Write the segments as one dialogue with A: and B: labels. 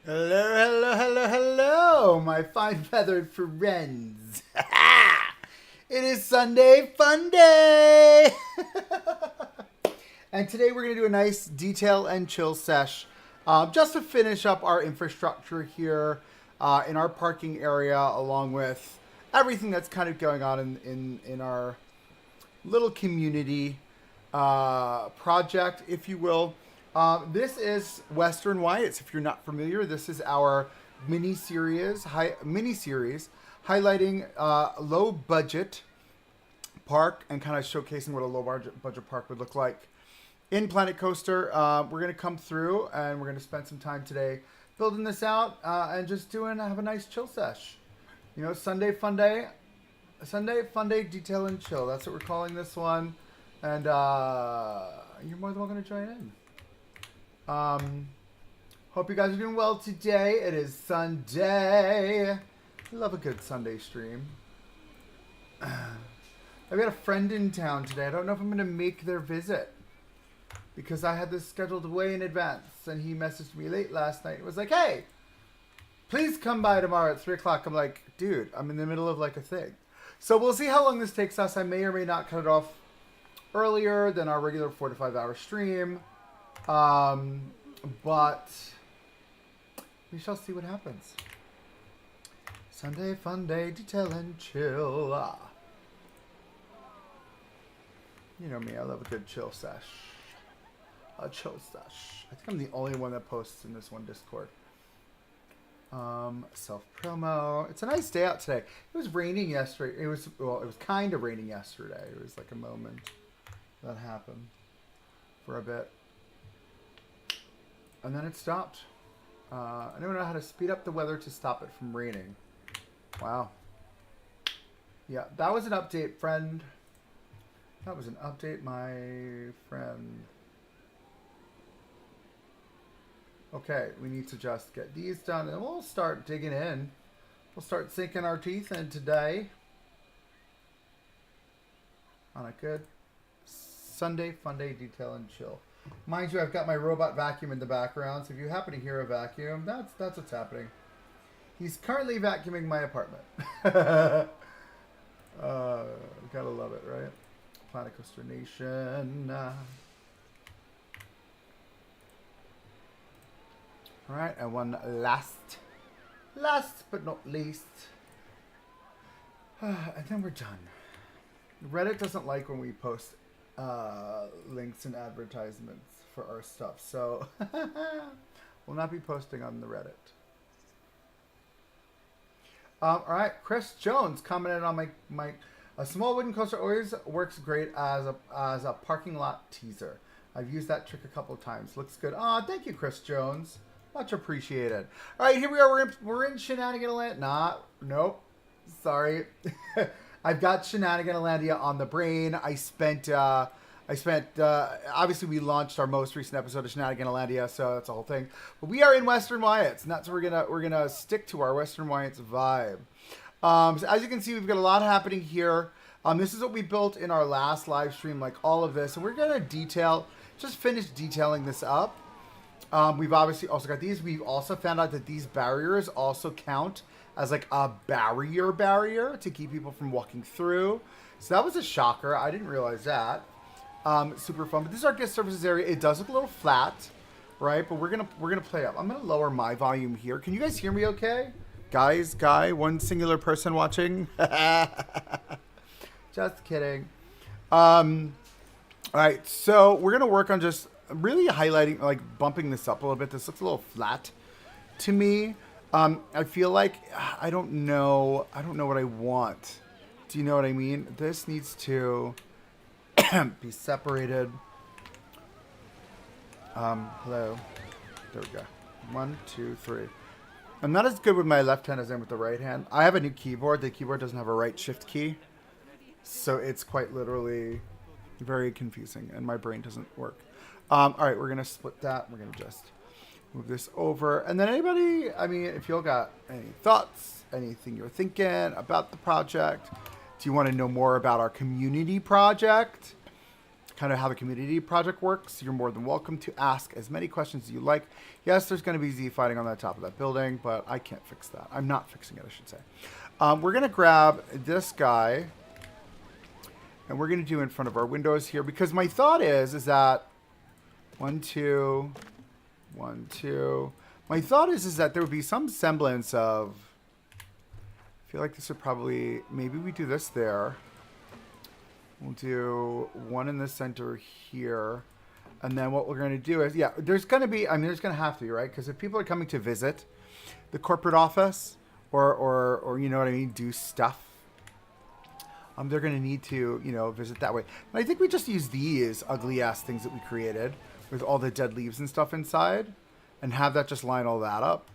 A: Hello, hello, hello, hello, my fine feathered friends. It is Sunday Funday! And today we're going to do a nice detail and chill sesh just to finish up our infrastructure here in our parking area, along with everything that's kind of going on in our little community project, if you will. This is Western Wyatt's. If you're not familiar, this is our mini-series highlighting low budget park and kind of showcasing what a low budget park would look like in Planet Coaster. We're going to come through and we're going to spend some time today building this out and just have a nice chill sesh. You know, Sunday Fun Day, Detail and Chill. That's what we're calling this one. And you're more than welcome to join in. Hope you guys are doing well today. It is Sunday. I love a good Sunday stream. I've got a friend in town today. I don't know if I'm going to make their visit because I had this scheduled way in advance, and he messaged me late last night. It was like, hey, please come by tomorrow at 3 o'clock. I'm like, dude, I'm in the middle of like a thing. So we'll see how long this takes us. I may or may not cut it off earlier than our regular 4 to 5 hour stream. But we shall see what happens. Sunday Fun Day, Detail and Chill. You know me, I love a good chill sesh. A chill sesh. I think I'm the only one that posts in this one Discord. Self-promo. It's a nice day out today. It was raining yesterday. It was kind of raining yesterday. It was like a moment that happened for a bit. And then it stopped. I don't know how to speed up the weather to stop it from raining. Wow. Yeah, that was an update, friend. That was an update, my friend. Okay, we need to just get these done, and we'll start digging in. We'll start sinking our teeth in today on a good Sunday Fun Day, Detail and Chill. Mind you, I've got my robot vacuum in the background, so if you happen to hear a vacuum, that's what's happening. He's currently vacuuming my apartment. Gotta love it, right? Planet Coaster Nation. Alright, and one last but not least. And then we're done. Reddit doesn't like when we post links and advertisements for our stuff, so we'll not be posting on the Reddit. All right, Chris Jones commented on my a small wooden coaster always works great as a parking lot teaser. I've used that trick a couple of times. Looks good. Oh, thank you, Chris Jones. Much appreciated. All right, here we are. We're in Shenanigan Land. Nope. Sorry. I've got Shenanigan-Landia on the brain. I spent obviously we launched our most recent episode of Shenanigan-Landia, so that's the whole thing. But we are in Western Wyatt's, and that's where we're gonna stick to our Western Wyatt's vibe. So as you can see, we've got a lot happening here. This is what we built in our last live stream, like all of this, and we're gonna finish detailing this up. We've obviously also got these. We've also found out that these barriers also count as like a barrier to keep people from walking through. So that was a shocker. I didn't realize that. Super fun. But this is our guest services area. It does look a little flat, right? But we're gonna play up. I'm gonna lower my volume here. Can you guys hear me okay? One singular person watching. Just kidding. All right, so we're gonna work on just really highlighting, like bumping this up a little bit. This looks a little flat to me. I feel like I don't know what I want. Do you know what I mean? This needs to be separated. Hello. There we go. 1, 2, 3. I'm not as good with my left hand as I am with the right hand. I have a new keyboard. The keyboard doesn't have a right shift key, so it's quite literally very confusing, and my brain doesn't work. All right, we're gonna split that. We're gonna just move this over. And then anybody, I mean, if y'all got any thoughts, anything you're thinking about the project, do you want to know more about our community project? kind of how the community project works. You're more than welcome to ask as many questions as you like. Yes, there's going to be Z fighting on the top of that building, but I can't fix that. I'm not fixing it, I should say. We're going to grab this guy, and we're going to do in front of our windows here, because my thought is that 1, 2, 1, 2. My thought is that there would be some semblance of, I feel like this would probably, maybe we do this there. We'll do one in the center here. And then what we're going to do is, yeah, there's going to be, I mean, there's going to have to be, right? Because if people are coming to visit the corporate office or you know what I mean, do stuff, they're going to need to, you know, visit that way. And I think we just use these ugly-ass things that we created with all the dead leaves and stuff inside and have that just line all that up.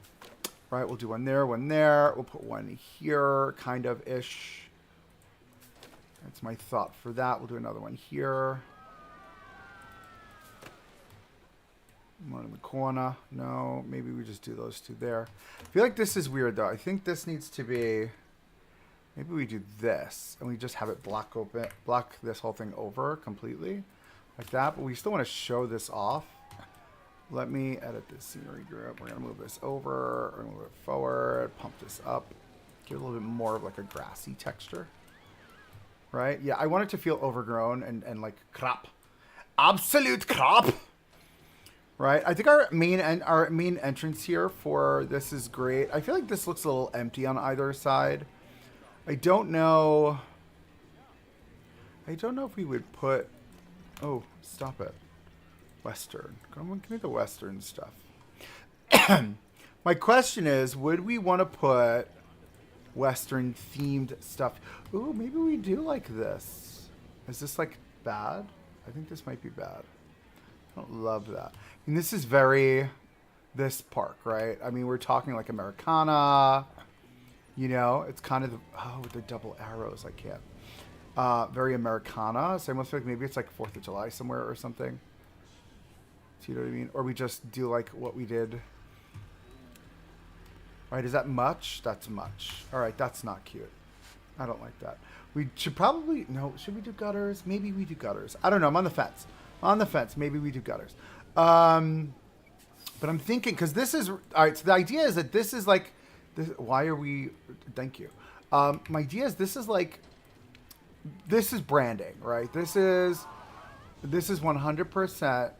A: Right, we'll do one there, one there. We'll put one here, kind of-ish. That's my thought for that. We'll do another one here. One in the corner. No, maybe we just do those two there. I feel like this is weird, though. I think this needs to be... Maybe we do this, and we just have it block this whole thing over completely, like that. But we still want to show this off. Let me edit this scenery group. We're going to move this over, or move it forward, pump this up, give it a little bit more of like a grassy texture. Right? Yeah, I want it to feel overgrown and like crap. Absolute crap! Right? I think our main entrance here for this is great. I feel like this looks a little empty on either side. I don't know if we would put... Oh, stop it. Western. Come on, give me the Western stuff. My question is, would we want to put Western themed stuff? Ooh, maybe we do like this. Is this like bad? I think this might be bad. I don't love that. I mean, this is very this park, right? I mean, we're talking like Americana. You know, it's kind of the, oh, with the double arrows, I can't. Very Americana. So I almost feel like maybe it's like 4th of July somewhere or something. Do you know what I mean? Or we just do like what we did. All right, is that much? That's much. All right, that's not cute. I don't like that. We should probably, no, should we do gutters? Maybe we do gutters. I don't know, I'm on the fence. On the fence, maybe we do gutters. But I'm thinking, because this is, all right, so the idea is that this is like, this, why are we, thank you. My idea is this is like, this is branding, right? This is 100%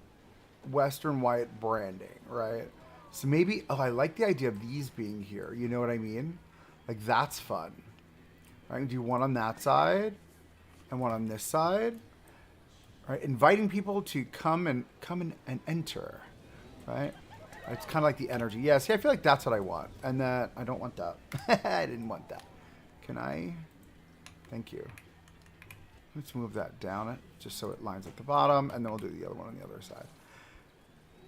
A: Western Wyatt branding, right? So maybe, oh, I like the idea of these being here. You know what I mean? Like, that's fun. I can do one on that side and one on this side. Right? Inviting people to come and enter, right? It's kind of like the energy. Yeah, see, I feel like that's what I want. And that, I don't want that. I didn't want that. Can I? Thank you. Let's move that down just so it lines at the bottom, and then we'll do the other one on the other side.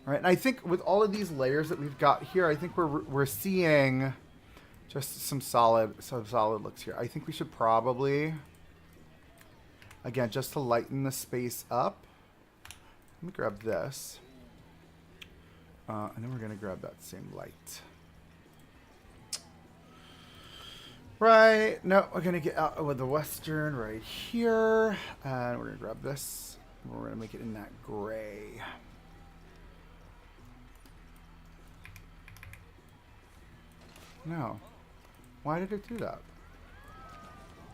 A: All right, and I think with all of these layers that we've got here, I think we're seeing just some solid looks here. I think we should probably, again, just to lighten the space up, let me grab this. And then we're going to grab that same light. Right. No, we're going to get out with the Western right here. And we're going to grab this. And we're going to make it in that gray. No. Why did it do that?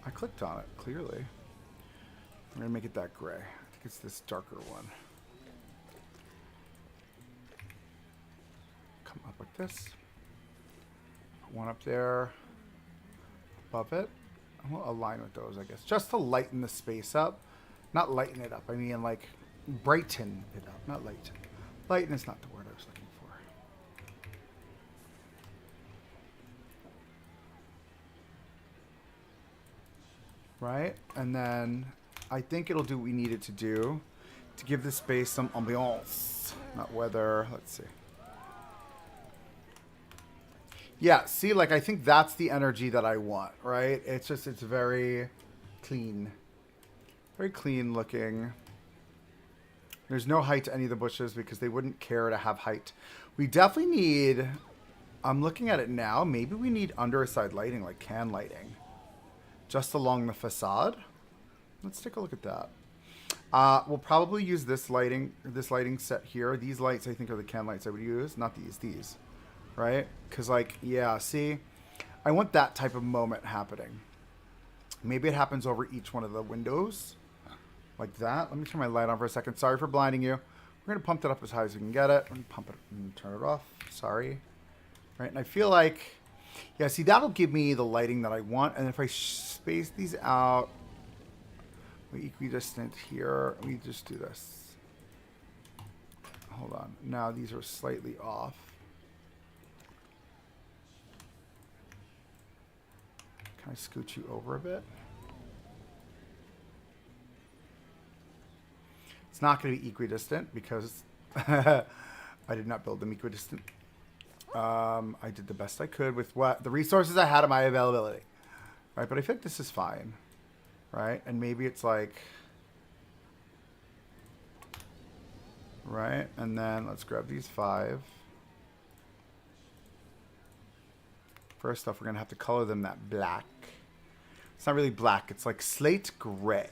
A: I clicked on it, clearly. We're going to make it that gray. I think it's this darker one. Come up like this. Put one up there. Above it. And we'll align with those, I guess. Just to lighten the space up. Not lighten it up. I mean, like, brighten it up. Not lighten. Lighten is not the word I was looking for. Right? And then I think it'll do what we need it to do to give the space some ambiance. Not weather. Let's see. Yeah, see, like, I think that's the energy that I want, right? It's just, it's very clean. Very clean looking. There's no height to any of the bushes because they wouldn't care to have height. We definitely need, I'm looking at it now, maybe we need underside lighting, like can lighting. Just along the facade. Let's take a look at that. We'll probably use this lighting set here. These lights, I think, are the can lights I would use, not these, right? Because, like, yeah, see, I want that type of moment happening. Maybe it happens over each one of the windows, like that. Let me turn my light on for a second. Sorry for blinding you. We're gonna pump that up as high as we can get it. Let me pump it and turn it off. Sorry. Right, and I feel like, yeah, see, that'll give me the lighting that I want. And if I space these out, we equidistant here. We just do this. Hold on. Now these are slightly off. Can I scoot you over a bit? It's not going to be equidistant because I did not build them equidistant. I did the best I could with what the resources I had at my availability. Right, but I think this is fine. Right, and maybe it's like, right, and then let's grab these 5. First off, we're going to have to color them that black. It's not really black. It's like slate gray.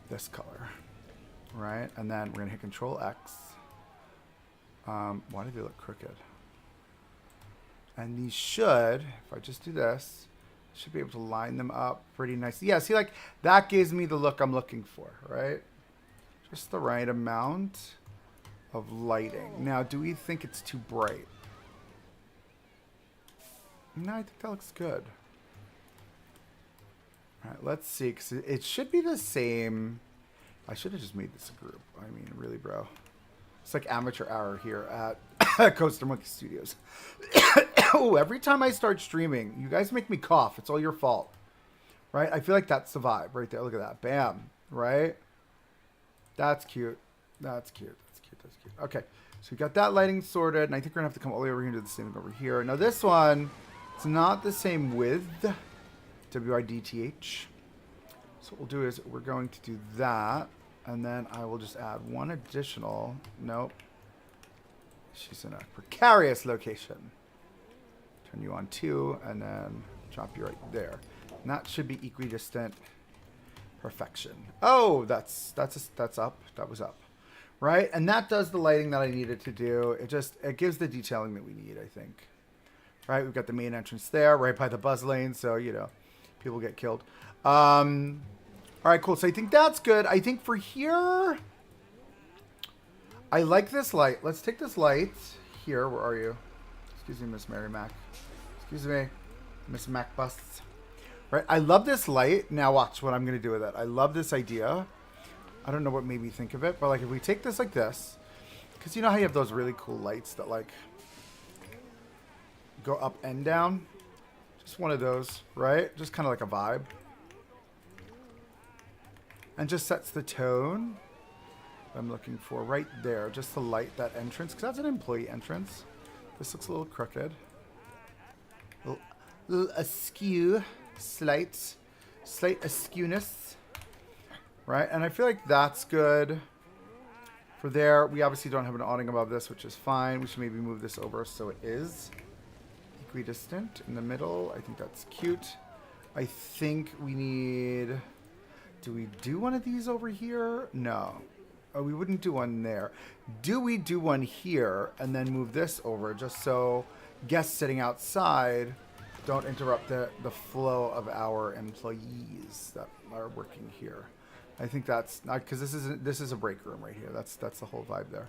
A: This color. Right, and then we're going to hit Control X. Why do they look crooked? And these should, if I just do this, should be able to line them up pretty nicely. Yeah, see, like, that gives me the look I'm looking for, right? Just the right amount of lighting. Now, do we think it's too bright? No, I think that looks good. All right, let's see, because it should be the same. I should have just made this a group. I mean, really, bro. It's like amateur hour here at Coaster Monkey Studios. Oh, every time I start streaming, you guys make me cough. It's all your fault. Right? I feel like that's the vibe right there. Look at that. Bam. Right? That's cute. That's cute. That's cute. That's cute. Okay. So we got that lighting sorted. And I think we're going to have to come all the way over here and do the same thing over here. Now this one, it's not the same width. WIDTH. So what we'll do is we're going to do that. And then I will just add one additional. Nope. She's in a precarious location. Turn you on 2 and then drop you right there. And that should be equidistant. Perfection. Oh, that's up. That was up. Right? And that does the lighting that I needed to do. It gives the detailing that we need, I think. Right? We've got the main entrance there, right by the buzz lane, so you know, people get killed. All right, cool. So I think that's good. I think for here, I like this light. Let's take this light here. Where are you? Excuse me, Miss Mary Mac. Excuse me, Miss Mac Busts. Right. I love this light. Now watch what I'm going to do with it. I love this idea. I don't know what made me think of it, but like if we take this like this, because you know how you have those really cool lights that like go up and down? Just one of those, right? Just kind of like a vibe. And just sets the tone I'm looking for right there. Just to light that entrance, because that's an employee entrance. This looks a little crooked. A little askew. Slight askewness. Right? And I feel like that's good. For there, we obviously don't have an awning above this, which is fine. We should maybe move this over so it is equidistant in the middle. I think that's cute. I think we need... Do we do one of these over here? No. Oh, we wouldn't do one there. Do we do one here and then move this over just so guests sitting outside don't interrupt the flow of our employees that are working here? I think that's not, because this is a break room right here. That's the whole vibe there.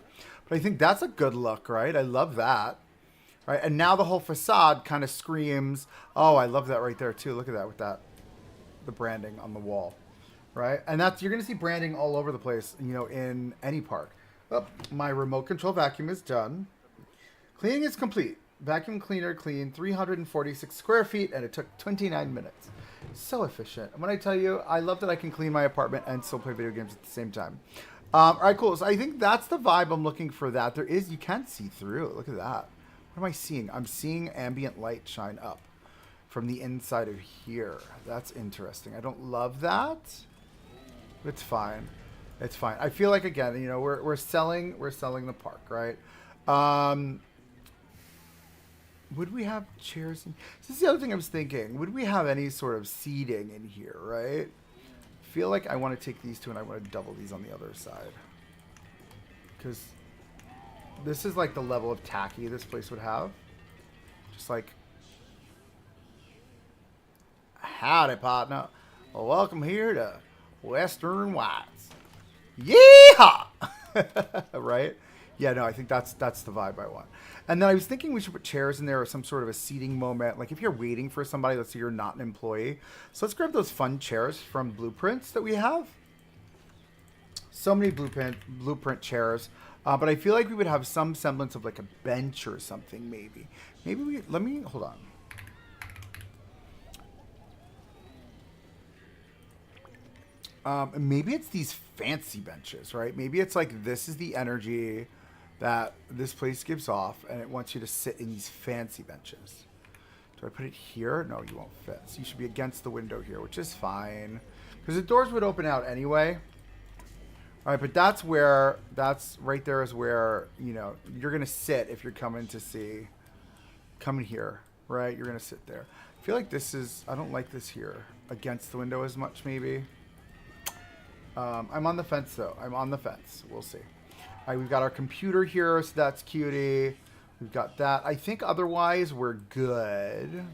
A: But I think that's a good look, right? I love that. Right? And now the whole facade kind of screams, oh, I love that right there too. Look at that with that the branding on the wall. Right? And that's, you're going to see branding all over the place, you know, in any park. Oh, my remote control vacuum is done. Cleaning is complete. Vacuum cleaner cleaned 346 square feet, and it took 29 minutes. So efficient. And when I tell you, I love that I can clean my apartment and still play video games at the same time. All right, cool. So I think that's the vibe I'm looking for. That there is, you can see through. Look at that. What am I seeing? I'm seeing ambient light shine up from the inside of here. That's interesting. I don't love that. It's fine. It's fine. I feel like, again, you know, we're selling the park, right? Would we have chairs? This is the other thing I was thinking. Would we have any sort of seating in here, right? feel like I want to take these two and I want to double these on the other side. Because this is like the level of tacky this place would have. Just like, howdy, partner. Well, welcome here to Western Whites. Yeehaw! Right? Yeah, no, I think that's the vibe I want. And then I was thinking we should put chairs in there or some sort of a seating moment. Like if you're waiting for somebody, let's say you're not an employee. So let's grab those fun chairs from Blueprints that we have. So many blueprint chairs. But I feel like we would have some semblance of like a bench or something maybe. Let me, hold on. Maybe it's these fancy benches, right? Maybe it's like this is the energy that this place gives off, and it wants you to sit in these fancy benches. Do I put it here? No, you won't fit. So you should be against the window here, which is fine. Because the doors would open out anyway. All right, but that's right there is where, you know, you're going to sit if you're coming here, right? You're going to sit there. I feel like I don't like this here against the window as much, maybe. I'm on the fence, though. I'm on the fence. We'll see. All right, we've got our computer here, so that's cutie. We've got that. I think otherwise we're good.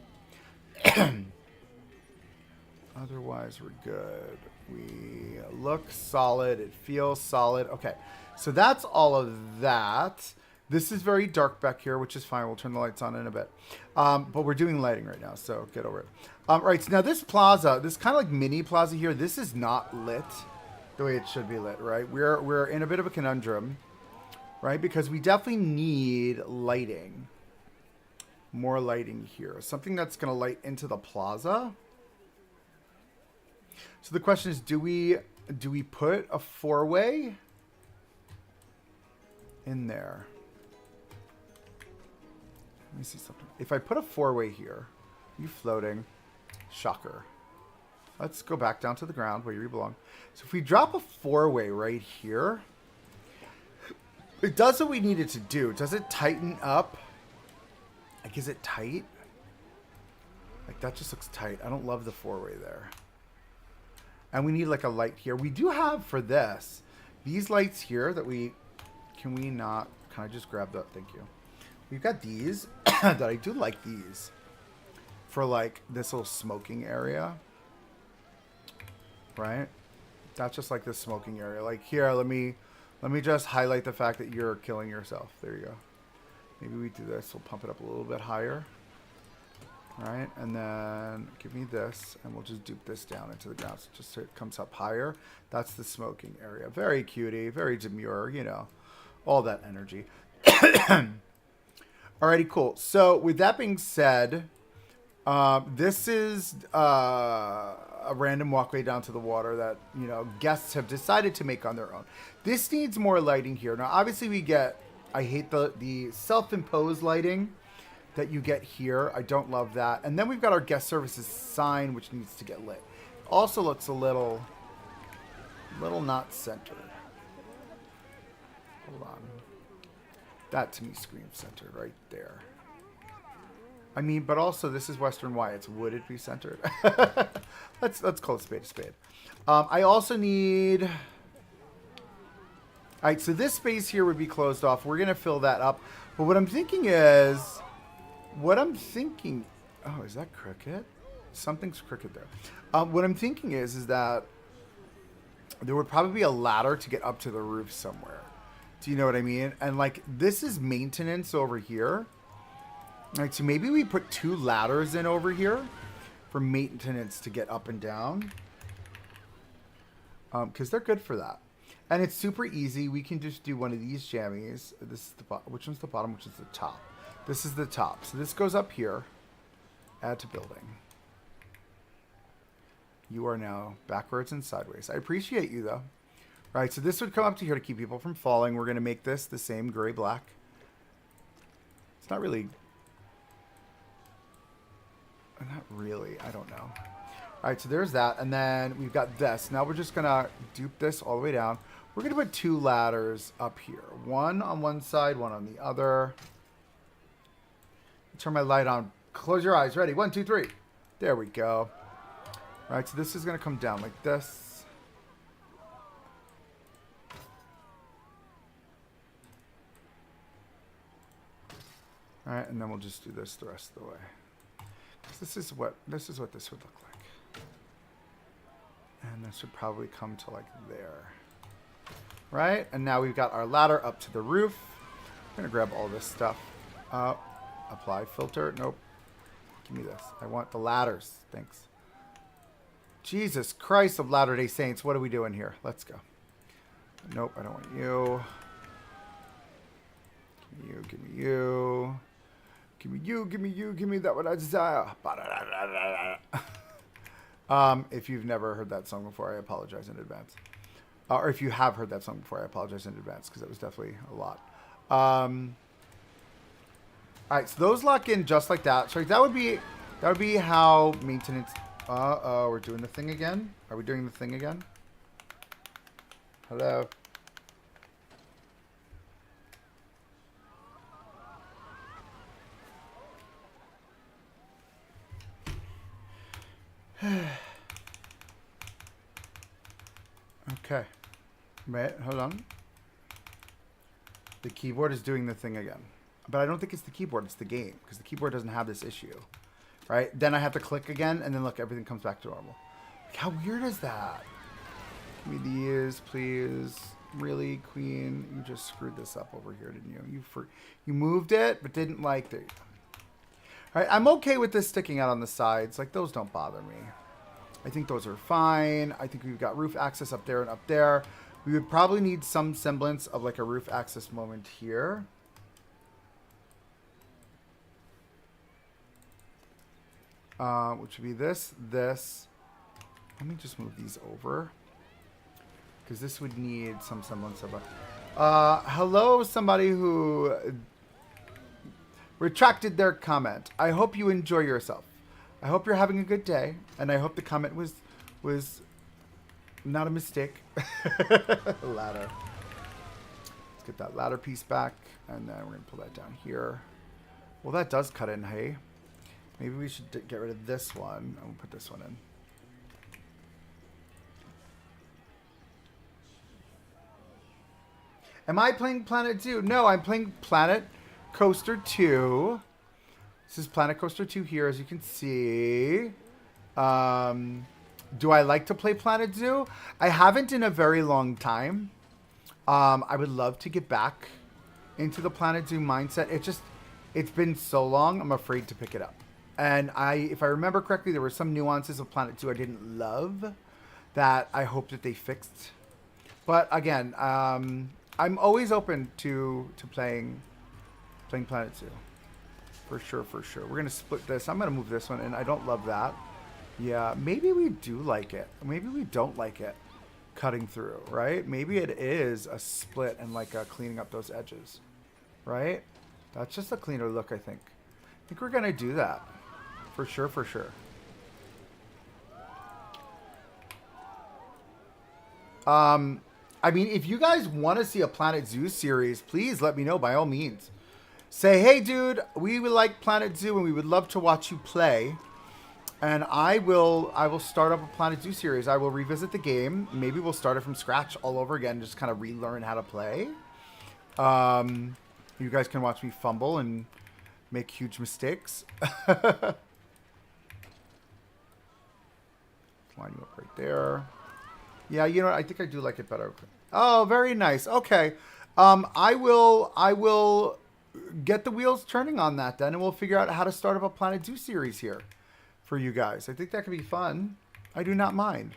A: Otherwise we're good. We look solid. It feels solid. Okay, so that's all of that. This is very dark back here, which is fine. We'll turn the lights on in a bit. But we're doing lighting right now, so get over it. Right, so now this plaza, this kind of like mini plaza here, this is not lit the way it should be lit, right? We're in a bit of a conundrum, right? Because we definitely need lighting. More lighting here. Something that's going to light into the plaza. So the question is, do we put a four-way in there? Let me see something. If I put a four-way here, you floating, shocker. Let's go back down to the ground where you belong. So if we drop a four-way right here, it does what we need it to do. Does it tighten up? Like, is it tight? Like, that just looks tight. I don't love the four-way there. And we need, like, a light here. We do have, for this, these lights here that we... Can I just grab that? Thank you. We've got these that I do like these for, like, this little smoking area. Right? That's just like the smoking area. Like, here, let me just highlight the fact that you're killing yourself. There you go. Maybe we do this. We'll pump it up a little bit higher. Right? And then give me this, and we'll just dupe this down into the ground. So just so it comes up higher. That's the smoking area. Very cutie, very demure, you know, all that energy. Alrighty, cool. So with that being said, this is a random walkway down to the water that, you know, guests have decided to make on their own. This needs more lighting here. Now, obviously we get, I hate the self-imposed lighting that you get here. I don't love that. And then we've got our guest services sign, which needs to get lit. Also looks a little not centered. Hold on. That to me screams centered right there. I mean, but also this is Western Wyatt's. Would it be centered? let's call it spade a spade. I also need... All right, so this space here would be closed off. We're going to fill that up. But what I'm thinking is... Oh, is that crooked? Something's crooked there. What I'm thinking is that there would probably be a ladder to get up to the roof somewhere. Do you know what I mean? And, like, this is maintenance over here. Like, so maybe we put 2 ladders in over here for maintenance to get up and down. Because they're good for that. And it's super easy. We can just do one of these jammies. This is the bottom. Which one's the bottom? Which is the top? This is the top. So this goes up here. Add to building. You are now backwards and sideways. I appreciate you, though. Right, so this would come up to here to keep people from falling. We're going to make this the same gray-black. It's not really... Not really. I don't know. All right, so there's that. And then we've got this. Now we're just going to dupe this all the way down. We're going to put 2 ladders up here. One on one side, one on the other. Turn my light on. Close your eyes. Ready? 1, 2, 3. There we go. All right, so this is going to come down like this. All right, and then we'll just do this the rest of the way. 'Cause this is what this would look like. And this would probably come to like there. Right? And now we've got our ladder up to the roof. I'm going to grab all this stuff. Apply filter. Nope. Give me this. I want the ladders. Thanks. Jesus Christ of Latter-day Saints. What are we doing here? Let's go. Nope, I don't want you. Give me you. Give me you. Give me you. Give me you. Give me that what I desire. If you've never heard that song before, I apologize in advance. Or if you have heard that song before, I apologize in advance because it was definitely a lot. All right, so those lock in just like that. So that would be how maintenance. Uh-oh, we're doing the thing again. Are we doing the thing again? Hello. Okay. Wait, hold on. The keyboard is doing the thing again. But I don't think it's the keyboard, it's the game. Because the keyboard doesn't have this issue. Right? Then I have to click again, and then look, everything comes back to normal. Like, how weird is that? Give me these, please. Really, Queen? You just screwed this up over here, didn't you? You moved it, but didn't like the... All right, I'm okay with this sticking out on the sides. Like, those don't bother me. I think those are fine. I think we've got roof access up there and up there. We would probably need some semblance of like a roof access moment here. Which would be this. Let me just move these over. Because this would need some semblance of a... hello, somebody who retracted their comment. I hope you enjoy yourself. I hope you're having a good day, and I hope the comment was not a mistake. Ladder. Let's get that ladder piece back, and then we're going to pull that down here. Well, that does cut in, hey? Maybe we should get rid of this one, and we'll put this one in. Am I playing Planet Zoo? No, I'm playing Planet Coaster 2. This is Planet Coaster 2 here, as you can see. Do I like to play Planet Zoo? I haven't in a very long time. I would love to get back into the Planet Zoo mindset. It's been so long, I'm afraid to pick it up. And if I remember correctly, there were some nuances of Planet Zoo I didn't love that I hope that they fixed. But again, I'm always open to playing Planet Zoo. For sure, for sure. We're going to split this. I'm going to move this one in. I don't love that. Yeah, maybe we do like it. Maybe we don't like it cutting through, right? Maybe it is a split and like cleaning up those edges, right? That's just a cleaner look, I think. I think we're going to do that. For sure, for sure. I mean, if you guys want to see a Planet Zoo series, please let me know by all means. Say, hey, dude, we would like Planet Zoo and we would love to watch you play. And I will start up a Planet Zoo series. I will revisit the game. Maybe we'll start it from scratch all over again, just kind of relearn how to play. You guys can watch me fumble and make huge mistakes. Line you up right there. Yeah, you know what? I think I do like it better. Oh, very nice. Okay. I will get the wheels turning on that then, and we'll figure out how to start up a Planet Zoo series here for you guys. I think that could be fun. I do not mind.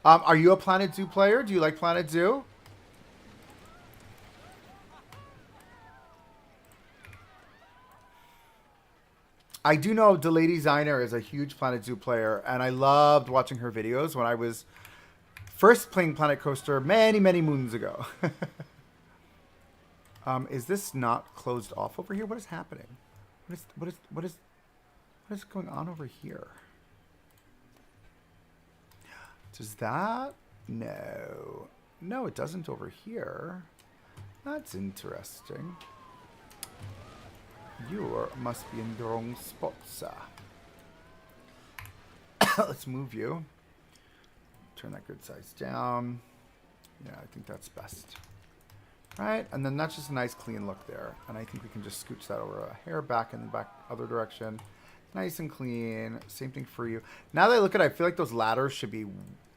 A: Are you a Planet Zoo player? Do you like Planet Zoo? I do know the Lady Ziner is a huge Planet Zoo player, and I loved watching her videos when I was first playing Planet Coaster many, many moons ago. Is this not closed off over here? What is happening? What is going on over here? Does that? No. No, it doesn't over here. That's interesting. You must be in the wrong spot, sir. Let's move you. Turn that grid size down. Yeah, I think that's best. right? And then that's just a nice clean look there. And I think we can just scooch that over a hair back in the back other direction. Nice and clean. Same thing for you. Now that I look at it, I feel like those ladders should be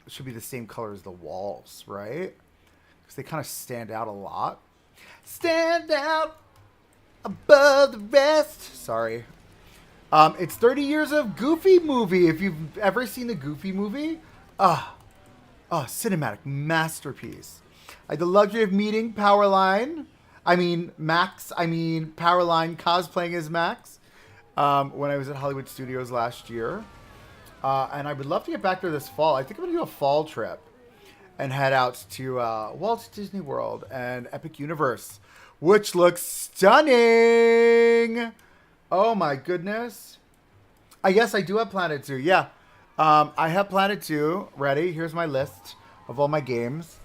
A: the same color as the walls, right? Because they kind of stand out a lot. Stand out above the rest. Sorry. It's 30 years of Goofy movie. If you've ever seen the Goofy movie, cinematic masterpiece. I had the luxury of meeting Powerline. Max. Powerline cosplaying as Max when I was at Hollywood Studios last year. And I would love to get back there this fall. I think I'm going to do a fall trip and head out to Walt Disney World and Epic Universe, which looks stunning. Oh my goodness. Yes, I do have Planet Zoo. Yeah. I have Planet Zoo ready. Here's my list of all my games.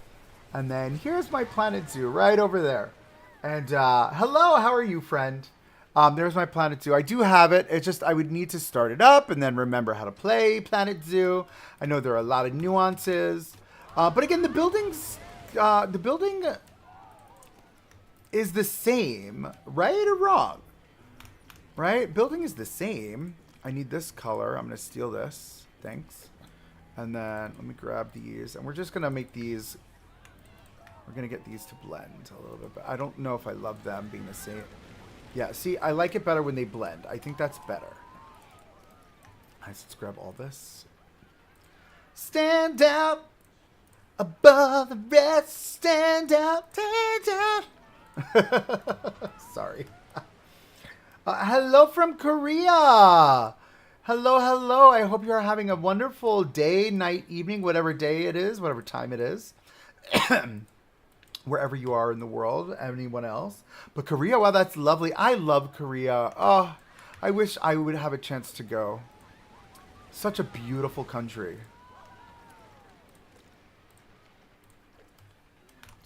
A: And then here's my Planet Zoo right over there. And hello, how are you, friend? There's my Planet Zoo. I do have it. It's just I would need to start it up and then remember how to play Planet Zoo. I know there are a lot of nuances. But again, the building is the same, right or wrong? Right? Building is the same. I need this color. I'm going to steal this. Thanks. And then let me grab these. And we're just going to make these. We're going to get these to blend a little bit. But I don't know if I love them being the same. Yeah, see, I like it better when they blend. I think that's better. All right, let's grab all this. Stand out above the rest. Stand out. Stand out. Sorry. Hello from Korea. Hello, hello. I hope you're having a wonderful day, night, evening, whatever day it is, whatever time it is. Wherever you are in the world, anyone else. But Korea, wow, that's lovely. I love Korea. Oh, I wish I would have a chance to go. Such a beautiful country.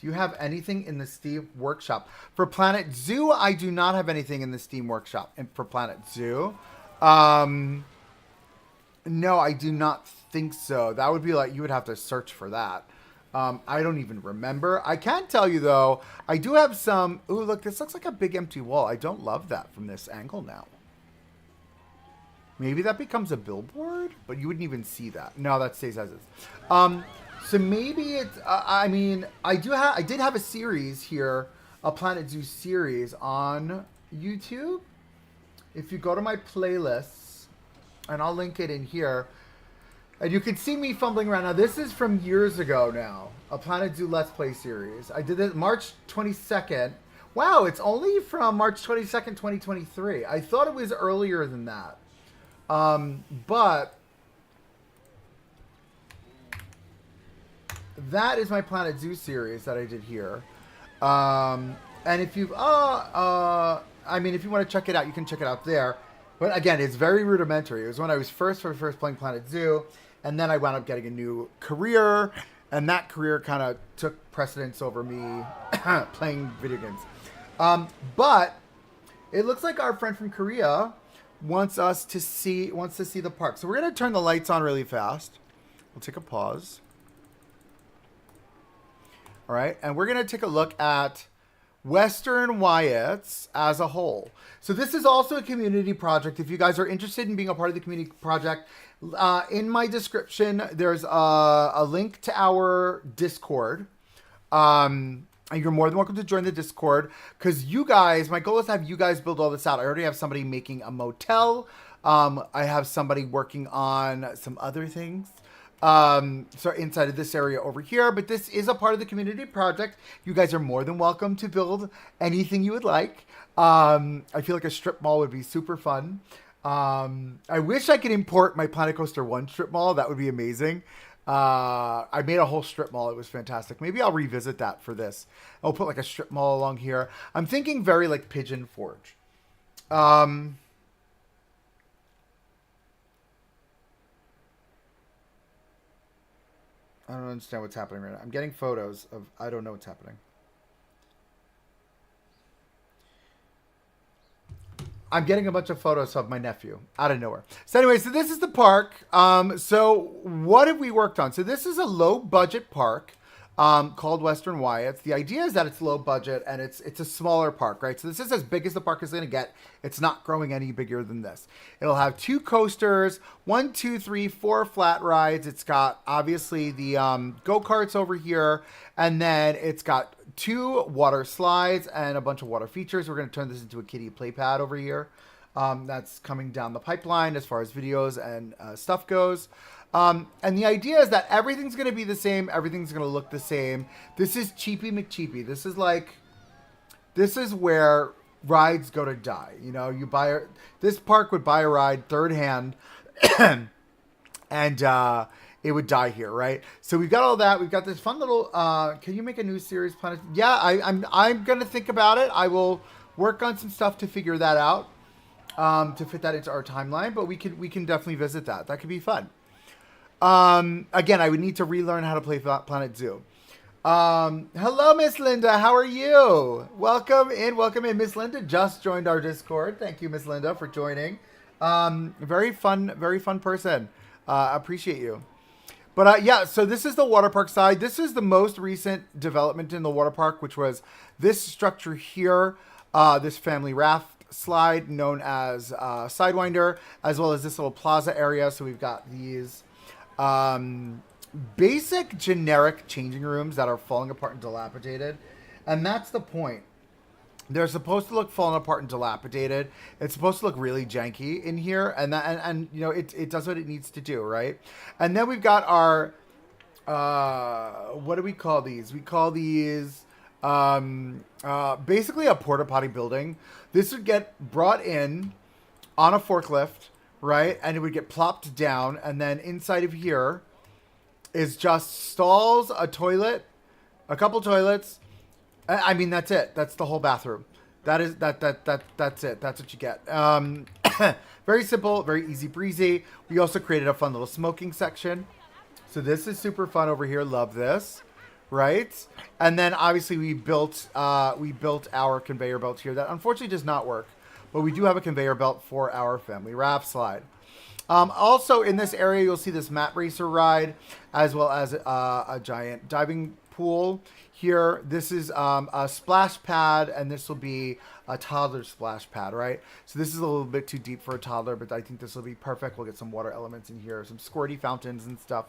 A: Do you have anything in the Steam Workshop? For Planet Zoo, I do not have anything in the Steam Workshop. And for Planet Zoo, no, I do not think so. That would be like, you would have to search for that. I don't even remember. I can tell you, though, I do have some... Ooh, look, this looks like a big empty wall. I don't love that from this angle now. Maybe that becomes a billboard? But you wouldn't even see that. No, that stays as is. So maybe it's, I did have a series here, a Planet Zoo series on YouTube. If you go to my playlists, and I'll link it in here, and you can see me fumbling around. Now, this is from years ago now, a Planet Zoo Let's Play series. I did it March 22nd. Wow, it's only from March 22nd, 2023. I thought it was earlier than that. But... that is my Planet Zoo series that I did here. And if you, if you want to check it out, you can check it out there. But again, it's very rudimentary. It was when I was first playing Planet Zoo, and then I wound up getting a new career, and that career kind of took precedence over me playing video games. But it looks like our friend from Korea wants to see the park. So we're gonna turn the lights on really fast. We'll take a pause. All right, and we're going to take a look at Western Wyatts as a whole. So this is also a community project. If you guys are interested in being a part of the community project, in my description, there's a link to our Discord. And you're more than welcome to join the Discord because you guys, my goal is to have you guys build all this out. I already have somebody making a motel. I have somebody working on some other things. So inside of this area over here, but this is a part of the community project. You guys are more than welcome to build anything you would like. I feel like a strip mall would be super fun. I wish I could import my Planet Coaster 1 strip mall. That would be amazing. I made a whole strip mall. It was fantastic. Maybe I'll revisit that for this. I'll put like a strip mall along here. I'm thinking very like Pigeon Forge. I don't understand what's happening right now. I'm getting photos of... I don't know what's happening. I'm getting a bunch of photos of my nephew out of nowhere. So anyway, so this is the park. So what have we worked on? So this is a low budget park. called Western Wyatt's. The idea is that it's low budget and it's a smaller park, right? So this is as big as the park is going to get. It's not growing any bigger than this. It'll have 2 coasters, 1, 2, 3, 4 flat rides. It's got obviously the go-karts over here, and then it's got 2 water slides and a bunch of water features. We're going to turn this into a kiddie play pad over here. That's coming down the pipeline as far as videos and stuff goes. And the idea is that everything's going to be the same. Everything's going to look the same. This is Cheapy McCheapy. This is where rides go to die. You know, this park would buy a ride third hand and it would die here, right? So we've got all that. We've got this fun little, can you make a new series, Planet? Yeah, I'm going to think about it. I will work on some stuff to figure that out, to fit that into our timeline, but we can definitely visit that. That could be fun. Again, I would need to relearn how to play Planet Zoo. Hello, Miss Linda. How are you? Welcome in. Miss Linda just joined our Discord. Thank you, Miss Linda, for joining. Very fun person. Appreciate you. But yeah, so this is the water park side. This is the most recent development in the water park, which was this structure here, this family raft slide known as Sidewinder, as well as this little plaza area. So we've got these basic generic changing rooms that are falling apart and dilapidated, and that's the point. They're supposed to look fallen apart and dilapidated. It's supposed to look really janky in here, and you know, it does what it needs to do, right? And then we've got our what do we call these? We call these basically a porta potty building. This would get brought in on a forklift, right? And it would get plopped down, and then inside of here is just stalls, a toilet, a couple toilets. I mean, that's it. That's the whole bathroom. That's it. That's what you get. Very simple, very easy breezy. We also created a fun little smoking section. So this is super fun over here. Love this, right? And then obviously we built our conveyor belt here that unfortunately does not work. But we do have a conveyor belt for our family raft slide. Also in this area, you'll see this mat racer ride, as well as a giant diving pool here. This is a splash pad, and this will be a toddler splash pad, right? So this is a little bit too deep for a toddler, but I think this will be perfect. We'll get some water elements in here, some squirty fountains and stuff.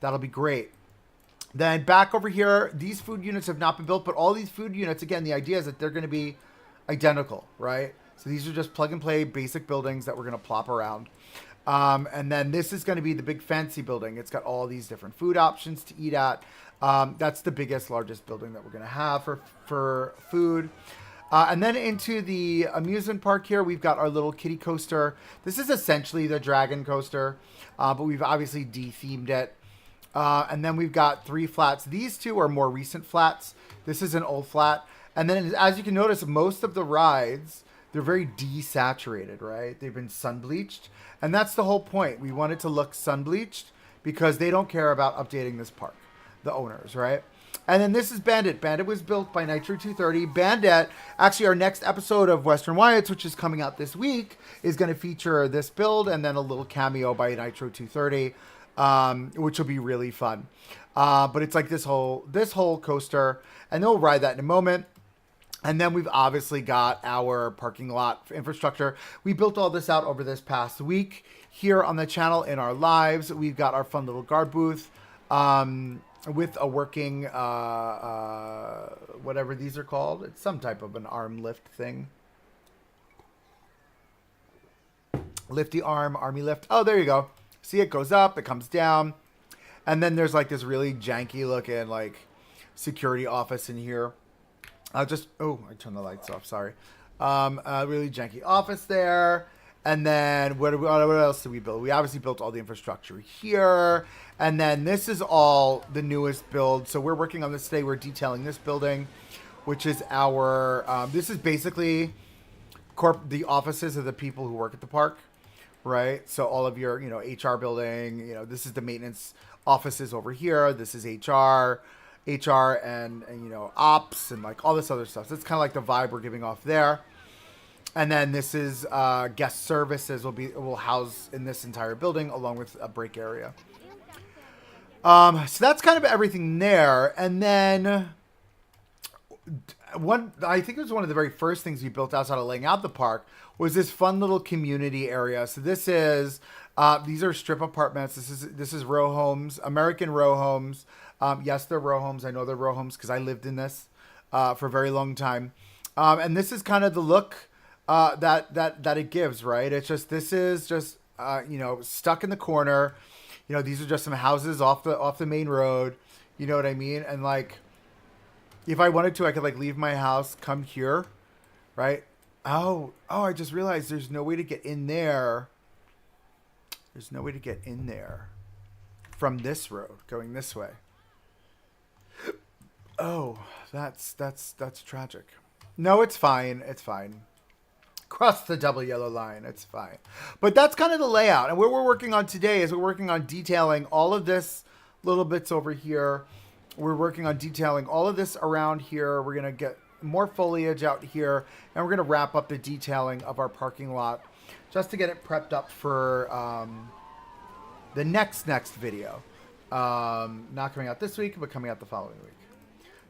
A: That'll be great. Then back over here, these food units have not been built, but all these food units, again, the idea is that they're going to be identical, right? So these are just plug and play basic buildings that we're going to plop around. And then this is going to be the big fancy building. It's got all these different food options to eat at. That's the biggest, largest building that we're going to have for food. And then into the amusement park here, we've got our little kiddie coaster. This is essentially the dragon coaster, but we've obviously de-themed it. And then we've got 3 flats. These 2 are more recent flats. This is an old flat. And then as you can notice, most of the rides, they're very desaturated, right? They've been sun bleached. And that's the whole point. We want it to look sun bleached because they don't care about updating this park, the owners, right? And then this is Bandit. Bandit was built by Nitro 230. Bandit, actually our next episode of Western Wyatt's, which is coming out this week, is going to feature this build and then a little cameo by Nitro 230, which will be really fun. But it's like this whole coaster, and they'll ride that in a moment. And then we've obviously got our parking lot infrastructure. We built all this out over this past week here on the channel in our lives. We've got our fun little guard booth with a working, whatever these are called. It's some type of an arm lift thing. Lifty arm, army lift. Oh, there you go. See, it goes up, it comes down. And then there's like this really janky looking like security office in here. I turned the lights off. Sorry. A really janky office there. And then what else did we build? We obviously built all the infrastructure here. And then this is all the newest build. So we're working on this today. We're detailing this building, which is our, this is basically the offices of the people who work at the park, right? So all of your, HR building, this is the maintenance offices over here. This is HR and ops and like all this other stuff. So it's kind of like the vibe we're giving off there. And then this is guest services will house in this entire building along with a break area. So that's kind of everything there. And then I think it was one of the very first things we built outside of laying out the park was this fun little community area. So this is, these are strip apartments. This is row homes, American row homes. Yes, they're row homes. I know they're row homes because I lived in this for a very long time. And this is kind of the look that it gives, right? It's just, this is just, you know, stuck in the corner. You know, these are just some houses off the main road. You know what I mean? And like, if I wanted to, I could like leave my house, come here, right? Oh, I just realized there's no way to get in there. There's no way to get in there from this road going this way. Oh, that's tragic. No, it's fine. It's fine. Cross the double yellow line. It's fine. But that's kind of the layout. And what we're working on today is we're working on detailing all of this little bits over here. We're working on detailing all of this around here. We're going to get more foliage out here. And we're going to wrap up the detailing of our parking lot just to get it prepped up for the next video. Not coming out this week, but coming out the following week.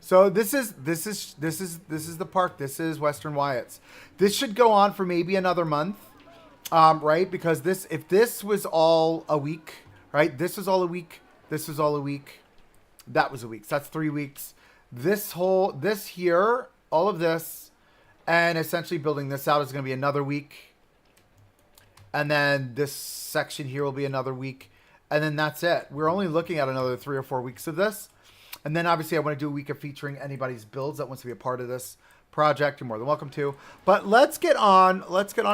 A: So this is the park. This is Western Wyatt's. This should go on for maybe another month, right? Because if this was all a week, right? This was all a week. This was all a week. That was a week. So that's 3 weeks. This here, all of this, and essentially building this out is going to be another week. And then this section here will be another week. And then that's it. We're only looking at another 3 or 4 weeks of this. And then obviously I want to do a week of featuring anybody's builds that wants to be a part of this project. You're more than welcome to. But let's get on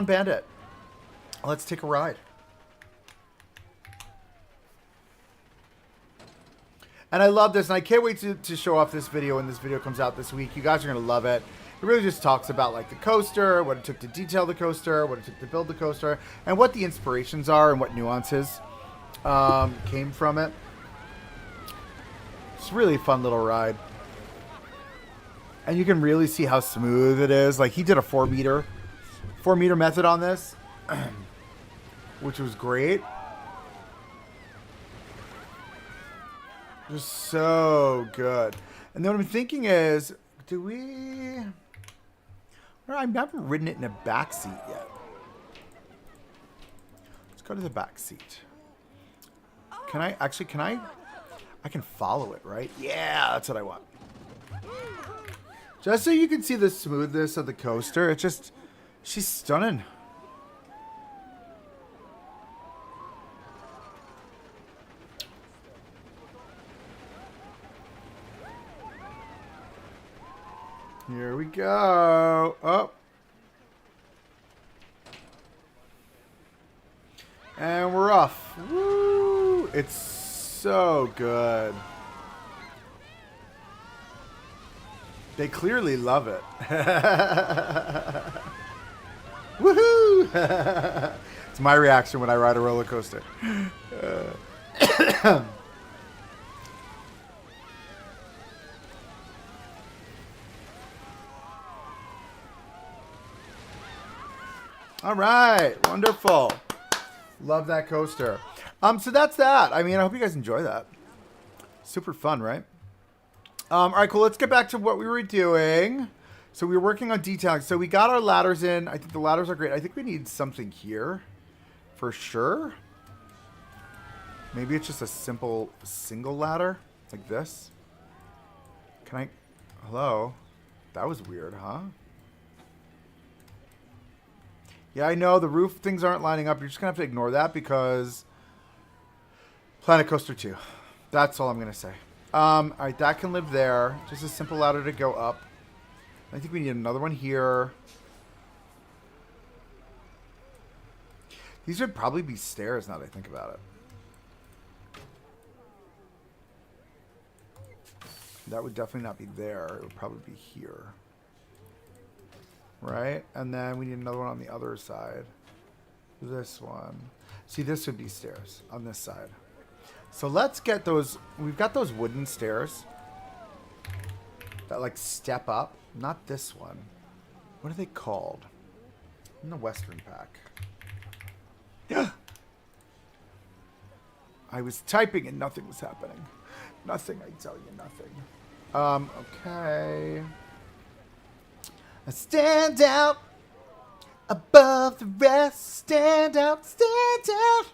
A: Bandit. Let's take a ride. And I love this, and I can't wait to show off this video when this video comes out this week. You guys are going to love it. It really just talks about like the coaster, what it took to detail the coaster, what it took to build the coaster, and what the inspirations are and what nuances came from it. It's a really fun little ride. And you can really see how smooth it is. Like he did a 4 meter method on this, which was great. Just so good. And then what I'm thinking is, I've never ridden it in a back seat yet. Let's go to the back seat. I can follow it, right? Yeah, that's what I want. Just so you can see the smoothness of the coaster. She's stunning. Here we go. Oh. And we're off. Woo! It's so good. They clearly love it. Woohoo! It's my reaction when I ride a roller coaster. All right, wonderful. Love that coaster. So that's that. I mean, I hope you guys enjoy that. Super fun, right? All right, cool. Let's get back to what we were doing. So we were working on detailing. So we got our ladders in. I think the ladders are great. I think we need something here for sure. Maybe it's just a simple single ladder like this. Hello? That was weird, huh? Yeah, I know the roof things aren't lining up. You're just going to have to ignore that because Planet Coaster 2. That's all I'm going to say. All right, that can live there. Just a simple ladder to go up. I think we need another one here. These would probably be stairs now that I think about it. That would definitely not be there. It would probably be here. Right? And then we need another one on the other side. This one. See, this would be stairs on this side. So let's get those. We've got those wooden stairs that like step up. Not this one. What are they called? In the Western pack. I was typing and nothing was happening. Nothing, I tell you, nothing. Okay. I stand out above the rest. Stand out, stand out.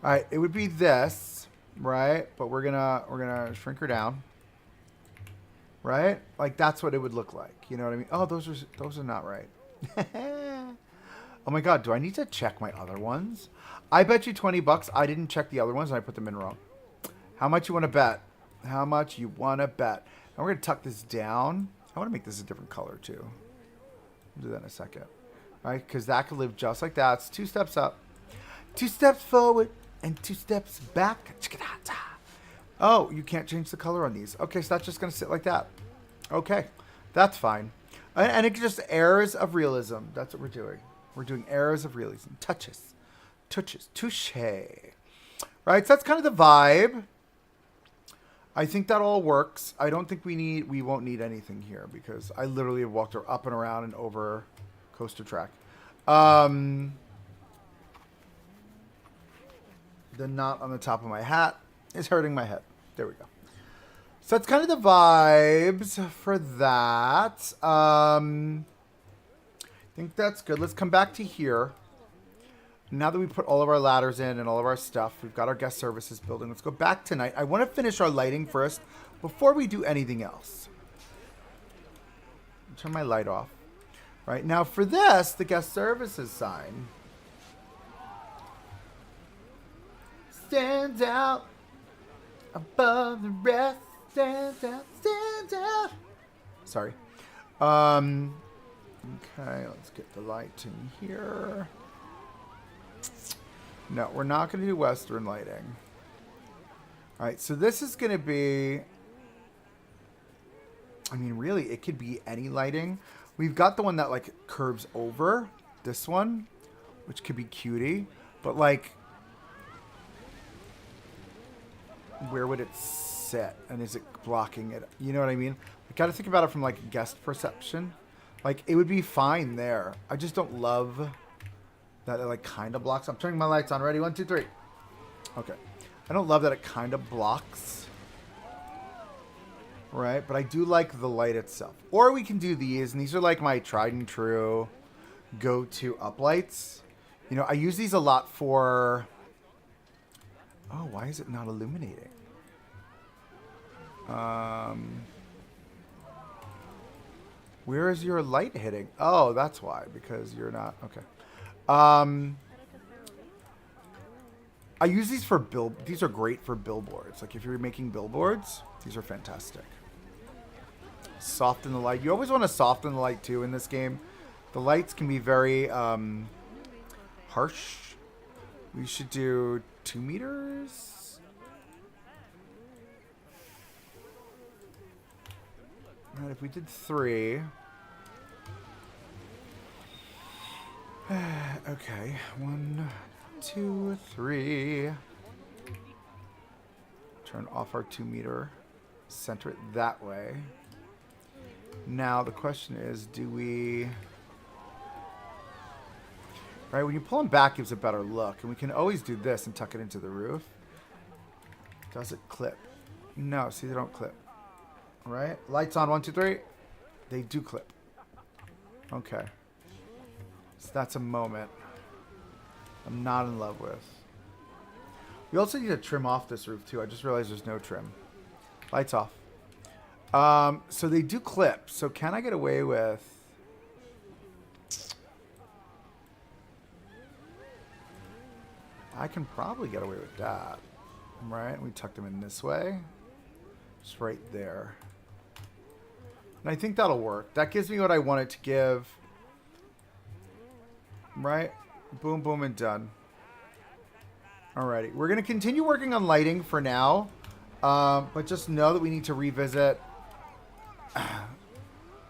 A: All right, it would be this, right? But we're gonna shrink her down, right? Like that's what it would look like. You know what I mean? Oh, those are not right. Oh my God, do I need to check my other ones? I bet you $20. I didn't check the other ones and I put them in wrong. How much you want to bet? How much you want to bet? And we're going to tuck this down. I want to make this a different color too. I'll do that in a second. All right, because that could live just like that. It's 2 steps up, 2 steps forward, and 2 steps back. Oh, you can't change the color on these. Okay, so that's just going to sit like that. Okay, that's fine. And it's just errors of realism. That's what we're doing. We're doing errors of realism. Touches. Touche. Right, so that's kind of the vibe. I think that all works. I don't think we won't need anything here because I literally have walked her up and around and over coaster track. The knot on the top of my hat is hurting my head. There we go. So that's kind of the vibes for that. I think that's good. Let's come back to here. Now that we put all of our ladders in and all of our stuff, we've got our guest services building. Let's go back tonight. I want to finish our lighting first before we do anything else. Turn my light off. Right now for this, the guest services sign. Stand out above the rest. Stand out, stand out. Sorry. Okay, let's get the light in here. No, we're not going to do Western lighting. All right, so this is going to be... I mean, really, it could be any lighting. We've got the one that, like, curves over. This one, which could be cutie. But, like, where would it sit? And is it blocking it? You know what I mean? I got to think about it from, like, guest perception. Like, it would be fine there. I just don't love... that it like kind of blocks. I'm turning my lights on. Ready? 1, 2, 3. Okay. I don't love that it kind of blocks. Right? But I do like the light itself. Or we can do these. And these are like my tried and true go-to uplights. You know, I use these a lot for... Oh, why is it not illuminating? Where is your light hitting? Oh, that's why. Because you're not... Okay. I use these for these are great for billboards. Like if you're making billboards, these are fantastic. Soften the light. You always want to soften the light too in this game. The lights can be very harsh. We should do 2 meters. And if we did 3. Okay, 1, 2, 3. Turn off our 2 meter. Center it that way. Now the question is, do we... Right, when you pull them back, it gives a better look. And we can always do this and tuck it into the roof. Does it clip? No, see, they don't clip. Right? Lights on, 1, 2, 3. They do clip. Okay. So that's a moment I'm not in love with. We also need to trim off this roof too. I just realized there's no trim. Lights off. So they do clip. So can I get away with... I can probably get away with that. Right? We tuck them in this way. Just right there. And I think that'll work. That gives me what I want it to give. Right? Boom, boom, and done. Alrighty. We're going to continue working on lighting for now. But just know that we need to revisit...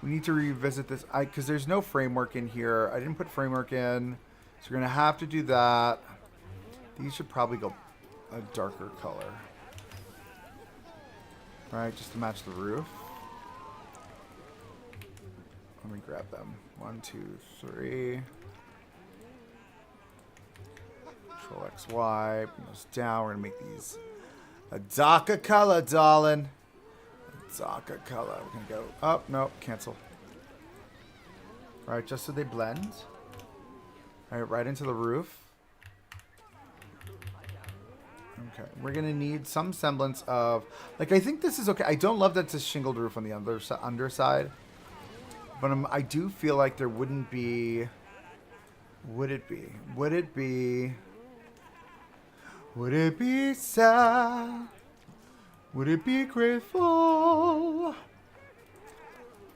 A: we need to revisit this. Because there's no framework in here. I didn't put framework in. So we're going to have to do that. These should probably go a darker color. Right? Just to match the roof. Let me grab them. 1, 2, 3... Control X, Y. Bring those down. We're going to make these a darker color, darling. A darker color. We're going to go up. Nope. Cancel. All right. Just so they blend. All right. Right into the roof. Okay. We're going to need some semblance of... Like, I think this is okay. I don't love that it's a shingled roof on the underside. But I do feel like there wouldn't be... Would it be? Would it be... Would it be sad? Would it be grateful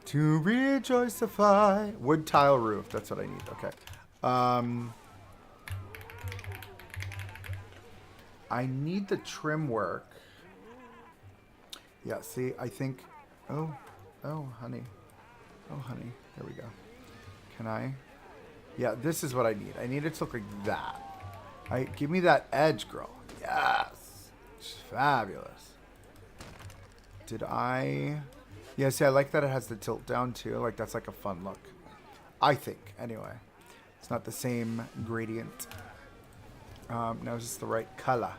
A: to rejoicify? Wood tile roof. That's what I need. Okay. I need the trim work. Yeah, see, I think... Oh, honey. Oh, honey. There we go. Can I? Yeah, this is what I need. I need it to look like that. Give me that edge, girl. Yes. It's fabulous. Did I... Yeah, see, I like that it has the tilt down, too. Like, that's like a fun look. I think, anyway. It's not the same gradient. Now, is this the right color?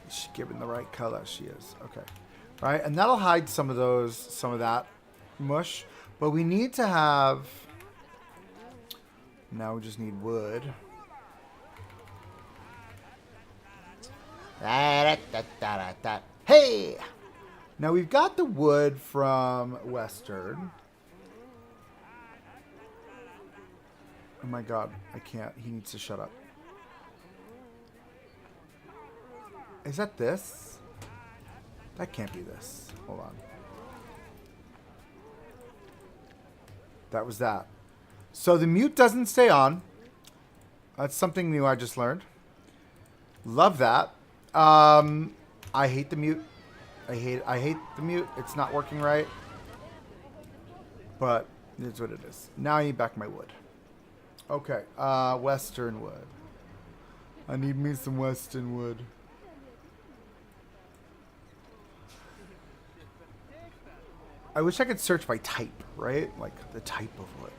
A: Is she given the right color? She is. Okay. Right, and that'll hide some of that mush. But we need to have... Now we just need wood. Hey! Now we've got the wood from Western. Oh my god, I can't. He needs to shut up. Is that this? That can't be this. Hold on. That was that. So the mute doesn't stay on. That's something new I just learned. Love that. I hate the mute. I hate the mute. It's not working right. But it's what it is. Now I need back my wood. Okay. Western wood. I need me some Western wood. I wish I could search by type, right? Like the type of wood.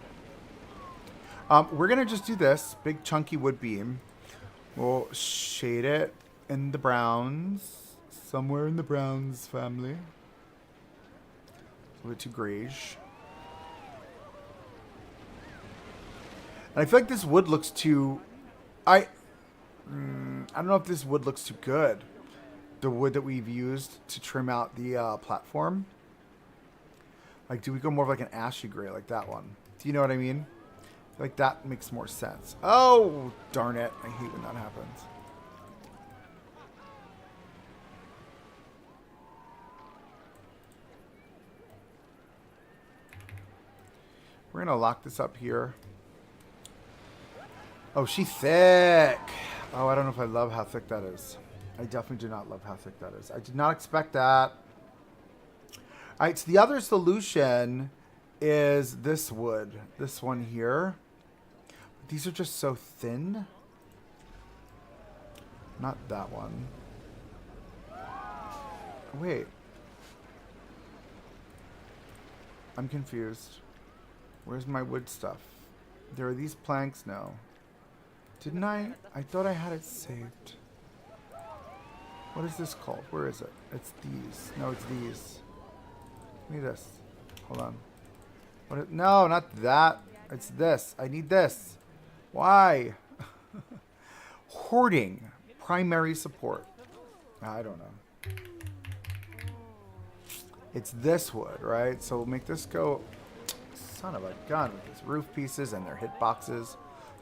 A: We're going to just do this. Big chunky wood beam. We'll shade it in the browns. Somewhere in the browns family. A little bit too grayish. And I feel like this wood looks too... I don't know if this wood looks too good. The wood that we've used to trim out the platform. Like, do we go more of like an ashy gray like that one? Do you know what I mean? Like, that makes more sense. Oh, darn it. I hate when that happens. We're going to lock this up here. Oh, she's thick. Oh, I don't know if I love how thick that is. I definitely do not love how thick that is. I did not expect that. All right, so the other solution is this wood. This one here. These are just so thin. Not that one. Wait. I'm confused. Where's my wood stuff? There are these planks now. Didn't I? I thought I had it saved. What is this called? Where is it? It's these. No, it's these. Give me this. Hold on. What? No, not that. It's this. I need this. Why? Hoarding. Primary support. I don't know. It's this wood, right? So we'll make this go... Son of a gun. With these roof pieces and their hit boxes.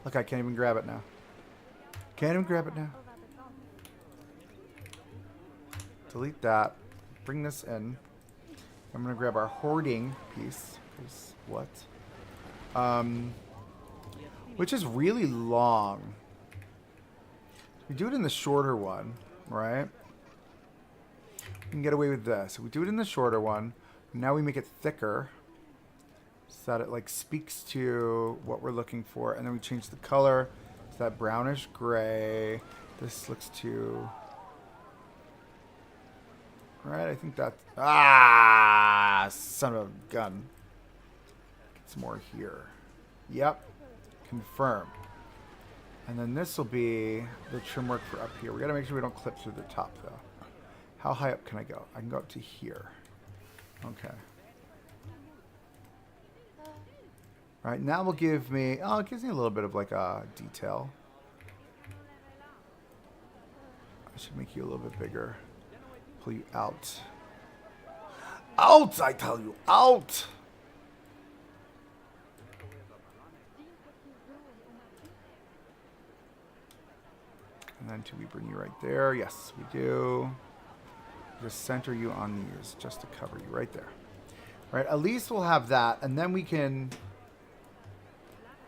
A: Look, I can't even grab it now. Can't even grab it now. Delete that. Bring this in. I'm going to grab our hoarding piece. What? Which is really long. We do it in the shorter one, right? We can get away with this. We do it in the shorter one. Now we make it thicker so that it like speaks to what we're looking for. And then we change the color to that brownish gray. This looks too... Right, I think that's... Ah! Son of a gun. Get some more here. Yep. Confirm. And then this will be the trim work for up here. We got to make sure we don't clip through the top, though. How high up can I go? I can go up to here. Okay. All right, now will give me... Oh, it gives me a little bit of, like, a detail. I should make you a little bit bigger. Pull you out. Out, I tell you. Out! And then do we bring you right there? Yes, we do. Just center you on these just to cover you right there. Right, at least we'll have that, and then we can...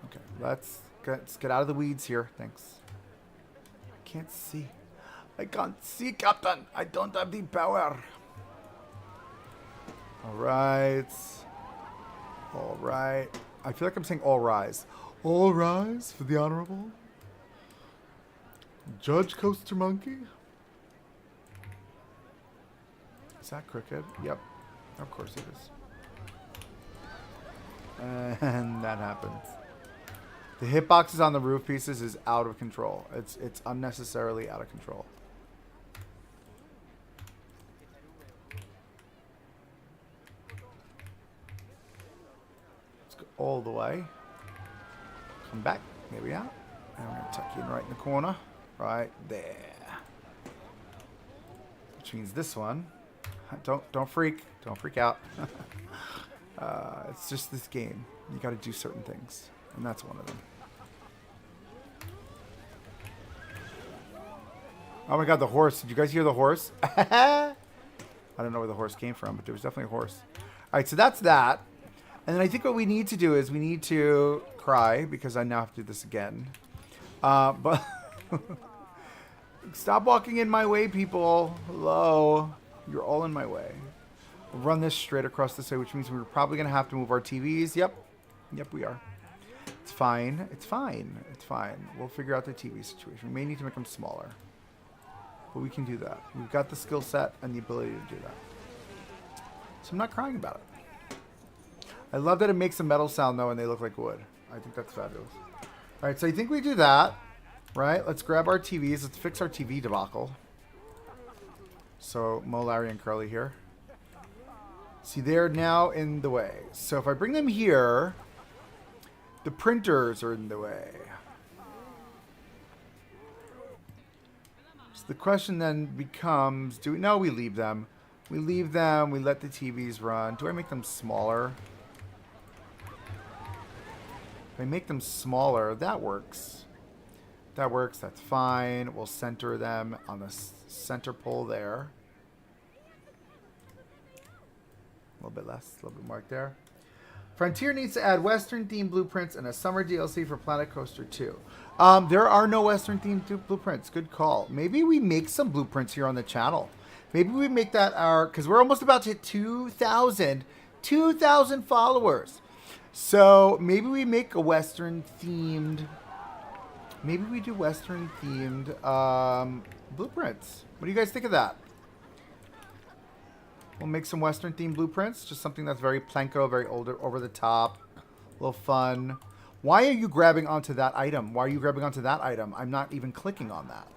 A: Okay, let's get out of the weeds here. Thanks. I can't see. I can't see, Captain. I don't have the power. All right. All right. I feel like I'm saying all rise. All rise for the Honorable Judge Coaster Monkey. Is that crooked? Yep. Of course it is. And that happens. The hitboxes on the roof pieces is out of control. It's unnecessarily out of control. Let's go all the way. Come back. There we are. And we're going to tuck you in right in the corner. Right there. Which means this one. Don't freak. Don't freak out. It's just this game. You got to do certain things. And that's one of them. Oh my god, the horse. Did you guys hear the horse? I don't know where the horse came from, but there was definitely a horse. Alright, so that's that. And then I think what we need to do is we need to cry, because I now have to do this again. But stop walking in my way, people. Hello. You're all in my way. We'll run this straight across this way, which means we're probably going to have to move our TVs. Yep. Yep, we are. It's fine. It's fine. It's fine. We'll figure out the TV situation. We may need to make them smaller. But we can do that. We've got the skill set and the ability to do that. So I'm not crying about it. I love that it makes a metal sound, though, and they look like wood. I think that's fabulous. All right, so I think we do that. Right? Let's grab our TVs. Let's fix our TV debacle. So, Mo, Larry, and Curly here. See, they're now in the way. So if I bring them here, the printers are in the way. So the question then becomes, do we... No, we leave them. We leave them. We let the TVs run. Do I make them smaller? If I make them smaller, that works. That works. That's fine. We'll center them on the center pole there. A little bit less, a little bit more right there. Frontier needs to add Western-themed blueprints and a summer DLC for Planet Coaster 2. There are no Western-themed blueprints. Good call. Maybe we make some blueprints here on the channel. Maybe we make that our... Because we're almost about to hit 2,000 followers. So maybe we make a Western-themed... Maybe we do Western-themed blueprints. What do you guys think of that? We'll make some Western-themed blueprints. Just something that's very Plenko, very older, over the top. A little fun. Why are you grabbing onto that item? Why are you grabbing onto that item? I'm not even clicking on that.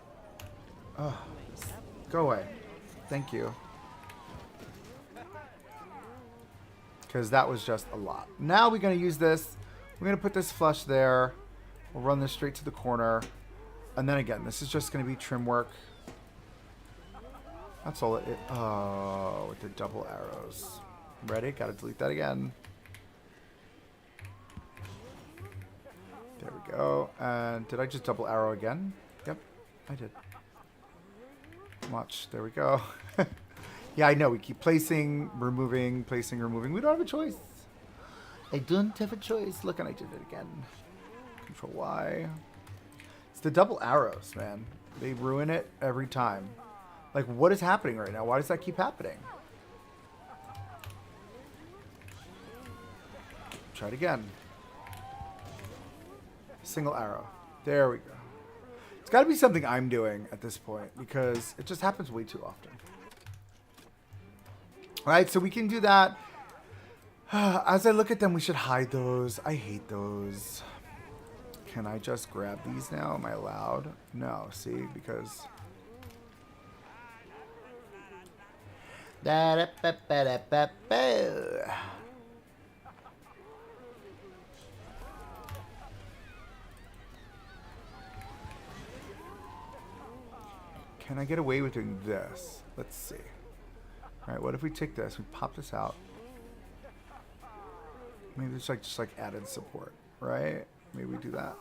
A: Ugh. Go away. Thank you. Because that was just a lot. Now we're going to use this. We're going to put this flush there. We'll run this straight to the corner. And then again, this is just going to be trim work. That's all it is. Oh, with the double arrows. Ready? Gotta delete that again. There we go. And did I just double arrow again? Yep, I did. Watch. There we go. Yeah, I know. We keep placing, removing, placing, removing. We don't have a choice. I don't have a choice. Look, and I did it again. Control Y. It's the double arrows, man. They ruin it every time. Like, what is happening right now? Why does that keep happening? Try it again. Single arrow. There we go. It's got to be something I'm doing at this point because it just happens way too often. All right, so we can do that. As I look at them, we should hide those. I hate those. Can I just grab these now? Am I allowed? No, see, because... Can I get away with doing this? Let's see. All right, what if we take this, we pop this out. Maybe it's like just like added support, right? Maybe we do that.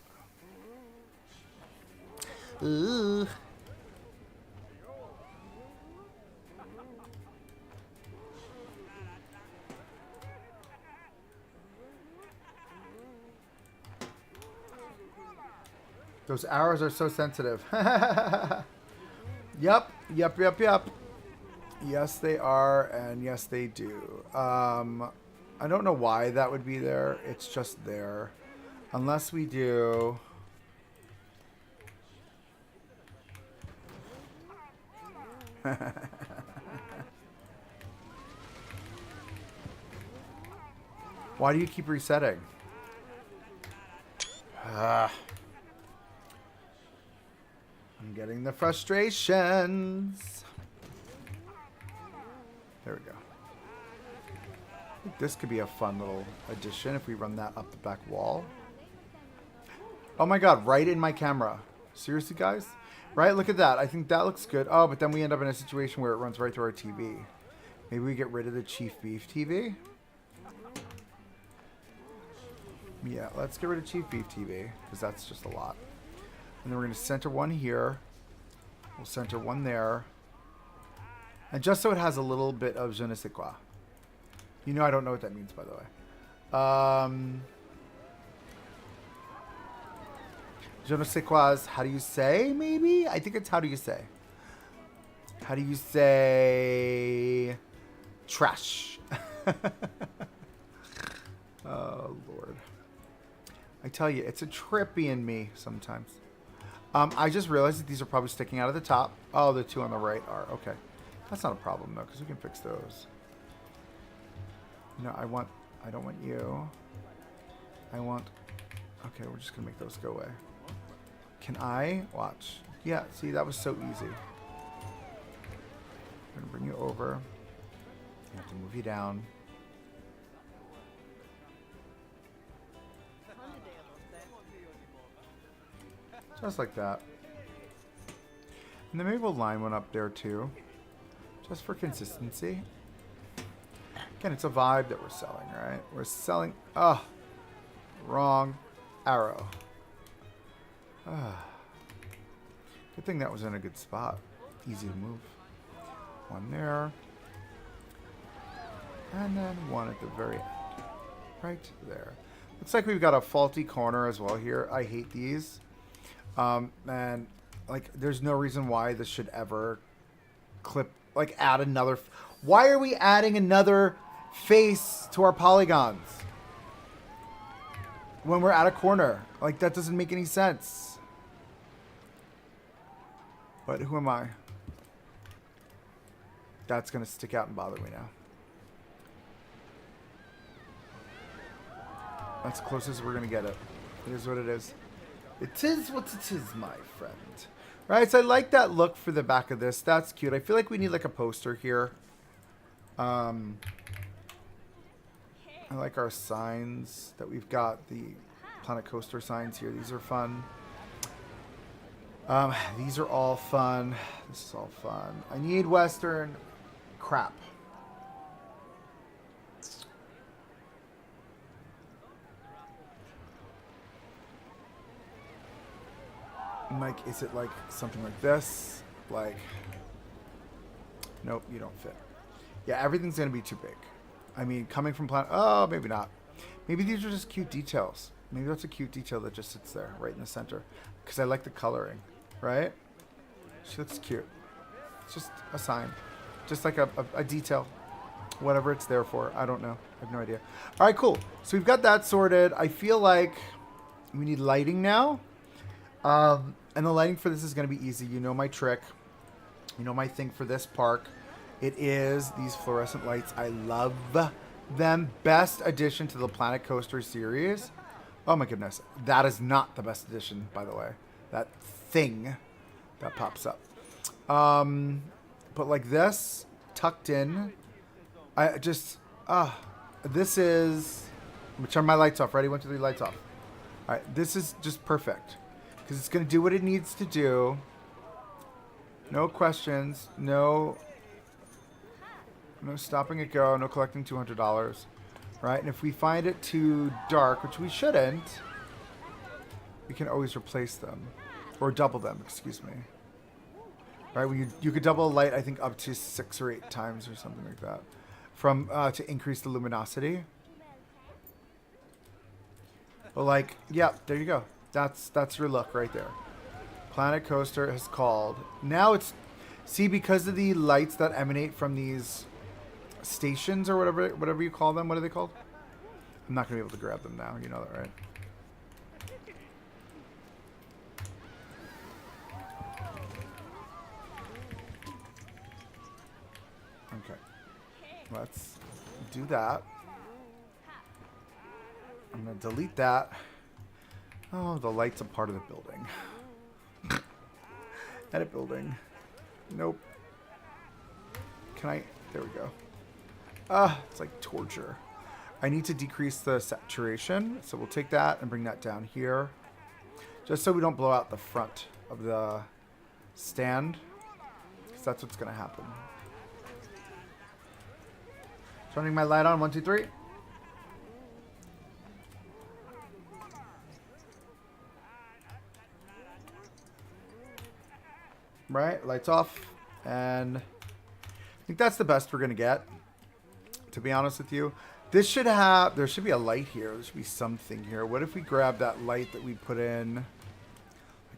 A: Ooh. Those arrows are so sensitive. Yep. Yes, they are, and yes, they do. I don't know why that would be there. It's just there. Unless we do... Why do you keep resetting? I'm getting the frustrations. There we go. I think this could be a fun little addition if we run that up the back wall. Oh my god, right in my camera. Seriously, guys? Right? Look at that. I think that looks good. Oh, but then we end up in a situation where it runs right through our TV. Maybe we get rid of the Chief Beef TV? Yeah, let's get rid of Chief Beef TV, because that's just a lot. And then we're going to center one here. We'll center one there. And just so it has a little bit of je ne sais quoi. You know I don't know what that means, by the way. Je ne sais quoi is how do you say, maybe? I think it's how do you say. How do you say... trash? Oh, Lord. I tell you, it's a trippy in me sometimes. I just realized that these are probably sticking out of the top. Oh, the two on the right are. Okay. That's not a problem, though, because we can fix those. No, I don't want you. I want... Okay, we're just going to make those go away. Can I? Watch. Yeah, see, that was so easy. I'm going to bring you over. I have to move you down. Just like that. And then maybe we'll line one up there too. Just for consistency. Again, it's a vibe that we're selling, right? We're selling... Oh, wrong arrow. Good thing that was in a good spot. Easy to move. One there. And then one at the very end. Right there. Looks like we've got a faulty corner as well here. I hate these. And like, there's no reason why this should ever clip, like add another. Why are we adding another face to our polygons when we're at a corner? Like, that doesn't make any sense. But who am I? That's going to stick out and bother me now. That's the closest we're going to get it. It is what it is. It is what it is, my friend. Right, so I like that look for the back of this. That's cute. I feel like we need like a poster here. I like our signs that we've got. The Planet Coaster signs here. These are fun. These are all fun. This is all fun. I need Western. Crap. Like, is it like something like this? Like, nope, you don't fit. Yeah, everything's going to be too big. I mean, coming from Planet... Oh, maybe not. Maybe these are just cute details. Maybe that's a cute detail that just sits there, right in the center. Because I like the coloring, right? She looks cute. It's just a sign. Just like a detail. Whatever it's there for. I don't know. I have no idea. All right, cool. So we've got that sorted. I feel like we need lighting now. And the lighting for this is going to be easy. You know my trick. You know my thing for this park. It is these fluorescent lights. I love them. Best addition to the Planet Coaster series. Oh my goodness. That is not the best addition, by the way. That thing that pops up. But like this, tucked in. I just, this is, I'm going to turn my lights off. Ready? 1, 2, 3, lights off. All right. This is just perfect. Because it's going to do what it needs to do. No questions. No stopping it go. No collecting $200. Right? And if we find it too dark, which we shouldn't, we can always replace them. Or double them, excuse me. Right? You could double a light, I think, up to 6 or 8 times or something like that. From to increase the luminosity. But like, yeah, there you go. That's your look right there. Planet Coaster has called. Now it's, see, because of the lights that emanate from these stations or whatever you call them. What are they called? I'm not gonna be able to grab them now. You know that, right? Okay. Let's do that. I'm gonna delete that. Oh, the light's a part of the building. Edit building. Nope. Can I? There we go. It's like torture. I need to decrease the saturation, so we'll take that and bring that down here. Just so we don't blow out the front of the stand, because that's what's going to happen. Turning my light on, 1, 2, 3. Right, lights off, and I think that's the best we're going to get, to be honest with you. This should have, there should be a light here. There should be something here. What if we grab that light that we put in, like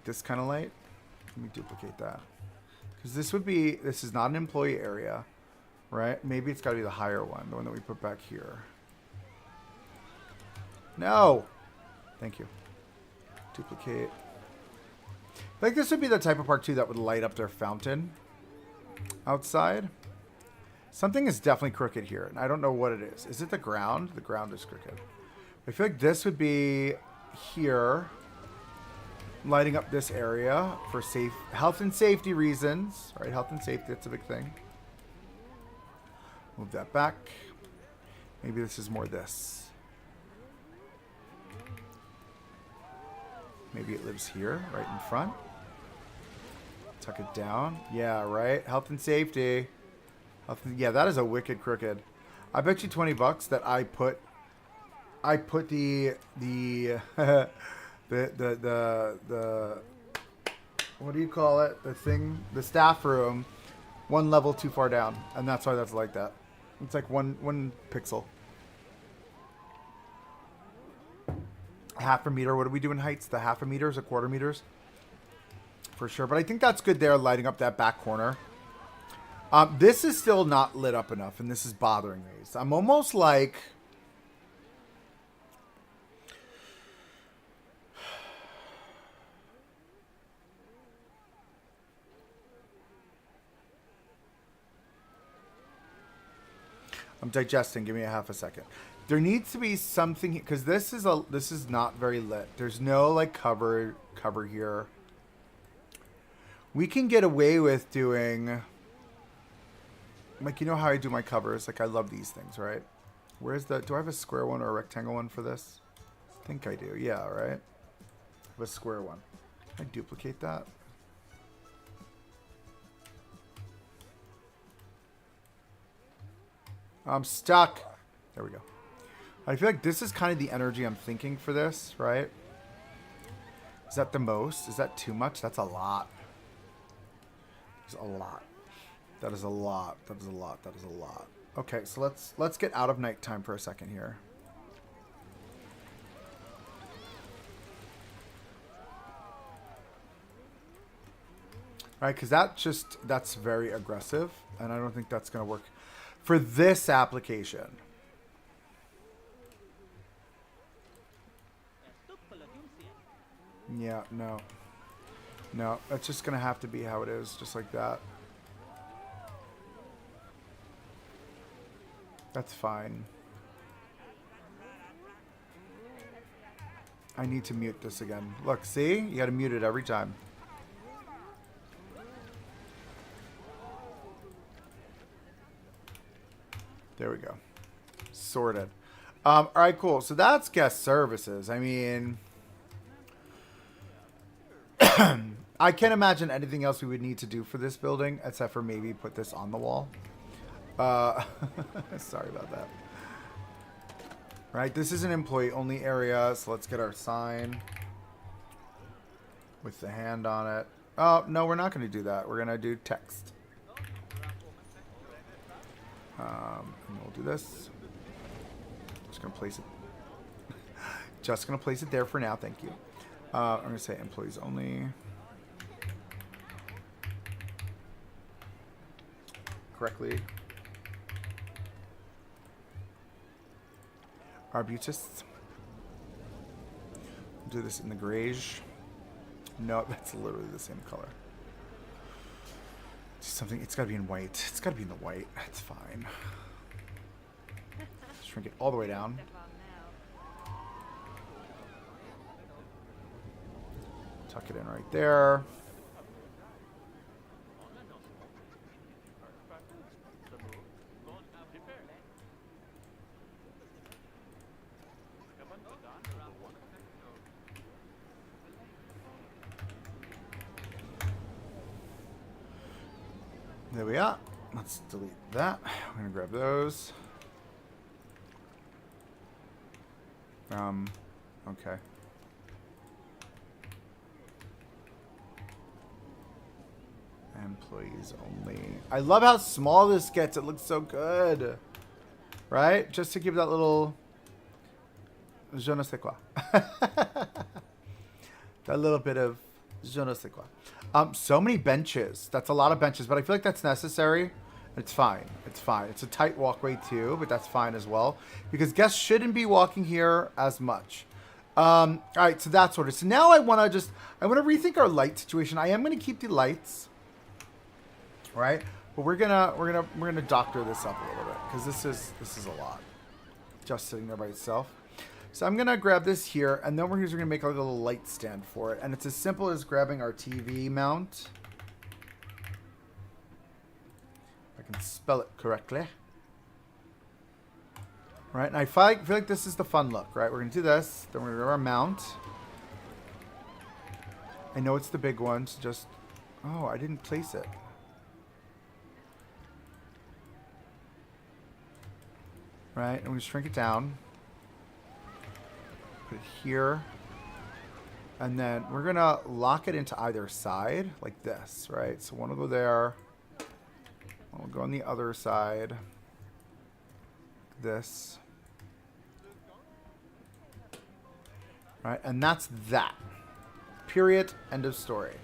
A: this kind of light? Let me duplicate that. Because this would be, this is not an employee area, right? Maybe it's got to be the higher one, the one that we put back here. No! Thank you. Duplicate. I think this would be the type of park, too, that would light up their fountain outside. Something is definitely crooked here, and I don't know what it is. Is it the ground? The ground is crooked. I feel like this would be here, lighting up this area for health and safety reasons. Right, health and safety, that's a big thing. Move that back. Maybe this is more this. Maybe it lives here, right in front. Tuck it down. Yeah, right. Health and safety. Yeah, that is a wicked crooked. I bet you $20 that I put the the what do you call it? The thing, the staff room, one level too far down, and that's why that's like that. It's like one pixel. Half a meter. What do we do in heights? The half a meters, a quarter meters, for sure. But I think that's good there, lighting up that back corner. This is still not lit up enough, and this is bothering me. So I'm almost like, I'm digesting. Give me a half a second. There needs to be something, because this is not very lit. There's no like cover here. We can get away with doing, like, you know how I do my covers? Like, I love these things, right? Where's the, do I have a square one or a rectangle one for this? I think I do. Yeah, right? I have a square one. Can I duplicate that? I'm stuck. There we go. I feel like this is kind of the energy I'm thinking for this, right? Is that the most? Is that too much? That's a lot. It's a lot. That is a lot. That is a lot. That is a lot. Okay, so let's get out of nighttime for a second here. All right, because that's very aggressive, and I don't think that's going to work for this application. Yeah, no. No, that's just going to have to be how it is, just like that. That's fine. I need to mute this again. Look, see? You got to mute it every time. There we go. Sorted. All right, cool. So that's guest services. I mean, I can't imagine anything else we would need to do for this building except for maybe put this on the wall. Sorry about that. Right, this is an employee-only area, so let's get our sign with the hand on it. Oh, no, we're not going to do that. We're going to do text. And we'll do this. Just going to place it. Just going to place it there for now. Thank you. I'm going to say employees only. Correctly. Arbutists. Do this in the grayish. No, that's literally the same color. Something. It's got to be in white. It's got to be in the white. That's fine. Shrink it all the way down. Tuck it in right there. There we are. Let's delete that. I'm going to grab those. Okay. Employees only. I love how small this gets. It looks so good. Right? Just to give that little je ne sais quoi. That little bit of je ne sais quoi. So many benches. That's a lot of benches, but I feel like that's necessary. It's fine. It's fine. It's a tight walkway too, but that's fine as well because guests shouldn't be walking here as much. All right, so that's ordered. So now I want to rethink our light situation. I am going to keep the lights, right? But we're gonna doctor this up a little bit because this is a lot, just sitting there by itself. So I'm gonna grab this here, and then we're gonna make a little light stand for it, and it's as simple as grabbing our TV mount. If I can spell it correctly. Right, and I feel like this is the fun look, right? We're gonna do this, then we're gonna grab our mount. I know it's the big one, so just... Oh, I didn't place it. Right, and we shrink it down. Put it here. And then we're gonna lock it into either side, like this, right? So one will go there. One will go on the other side. This. Right, and that's that. Period. End of story.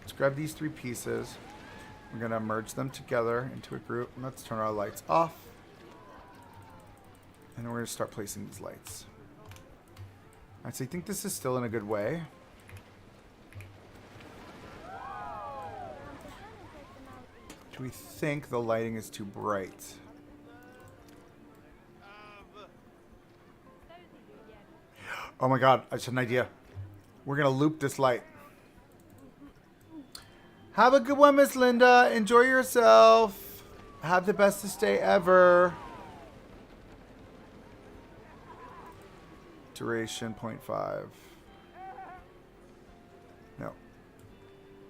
A: Let's grab these three pieces. We're gonna merge them together into a group. And let's turn our lights off. And then we're gonna start placing these lights. Alright, so I think this is still in a good way. Do we think the lighting is too bright? Oh my god, I just had an idea. We're gonna loop this light. Have a good one, Miss Linda. Enjoy yourself. Have the bestest day ever. Duration 0.5. No.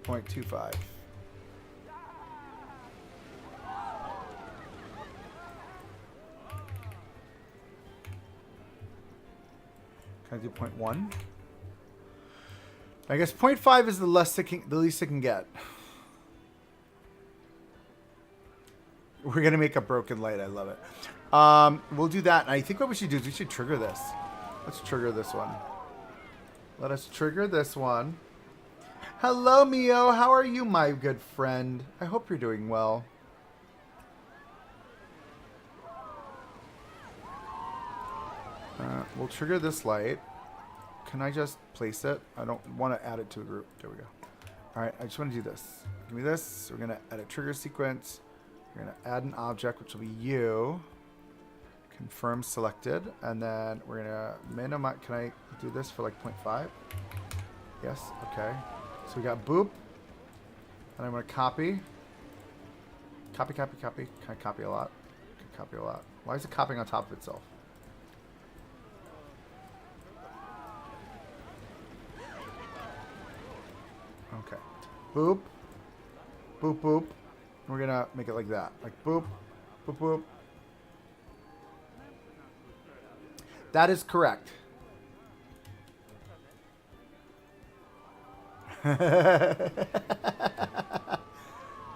A: 0.25. Can I do 0.1? I guess 0.5 is the least it can get. We're gonna make a broken light. I love it. We'll do that. And I think what we should do is we should trigger this. Let's trigger this one. Let us trigger this one. Hello, Mio. How are you, my good friend? I hope you're doing well. We'll trigger this light. Can I just place it? I don't want to add it to a group. There we go. All right, I just want to do this. Give me this. We're going to add a trigger sequence. We're going to add an object, which will be you. Confirm selected, and then we're gonna minimize. Can I do this for like 0.5? Yes. Okay. So we got boop, and I'm gonna copy. Copy. Can I copy a lot? Can copy a lot. Why is it copying on top of itself? Okay. Boop. Boop, boop. We're gonna make it like that. Like boop, boop, boop. That is correct.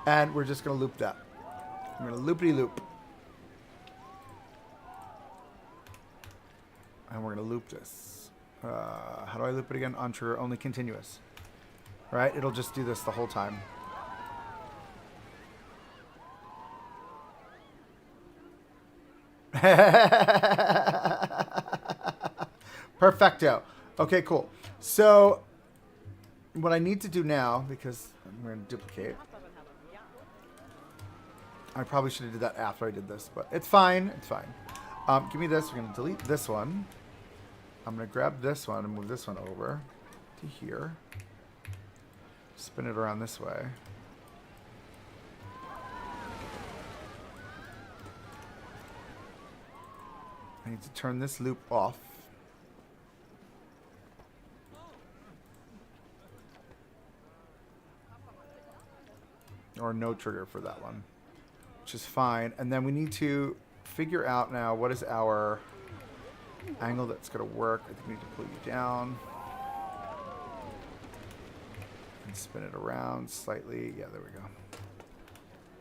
A: And we're just gonna loop that. I'm gonna loopity loop. And we're gonna loop this. How do I loop it again? Ontrue, only continuous. Right? It'll just do this the whole time. Perfecto. Okay, cool. So what I need to do now, because I'm going to duplicate. I probably should have did that after I did this, but it's fine. It's fine. Give me this. We're going to delete this one. I'm going to grab this one and move this one over to here. Spin it around this way. I need to turn this loop off. Or no trigger for that one, which is fine. And then we need to figure out now what is our angle that's going to work. I think we need to pull you down. And spin it around slightly. Yeah, there we go.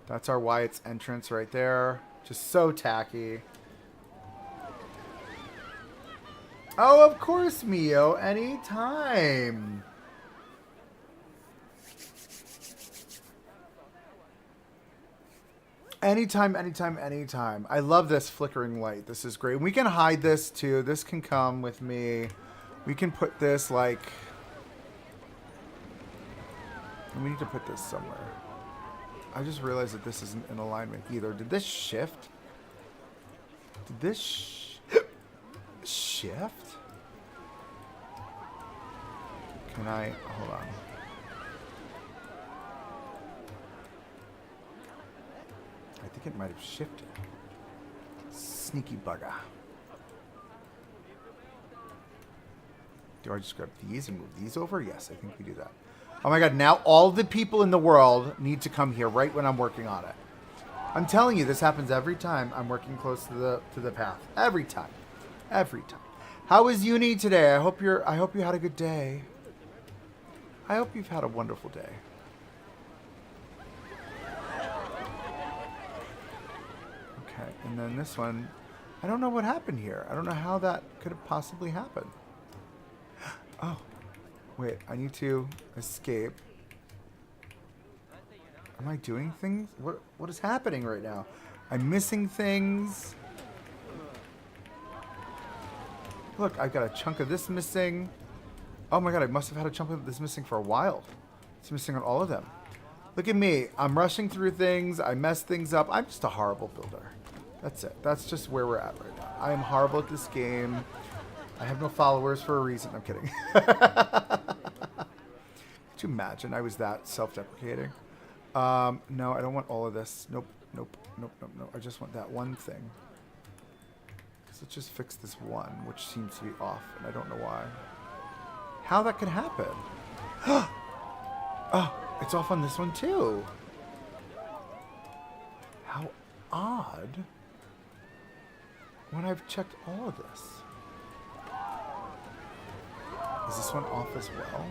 A: That's our Wyatt's entrance right there. Just so tacky. Oh, of course, Mio. Anytime. Anytime. I love this flickering light. This is great. We can hide this too. This can come with me. We can put this like... And we need to put this somewhere. I just realized that this isn't in alignment either. Did this shift? Did this shift? Can I... Hold on. I think it might have shifted. Sneaky bugger. Do I just grab these and move these over? Yes, I think we do that. Oh my god, now all the people in the world need to come here right when I'm working on it. I'm telling you, this happens every time I'm working close to the path. Every time. Every time. How was uni today? I hope you had a good day. I hope you've had a wonderful day. Okay, and then this one, I don't know what happened here. I don't know how that could have possibly happened. Oh, wait, I need to escape. Am I doing things? What is happening right now? I'm missing things. Look, I've got a chunk of this missing. Oh my god, I must have had a chunk of this missing for a while. It's missing on all of them. Look at me. I'm rushing through things. I mess things up. I'm just a horrible builder. That's it. That's just where we're at right now. I am horrible at this game. I have no followers for a reason. I'm kidding. Could you imagine I was that self-deprecating? No, I don't want all of this. Nope. I just want that one thing. So let's just fix this one, which seems to be off, and I don't know why. How that could happen? Oh, it's off on this one too. How odd. When I've checked all of this. Is this one off as well?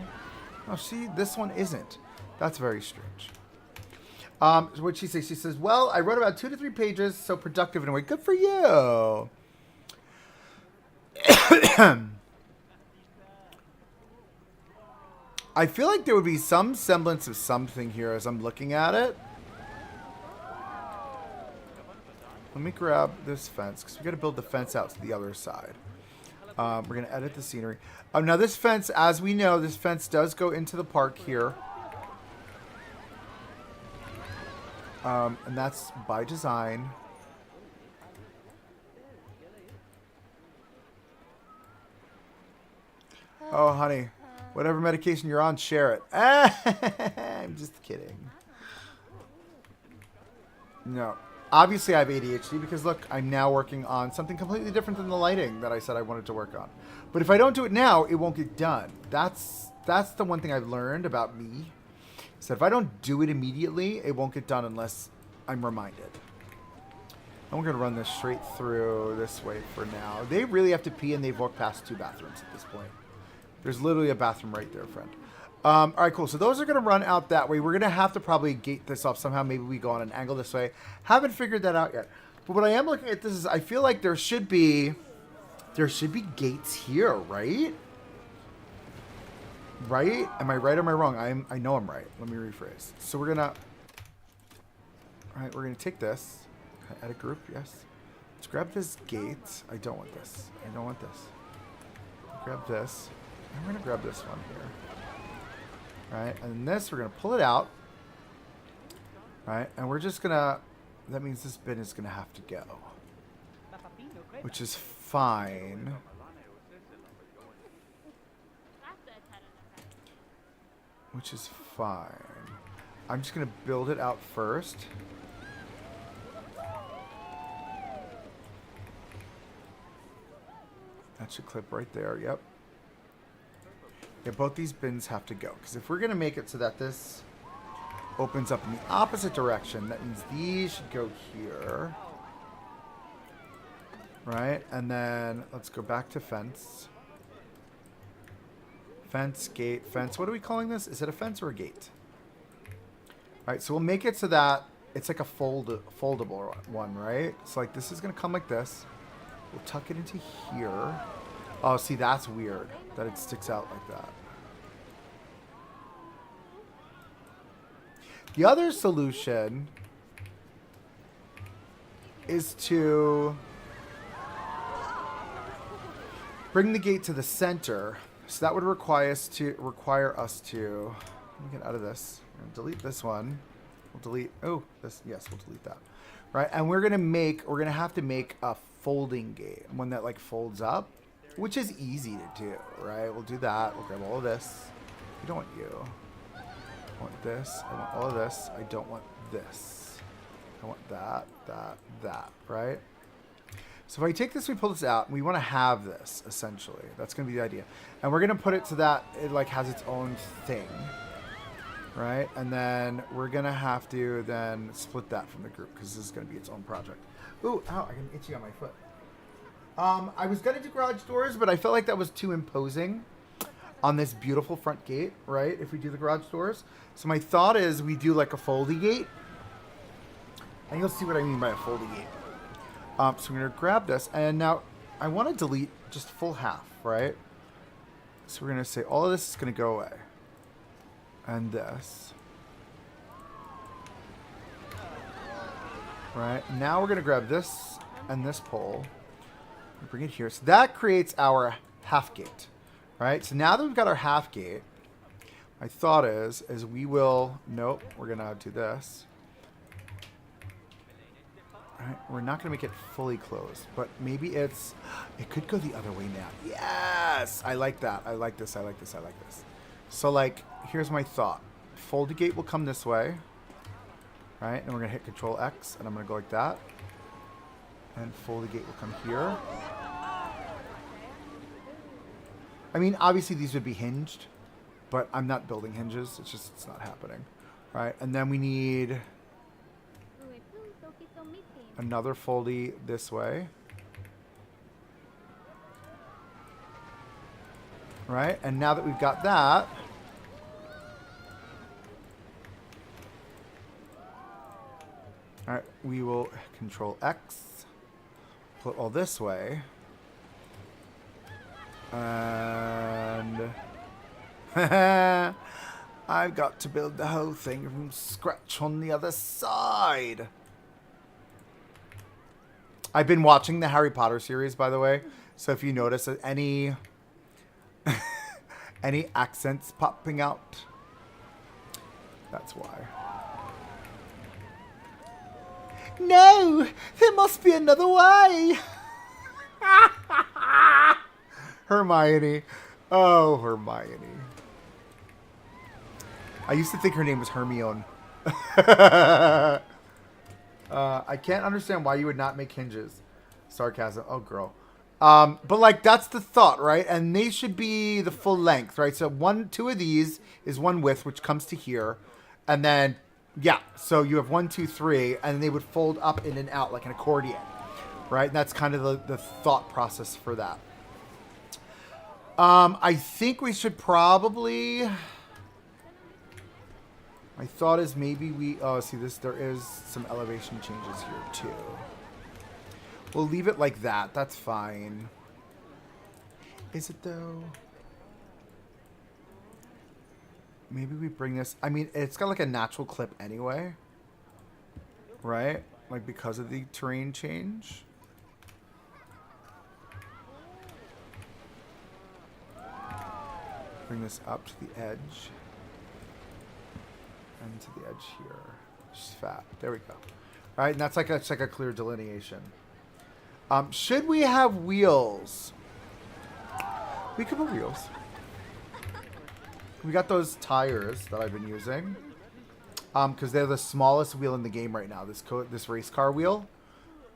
A: Oh, see, this one isn't. That's very strange. What'd she say? She says, well, I wrote about 2 to 3 pages, so productive in a way. Good for you. I feel like there would be some semblance of something here as I'm looking at it. Let me grab this fence, because we got to build the fence out to the other side. We're going to edit the scenery. Now this fence, as we know, this fence does go into the park here. And that's by design. Oh, honey. Whatever medication you're on, share it. I'm just kidding. No. Obviously, I have ADHD because, look, I'm now working on something completely different than the lighting that I said I wanted to work on. But if I don't do it now, it won't get done. That's the one thing I've learned about me. So if I don't do it immediately, it won't get done unless I'm reminded. And we're going to run this straight through this way for now. They really have to pee, and they've walked past 2 bathrooms at this point. There's literally a bathroom right there, friend. All right, cool. So those are going to run out that way. We're going to have to probably gate this off somehow. Maybe we go on an angle this way. Haven't figured that out yet. But what I am looking at this is I feel like there should be gates here, right? Right? Am I right or am I wrong? I know I'm right. Let me rephrase. So we're going to... All right, we're going to take this. Add a group, yes. Let's grab this gate. I don't want this. I don't want this. Grab this. And we're going to grab this one here. Right, and this, we're going to pull it out. Right, and we're just going to... That means this bin is going to have to go. Which is fine. Which is fine. I'm just going to build it out first. That should clip right there, yep. Yeah, both these bins have to go. Because if we're going to make it so that this opens up in the opposite direction, that means these should go here. Right? And then let's go back to fence. Fence, gate, fence. What are we calling this? Is it a fence or a gate? Alright, so we'll make it so that it's like a foldable one, right? So like this is going to come like this. We'll tuck it into here. Oh, see, that's weird that it sticks out like that. The other solution is to bring the gate to the center. So that would require us to let me get out of this. We're gonna delete this one. We'll delete this, yes, we'll delete that. Right? And we're gonna have to make a folding gate, one that like folds up, which is easy to do, right? We'll do that. We'll grab all of this. We don't want you. I want this. I want all of this. I don't want this. I want that, that, right? So if I take this, we pull this out, we want to have this, essentially. That's going to be the idea. And we're going to put it so that it like has its own thing, right? And then we're going to have to then split that from the group because this is going to be its own project. Ooh, ow, I can itchy on my foot. I was going to do garage doors, but I felt like that was too imposing on this beautiful front gate, right? If we do the garage doors. So my thought is we do like a foldy gate. And you'll see what I mean by a foldy gate. So we're going to grab this. And now I want to delete just full half, right? So we're going to say all of this is going to go away. And this. Right? Now we're going to grab this and this pole. Bring it here. So that creates our half gate. Right? So now that we've got our half gate, my thought is we will... Nope. We're going to do this. Right, we're not going to make it fully closed, but maybe it could go the other way now. Yes! I like that. I like this. I like this. I like this. So, like, here's my thought. Fold gate will come this way. Right? And we're going to hit Control X, and I'm going to go like that. And fold gate will come here. I mean, obviously these would be hinged, but I'm not building hinges. It's not happening. Right? And then we need... another foldy this way. Right? And now that we've got that, all right, we will Control X, put all this way, and I've got to build the whole thing from scratch on the other side. I've been watching the Harry Potter series, by the way. So if you notice any any accents popping out, that's why. No, there must be another way. Hermione. Oh, Hermione. I used to think her name was Hermione. I can't understand why you would not make hinges. Sarcasm. Oh, girl. But like that's the thought, right? And they should be the full length, right? So two of these is one width, which comes to here, and then yeah. So you have 1, 2, 3, and they would fold up in and out like an accordion, right? And that's kind of the thought process for that. I think we should probably. My thought is maybe we. Oh, see this. There is some elevation changes here too. We'll leave it like that. That's fine. Is it though? Maybe we bring this. I mean, it's got like a natural clip anyway. Right? Like because of the terrain change. Bring this up to the edge. And to the edge here. Just fat. There we go. All right, and that's like a clear delineation. Should we have wheels? We could put wheels. We got those tires that I've been using. Because they're the smallest wheel in the game right now. This race car wheel.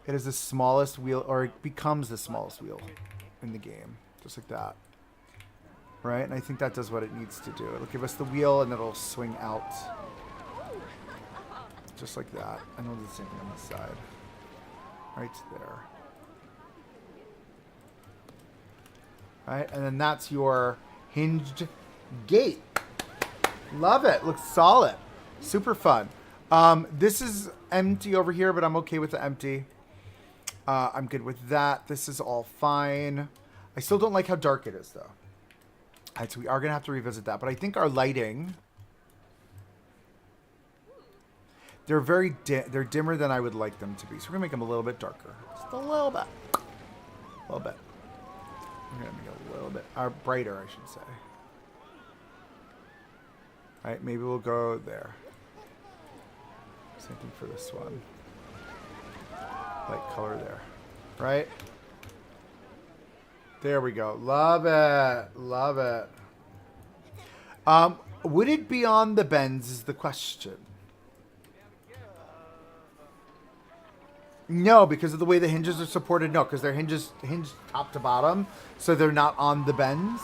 A: It is the smallest wheel, or it becomes the smallest wheel in the game. Just like that. Right? And I think that does what it needs to do. It'll give us the wheel and it'll swing out. Just like that. And we'll do the same thing on this side. Right there. Right, and then that's your hinged gate. Love it. Looks solid. Super fun. This is empty over here, but I'm okay with the empty. I'm good with that. This is all fine. I still don't like how dark it is, though. All right, so we are going to have to revisit that. But I think our lighting... They're they're dimmer than I would like them to be. So we're going to make them a little bit darker. Just a little bit. A little bit. We're going to make it a little bit brighter, I should say. All right, maybe we'll go there. Same thing for this one. Light color there. Right? There we go. Love it. Love it. Would it be on the bends is the question. No, because of the way the hinges are supported. No, because they're hinged top to bottom, so they're not on the bends.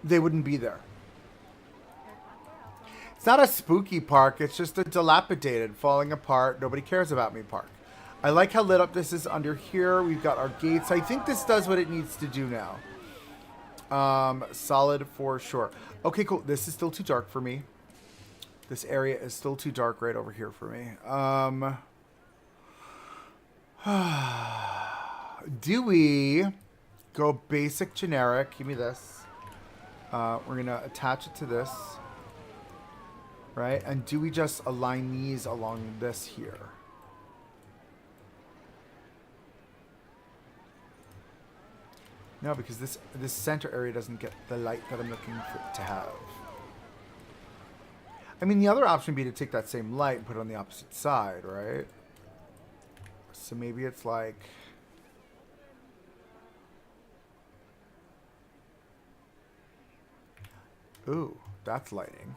A: They wouldn't be there. It's not a spooky park. It's just a dilapidated, falling apart, nobody cares about me park. I like how lit up this is under here. We've got our gates. I think this does what it needs to do now. Solid for sure. Okay, cool. This is still too dark for me. This area is still too dark right over here for me. Do we go basic generic? Give me this. We're going to attach it to this. Right? And do we just align these along this here? No, because this center area doesn't get the light that I'm looking for it to have. I mean, the other option would be to take that same light and put it on the opposite side, right? So maybe it's like... Ooh, that's lighting.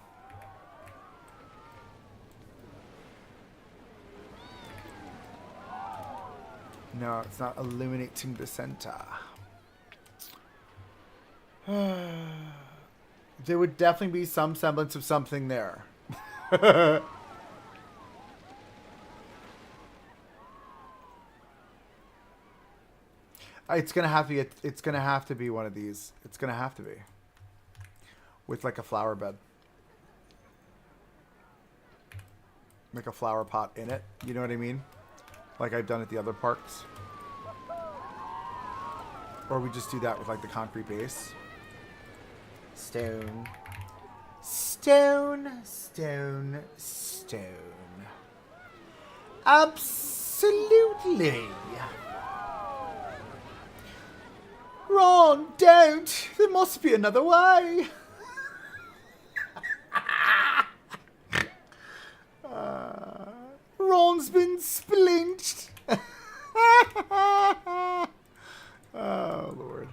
A: No, it's not illuminating the center. There would definitely be some semblance of something there. It's gonna have to be. It's gonna have to be one of these. It's gonna have to be with like a flower bed, like a flower pot in it. You know what I mean? Like I've done at the other parks. Or we just do that with like the concrete base. Stone. Stone. Stone. Stone. Absolutely. Ron, don't. There must be another way. Ron's been splinched. Oh, Lord.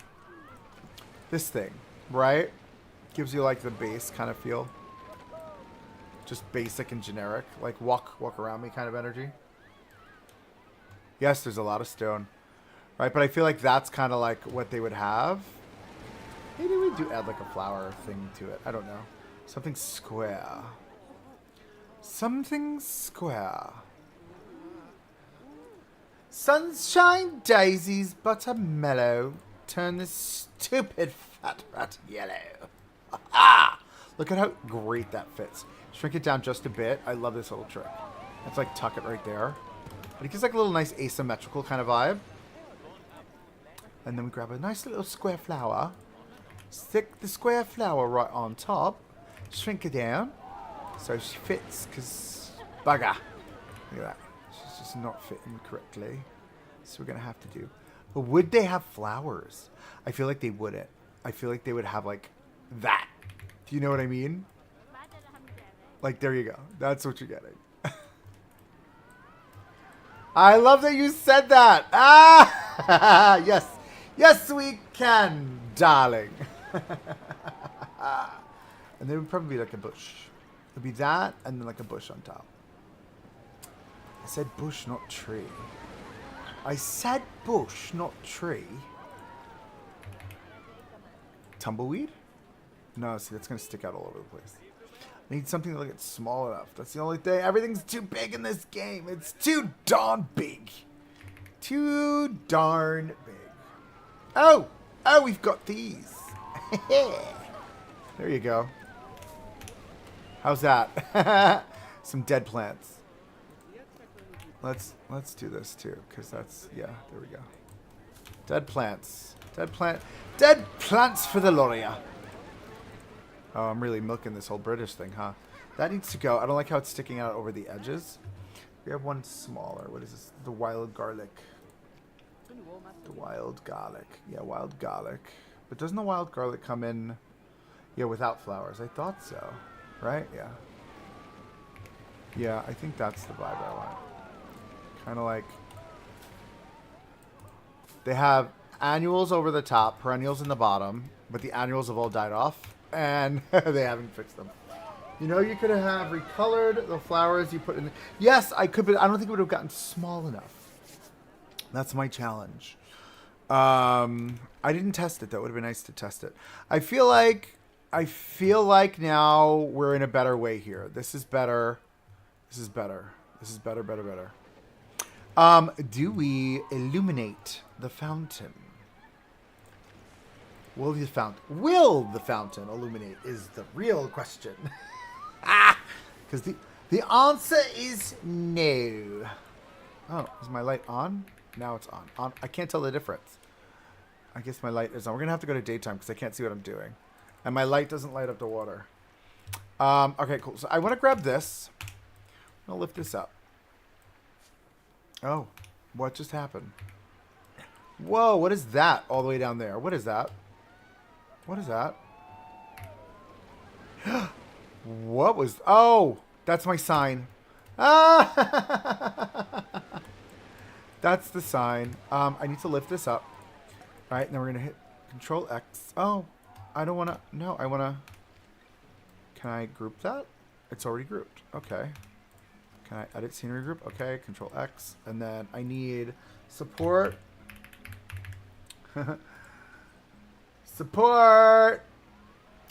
A: this thing, right? Gives you like the base kind of feel. Just basic and generic. Like walk around me kind of energy. Yes, there's a lot of stone. Right, but I feel like that's kind of like what they would have. Maybe we do add like a flower thing to it. I don't know. Something square. Something square. Sunshine daisies, buttermellow. Turn this stupid fat rat yellow. Ah! Look at how great that fits. Shrink it down just a bit. I love this little trick. Let's like tuck it right there. But it gives like a little nice asymmetrical kind of vibe. And then we grab a nice little square flower. Stick the square flower right on top. Shrink it down. So she fits, because bugger. Look at that. She's just not fitting correctly. So we're going to have to do. But would they have flowers? I feel like they wouldn't. I feel like they would have like that. Do you know what I mean? Like, there you go. That's what you're getting. I love that you said that. Ah! Yes. Yes, we can, darling. And there would probably be like a bush. It would be that and then like a bush on top. I said bush, not tree. I said bush, not tree. Tumbleweed? No, see, that's going to stick out all over the place. I need something that like it's small enough. That's the only thing. Everything's too big in this game. It's too darn big. Too darn big. Oh! Oh, we've got these. There you go. How's that? Some dead plants. Let's do this too, because that's, yeah, there we go. Dead plants. Dead plants for the Loria. Oh, I'm really milking this whole British thing, huh? That needs to go. I don't like how it's sticking out over the edges. We have one smaller. What is this? The wild garlic. The wild garlic. Yeah, wild garlic. But doesn't the wild garlic come in, yeah, without flowers? I thought so. Right? Yeah. Yeah, I think that's the vibe I want. Kind of like... They have annuals over the top, perennials in the bottom, but the annuals have all died off, and they haven't fixed them. You know, you could have recolored the flowers you put in. Yes, I could, but I don't think it would have gotten small enough. That's my challenge. I didn't test it though. It would have been nice to test it. I feel like now we're in a better way here. This is better. This is better. This is better. Do we illuminate the fountain? Will the fountain illuminate is the real question. Because the answer is no. Oh, is my light on? Now it's on. I can't tell the difference. I guess my light is on. We're going to have to go to daytime because I can't see what I'm doing. And my light doesn't light up the water. Okay, cool. So I want to grab this. I'm going to lift this up. Oh, what just happened? Whoa, what is that all the way down there? What is that? What is that? What was... Oh, that's my sign. Ah! That's the sign. I need to lift this up. All right, now we're going to hit Control X. Oh, I don't want to... No, I want to... Can I group that? It's already grouped. Okay. Can I edit scenery group? Okay, Control X. And then I need support. Support!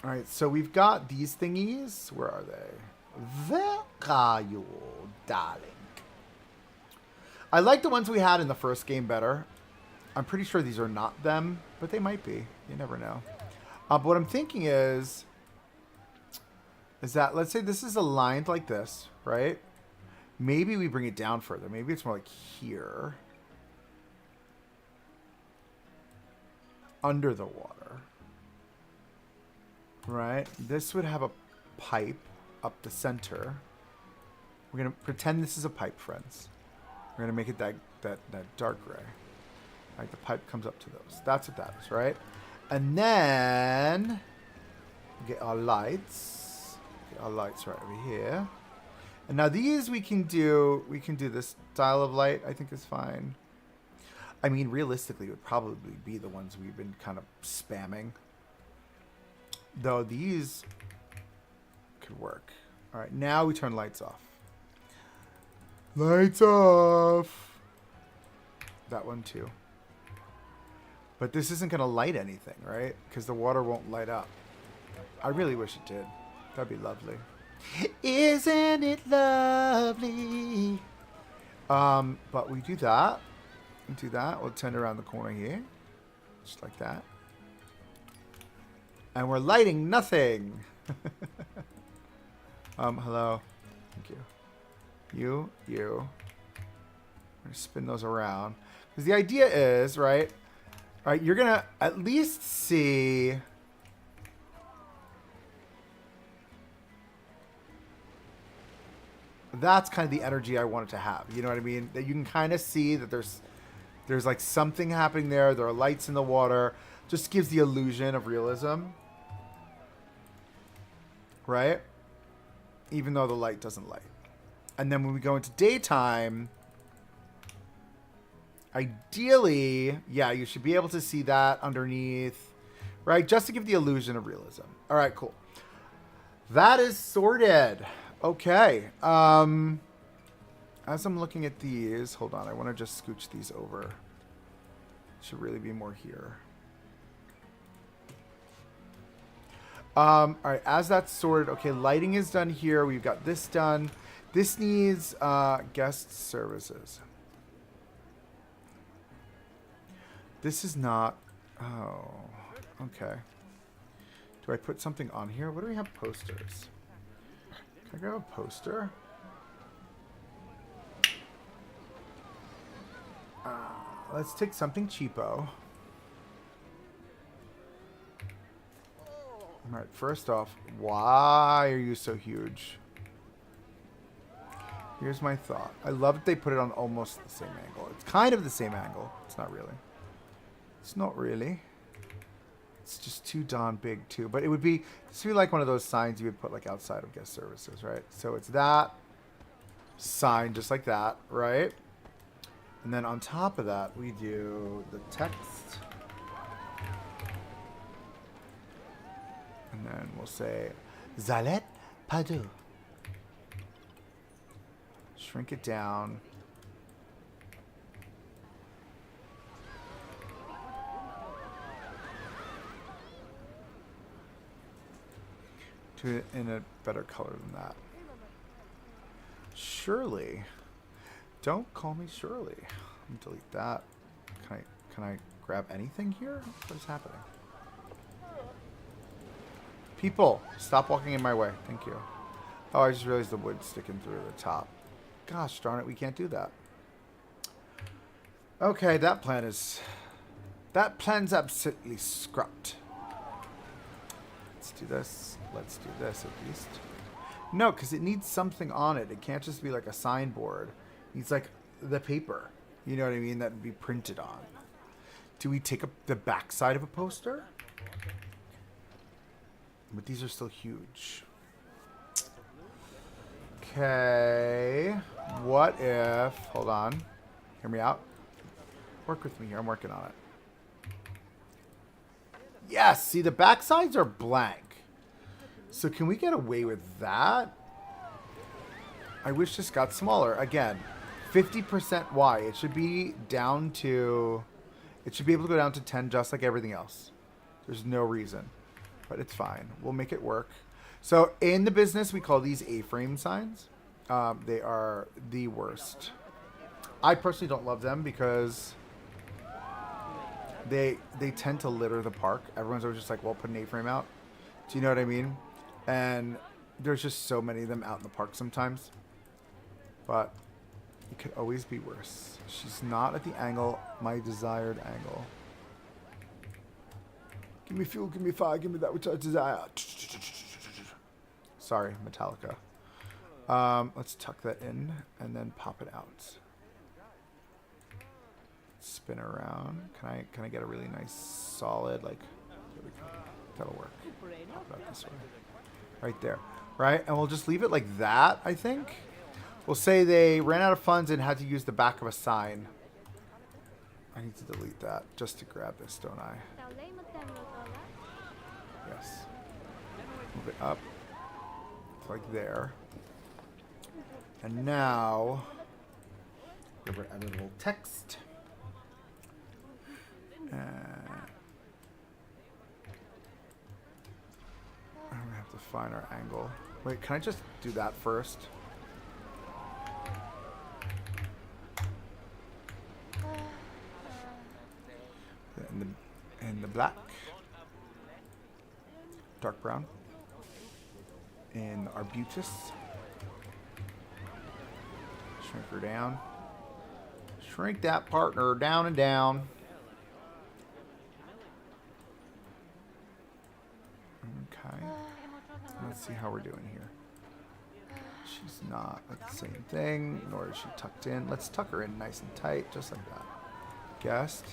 A: All right, so we've got these thingies. Where are they? Where are you, darling? I like the ones we had in the first game better. I'm pretty sure these are not them, but they might be. You never know. But what I'm thinking is that, let's say this is aligned like this, right? Maybe we bring it down further. Maybe it's more like here. Under the water. Right? This would have a pipe up the center. We're going to pretend this is a pipe, friends. We're going to make it that dark gray. Right? The pipe comes up to those. That's what that is, right? And then get our lights. Get our lights right over here. And now these we can do this style of light, I think is fine. I mean, realistically, it would probably be the ones we've been kind of spamming. Though these could work. All right, now we turn lights off. Lights off. That one too. But this isn't going to light anything, right? Because the water won't light up. I really wish it did. That'd be lovely. Isn't it lovely? But we do that. We do that. We'll turn around the corner here. Just like that. And we're lighting nothing. Hello. Thank you. You. We're going to spin those around. Because the idea is, right? All right, you're going to at least see... That's kind of the energy I want it to have. You know what I mean? That you can kind of see that there's like something happening there. There are lights in the water. Just gives the illusion of realism. Right? Even though the light doesn't light. And then when we go into daytime, ideally, yeah, you should be able to see that underneath. Right? Just to give the illusion of realism. All right, cool. That is sorted. Okay. As I'm looking at these, hold on. I want to just scooch these over. Should really be more here. All right. As that's sorted, okay. Lighting is done here. We've got this done. This needs guest services. This is not. Oh, okay. Do I put something on here? What do we have? Posters. Can I grab a poster? Let's take something cheapo. Alright, first off, why are you so huge? Here's my thought. I love that they put it on almost the same angle. It's kind of the same angle. It's not really. It's not really. It's just too darn big too. But it would be, this would be like one of those signs you would put like outside of guest services, right? So it's that sign just like that, right? And then on top of that, we do the text. And then we'll say, Zalet Padu. Shrink it down. In a better color than that. Shirley. Don't call me Shirley. Let me delete that. Can I grab anything here? What is happening? People, stop walking in my way. Thank you. Oh, I just realized the wood's sticking through the top. Gosh darn it, we can't do that. Okay, that plan's absolutely scrubbed. Let's do this. Let's do this at least. No, because it needs something on it. It can't just be like a signboard. It needs like the paper. You know what I mean? That would be printed on. Do we take up the back side of a poster? But these are still huge. Okay. What if... Hold on. Hear me out. Work with me here. I'm working on it. Yes! See, the back sides are blank. So can we get away with that? I wish this got smaller. Again, 50% Y. It should be down to... It should be able to go down to 10 just like everything else. There's no reason. But it's fine. We'll make it work. So in the business, we call these A-frame signs. They are the worst. I personally don't love them because they tend to litter the park. Everyone's always just like, well, put an A-frame out. Do you know what I mean? And there's just so many of them out in the park sometimes. But it could always be worse. She's not at the angle, my desired angle. Give me fuel, give me fire, give me that which I desire. Sorry, Metallica. Let's tuck that in and then pop it out. Spin around. Can I get a really nice solid, like, there we go. That'll work. Pop it out this way. Right there. Right? And we'll just leave it like that, I think. We'll say they ran out of funds and had to use the back of a sign. I need to delete that just to grab this, don't I? Yes. Move it up. It's like there. And now, give her editable text. I'm gonna have to find our angle. Wait, can I just do that first? In the black, dark brown, in arbutus. Shrink her down. Shrink that partner down and down. Okay. Let's see how we're doing here. She's not like the same thing, nor is she tucked in. Let's tuck her in nice and tight, just like that. Guest.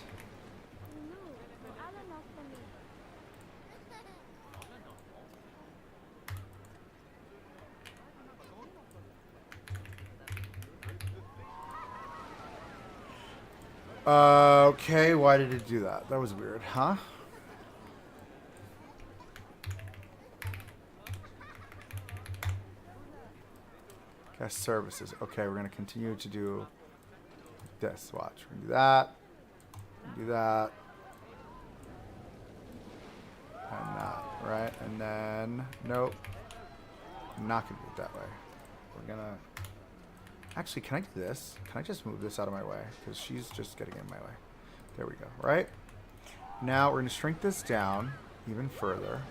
A: Okay, why did it do that? That was weird, huh? Guest services. Okay, we're going to continue to do this. Watch. We're going to do that. Do that. And that, right? And then, nope. I'm not going to do it that way. We're going to... Actually, can I do this? Can I just move this out of my way? Because she's just getting in my way. There we go, right? Now we're going to shrink this down even further.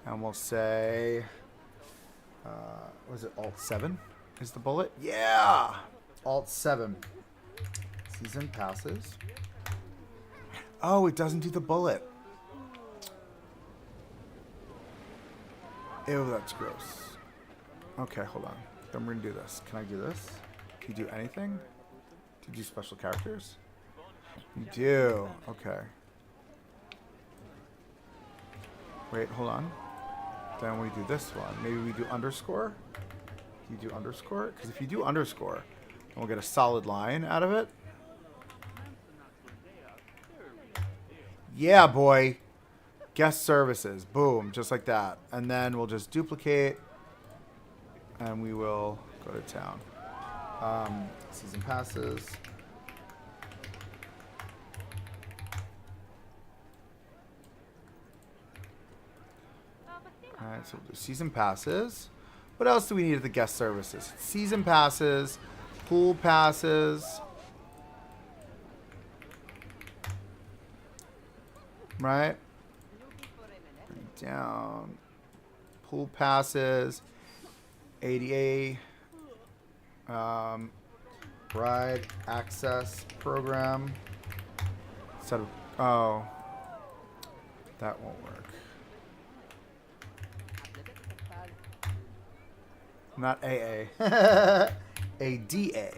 A: And we'll say... was it Alt-7 is the bullet? Yeah! Alt-7. Season passes. Oh, it doesn't do the bullet. Ew, that's gross. Okay, hold on. Then we're going to do this. Can I do this? Can you do anything? Do you do special characters? You do. Okay. Wait, hold on. Then we do this one. Maybe we do underscore? You do underscore? Because if you do underscore, then we'll get a solid line out of it. Yeah, boy. Guest services. Boom. Just like that. And then we'll just duplicate. And we will go to town. Season passes. Alright, so we'll do season passes. What else do we need at the guest services? Season passes, pool passes. Right? Bring it down. Pool passes. ADA. Ride access program. Instead of, oh. That won't work. Not AA. ADA.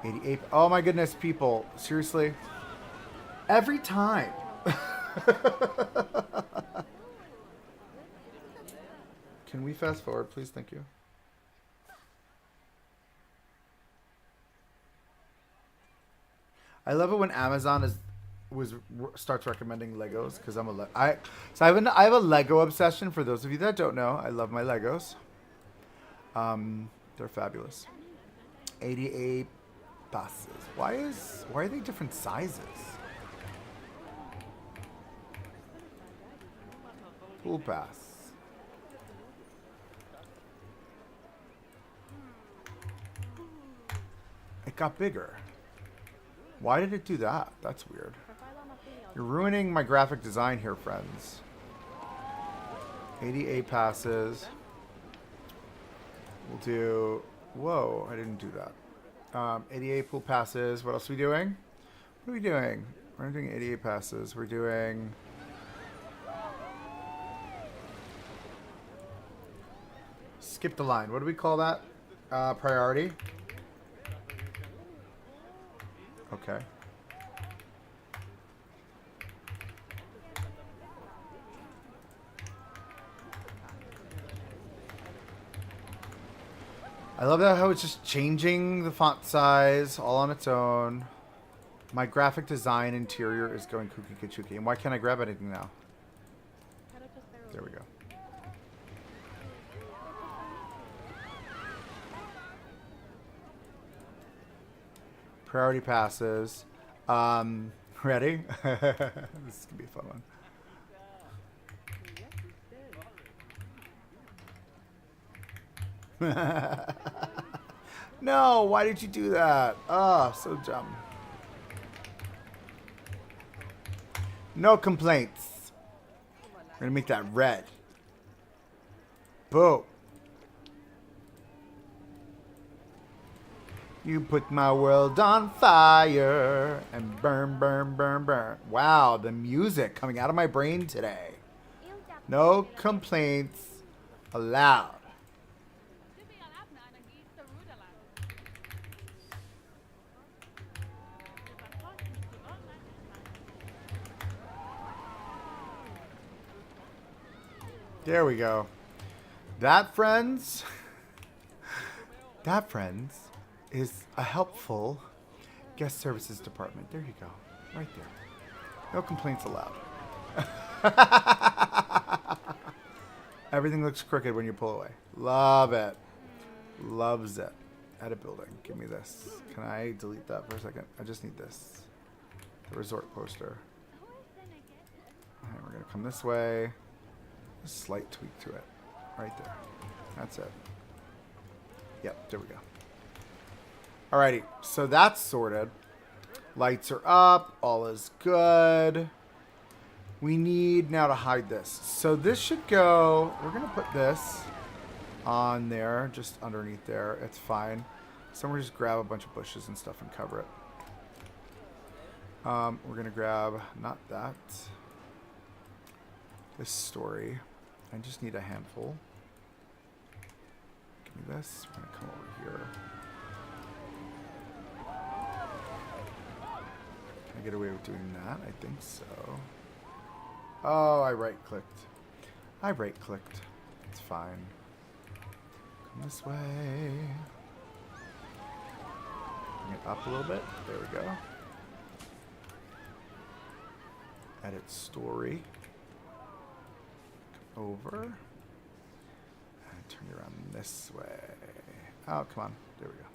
A: 88. Oh my goodness, people. Seriously. Every time. Can we fast forward, please? Thank you. I love it when Amazon starts recommending Legos because I'm I have a Lego obsession. For those of you that don't know, I love my Legos. They're fabulous. 88 passes. Why are they different sizes? Pool pass. It got bigger. Why did it do that? That's weird. You're ruining my graphic design here, friends. 88 passes. We'll do... Whoa, I didn't do that. 88 pool passes. What else are we doing? What are we doing? We're not doing 88 passes. We're doing... Skip the line. What do we call that? Priority. Okay. I love that how it's just changing the font size all on its own. My graphic design interior is going kooky kachooky. And why can't I grab anything now? There we go. Priority passes. Ready? This is gonna be a fun one. No, why did you do that? Oh, so dumb. No complaints. We're gonna make that red. Boom. You put my world on fire and burn, burn, burn, burn. Wow, the music coming out of my brain today. No complaints allowed. There we go. That, friends, is a helpful guest services department. There you go. Right there. No complaints allowed. Everything looks crooked when you pull away. Love it. Loves it. Edit building. Give me this. Can I delete that for a second? I just need this. The resort poster. Alright, we're going to come this way. A slight tweak to it. Right there. That's it. Yep, there we go. Alrighty, so that's sorted. Lights are up. All is good. We need now to hide this. So this should go... We're going to put this on there, just underneath there. It's fine. So we're just grab a bunch of bushes and stuff and cover it. We're going to grab, not that, this story. I just need a handful. Give me this. We're going to come over here. Can I get away with doing that? I think so. Oh, I right-clicked. I right-clicked. It's fine. Come this way. Bring it up a little bit. There we go. Edit story. Come over. And turn it around this way. Oh, come on. There we go.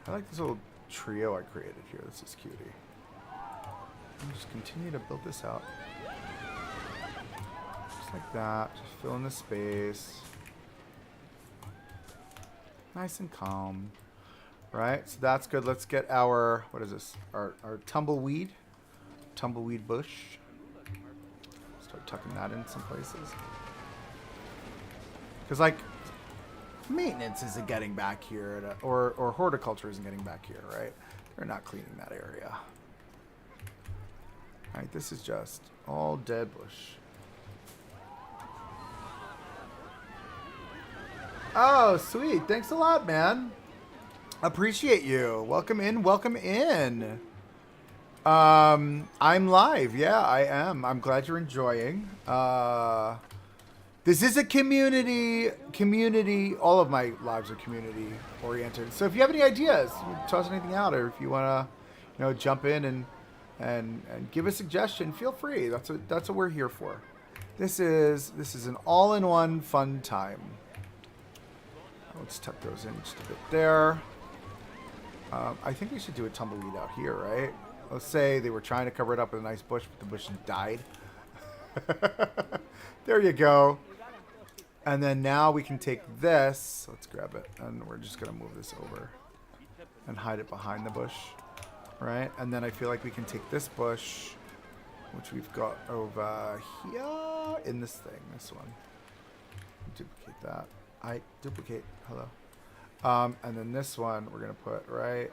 A: I like this little trio I created here. This is cutie. And just continue to build this out. Just like that. Just fill in the space. Nice and calm. Right? So that's good. Let's get our, what is this? Our tumbleweed. Tumbleweed bush. Start tucking that in some places. Because, like, maintenance isn't getting back here, or horticulture isn't getting back here, right? They're not cleaning that area. All right, this is just all dead bush. Oh, sweet. Thanks a lot, man. Appreciate you. Welcome in. Welcome in. I'm live. Yeah, I am. I'm glad you're enjoying. This is a community, all of my lives are community oriented. So if you have any ideas, toss anything out, or if you want to, jump in and give a suggestion, feel free. That's what we're here for. This is an all-in-one fun time. Let's tuck those in just a bit there. I think we should do a tumbleweed out here, right? Let's say they were trying to cover it up with a nice bush, but the bush died. There you go. And then now we can take this. Let's grab it. And we're just going to move this over and hide it behind the bush. Right? And then I feel like we can take this bush, which we've got over here in this thing. This one. Duplicate that. Duplicate. Hello. And then this one we're going to put right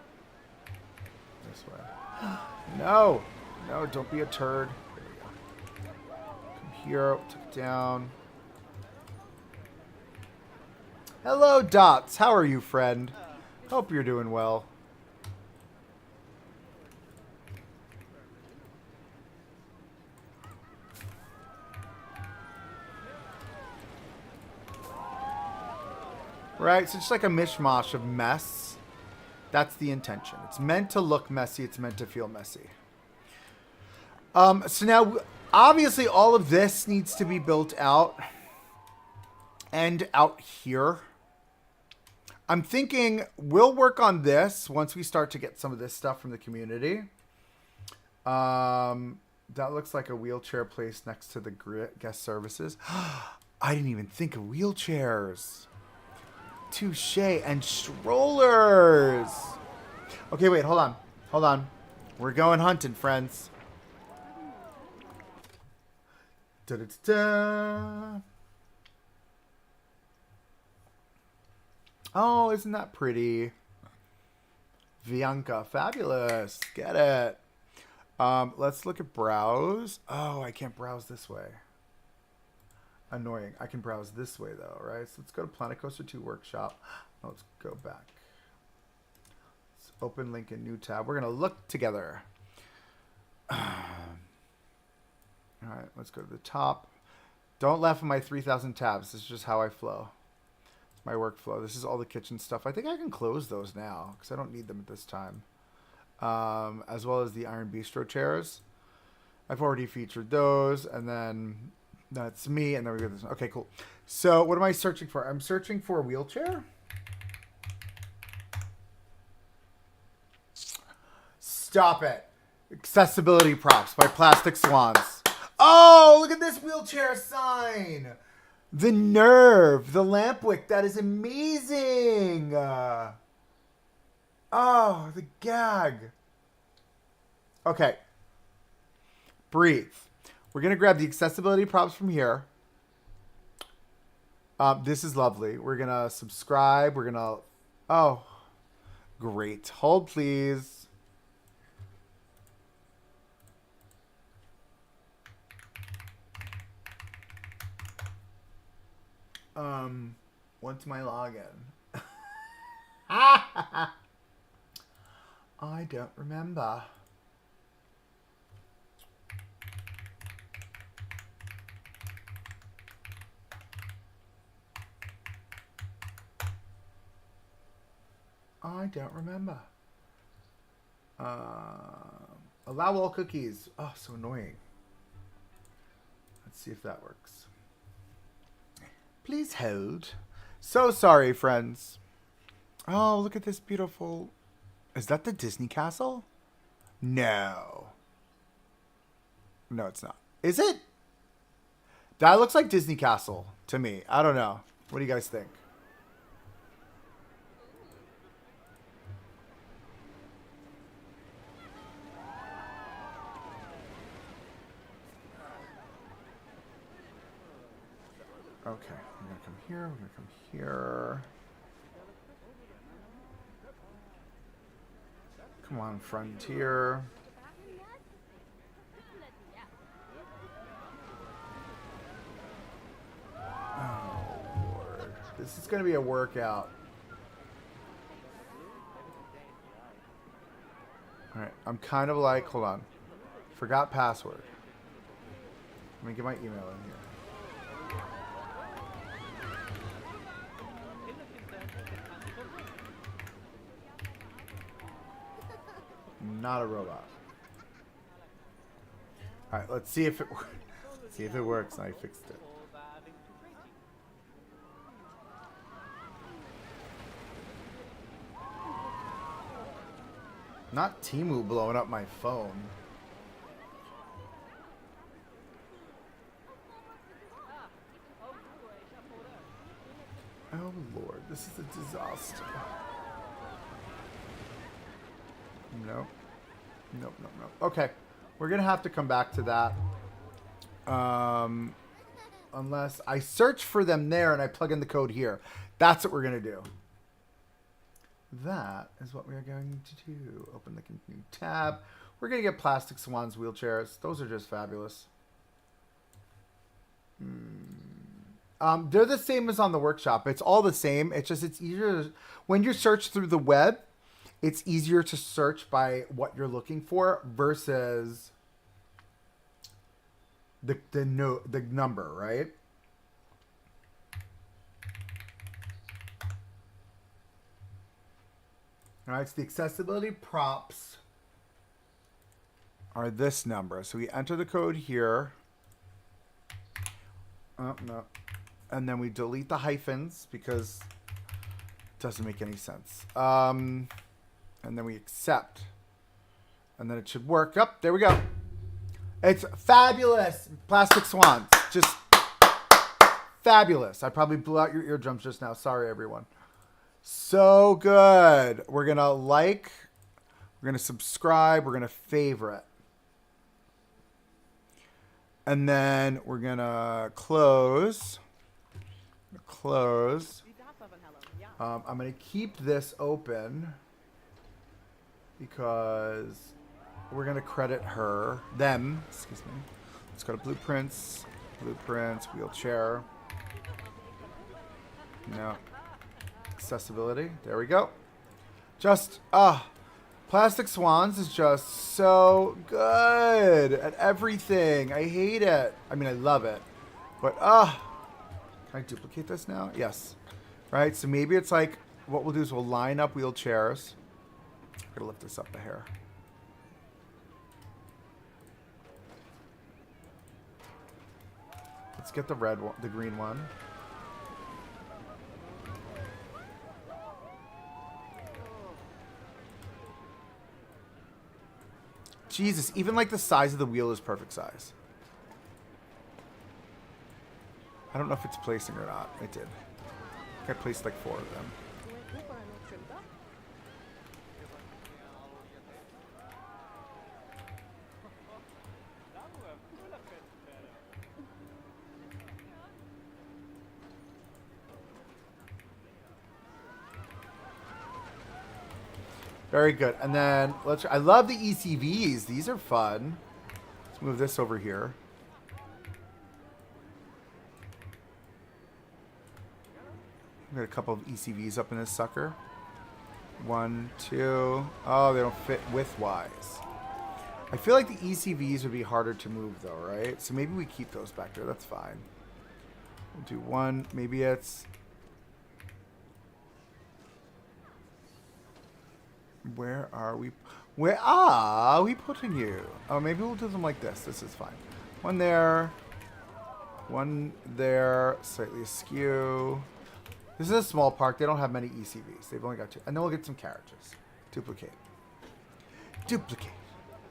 A: this way. No! No, don't be a turd. There we go. Come here. Tuck it down. Hello, Dots. How are you, friend? Hope you're doing well. right? So it's like a mishmash of mess. That's the intention. It's meant to look messy. It's meant to feel messy. So now, obviously, all of this needs to be built out. And out here. I'm thinking we'll work on this once we start to get some of this stuff from the community. That looks like a wheelchair placed next to the guest services. I didn't even think of wheelchairs. Touche. And strollers. Okay, wait, hold on. Hold on. We're going hunting, friends. Da-da-da-da. Oh, isn't that pretty? Bianca, fabulous. Get it. Let's look at browse. Oh, I can't browse this way. Annoying. I can browse this way though, right? So let's go to Planet Coaster 2 Workshop. Let's go back. Let's open link in new tab. We're going to look together. All right, let's go to the top. Don't laugh at my 3,000 tabs. This is just how I flow. It's my workflow. This is all the kitchen stuff. I think I can close those now because I don't need them at this time. As well as the Iron Bistro chairs. I've already featured those, and then that's me, and then we got this one. Okay, cool. So what am I searching for? I'm searching for a wheelchair. Stop it. Accessibility props by Plastic Swans. Oh, look at this wheelchair sign. The Nerve, the lamp wick. That is amazing. Oh, the gag. Okay. Breathe. We're going to grab the accessibility props from here. This is lovely. We're going to subscribe. We're going to... Oh, great. Hold, please. What's my login? I don't remember. I don't remember. Allow all cookies. Oh, so annoying. Let's see if that works. Please hold. So sorry, friends. Oh, look at this beautiful... Is that the Disney castle? No. No, it's not. Is it? That looks like Disney Castle to me. I don't know. What do you guys think? Okay, we're gonna come here, we're gonna come here. Come on, Frontier. Oh, Lord. This is gonna be a workout. Alright, I'm kind of like, hold on. Forgot password. Let me get my email in here. Not a robot. All right, let's see if it see if it works. I fixed it. Not Temu blowing up my phone. Oh Lord, this is a disaster. Nope. Nope, nope, nope. Okay. We're going to have to come back to that. Unless I search for them there and I plug in the code here. That's what we're going to do. That is what we are going to do. Open the new tab. We're going to get Plastic Swans wheelchairs. Those are just fabulous. They're the same as on the workshop. It's all the same. It's just, it's easier. When you search through the web, it's easier to search by what you're looking for versus the number, right? All right, so the accessibility props are this number. So we enter the code here. Oh, no. And then we delete the hyphens because it doesn't make any sense. And then we accept. And then it should work. Up, there we go. It's fabulous. Plastic swans. Just fabulous. I probably blew out your eardrums just now. Sorry, everyone. So good. We're going to like. We're going to subscribe. We're going to favorite. And then we're going to close. I'm going to keep this open because we're going to credit them, excuse me. Let's go to blueprints, wheelchair. No. Accessibility. There we go. Just, Plastic Swans is just so good at everything. I hate it. I mean, I love it. But, can I duplicate this now? Yes. Right? So maybe it's like, what we'll do is we'll line up wheelchairs. I'm going to lift this up a hair. Let's get the red one, the green one. Jesus, even like the size of the wheel is perfect size. I don't know if it's placing or not. It did. I think I placed like 4 of them. Very good. And then I love the ECVs. These are fun. Let's move this over here. We got a couple of ECVs up in this sucker. 1, 2. Oh, they don't fit width-wise. I feel like the ECVs would be harder to move though, right? So maybe we keep those back there. That's fine. We'll do 1. Maybe it's... Where are we putting you? Oh, maybe we'll do them like this. This is fine. 1 there. 1 there. Slightly askew. This is a small park. They don't have many ECVs. They've only got 2. And then we'll get some carriages. Duplicate. Duplicate.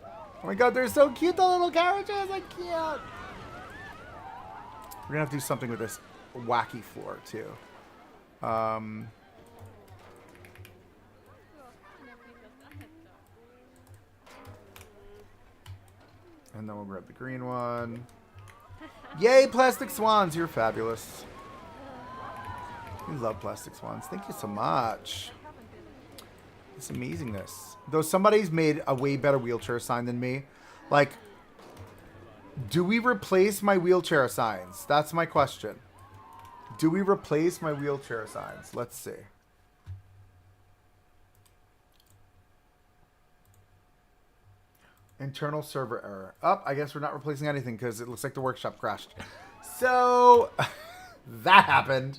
A: Oh my god, they're so cute, the little carriages. Like, cute. We're going to have to do something with this wacky floor, too. And then we'll grab the green one. Yay, Plastic Swans. You're fabulous. We love Plastic Swans. Thank you so much. It's amazingness. Though somebody's made a way better wheelchair sign than me. Like, do we replace my wheelchair signs? That's my question. Do we replace my wheelchair signs? Let's see. Internal server error. Oh, I guess we're not replacing anything because it looks like the workshop crashed. So, that happened.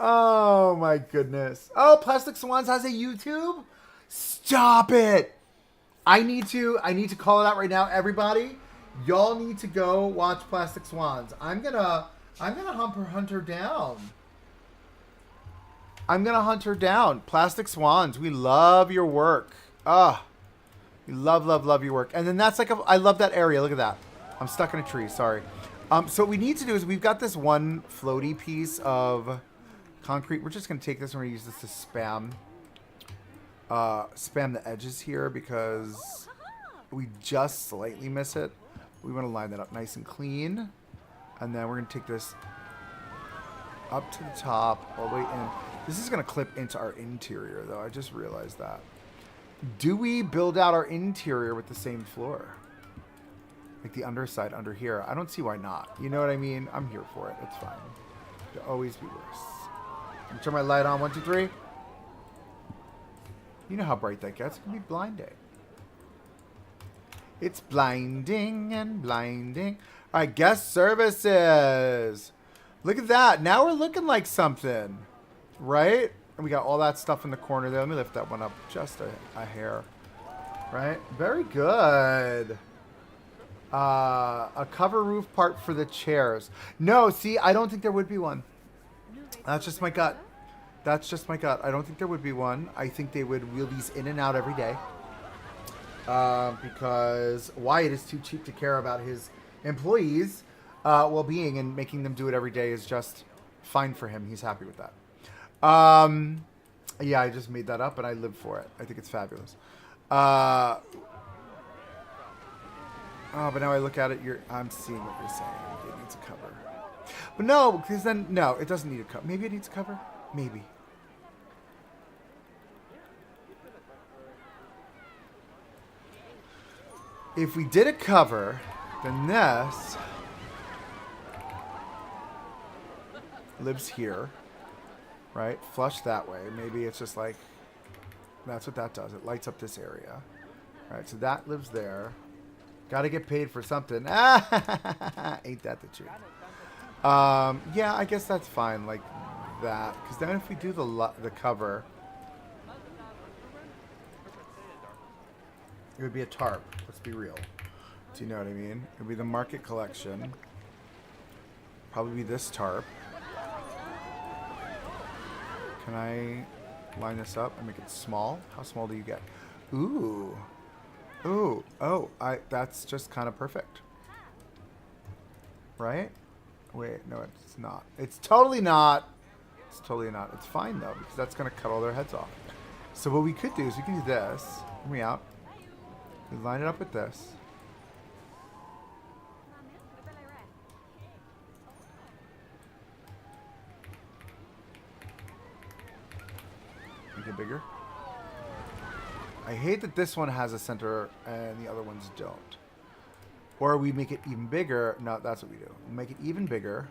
A: Oh, my goodness. Oh, Plastic Swans has a YouTube? Stop it. I need to call it out right now. Everybody, y'all need to go watch Plastic Swans. I'm gonna hunt her down. I'm going to hunt her down. Plastic Swans, we love your work. We love your work. And then that's like, I love that area. Look at that. I'm stuck in a tree. Sorry. So what we need to do is we've got this one floaty piece of concrete. We're just going to take this and we're going to use this to spam the edges here because we just slightly miss it. We want to line that up nice and clean. And then we're going to take this up to the top, all the way in. This is going to clip into our interior, though. I just realized that. Do we build out our interior with the same floor? Like the underside under here. I don't see why not. You know what I mean? I'm here for it. It's fine. Could always be worse. Let me turn my light on. 1, 2, 3. You know how bright that gets. It can be blinding. It's blinding and blinding. All right, guest services. Look at that. Now we're looking like something. right? And we got all that stuff in the corner there. Let me lift that one up just a hair. Right? Very good. A cover roof part for the chairs. No, see, I don't think there would be one. That's just my gut. That's just my gut. I don't think there would be one. I think they would wheel these in and out every day. Because Wyatt is too cheap to care about his employees' well-being, and making them do it every day is just fine for him. He's happy with that. Yeah, I just made that up, and I live for it. I think it's fabulous. Oh, but now I look at it, I'm seeing what you're saying. It needs a cover. But no, because then, no, it doesn't need a cover. Maybe it needs a cover? Maybe. If we did a cover, then this lives here, right? Flush that way. Maybe it's just like, that's what that does. It lights up this area. All right, so that lives there. Got to get paid for something. Ain't that the truth? Yeah, I guess that's fine, like that. Because then if we do the cover, it would be a tarp. Let's be real. Do you know what I mean? It would be the market collection. Probably be this tarp. Can I line this up and make it small? How small do you get? Ooh. Ooh. Oh, that's just kind of perfect. Right? Wait, no, it's not. It's totally not. It's totally not. It's fine, though, because that's going to cut all their heads off. So what we could do is we can do this. Hear me out. We line it up with this. Make it bigger. I hate that this one has a center and the other ones don't. Or we make it even bigger. No, that's what we do. We make it even bigger.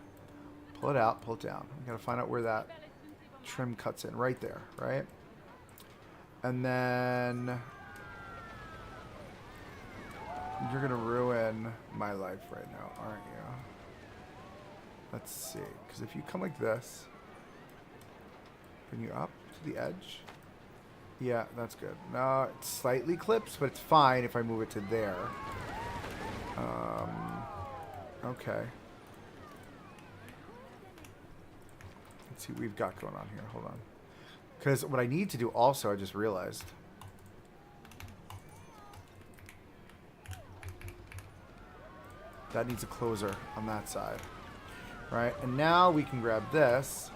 A: Pull it out, pull it down. We gotta find out where that trim cuts in. Right there, right? And then you're gonna ruin my life right now, aren't you? Let's see. Because if you come like this, bring you up to the edge. Yeah, that's good. No, it slightly clips, but it's fine if I move it to there. Okay. Let's see what we've got going on here. Hold on. Because what I need to do also, I just realized. That needs a closer on that side. Right? And now we can grab this.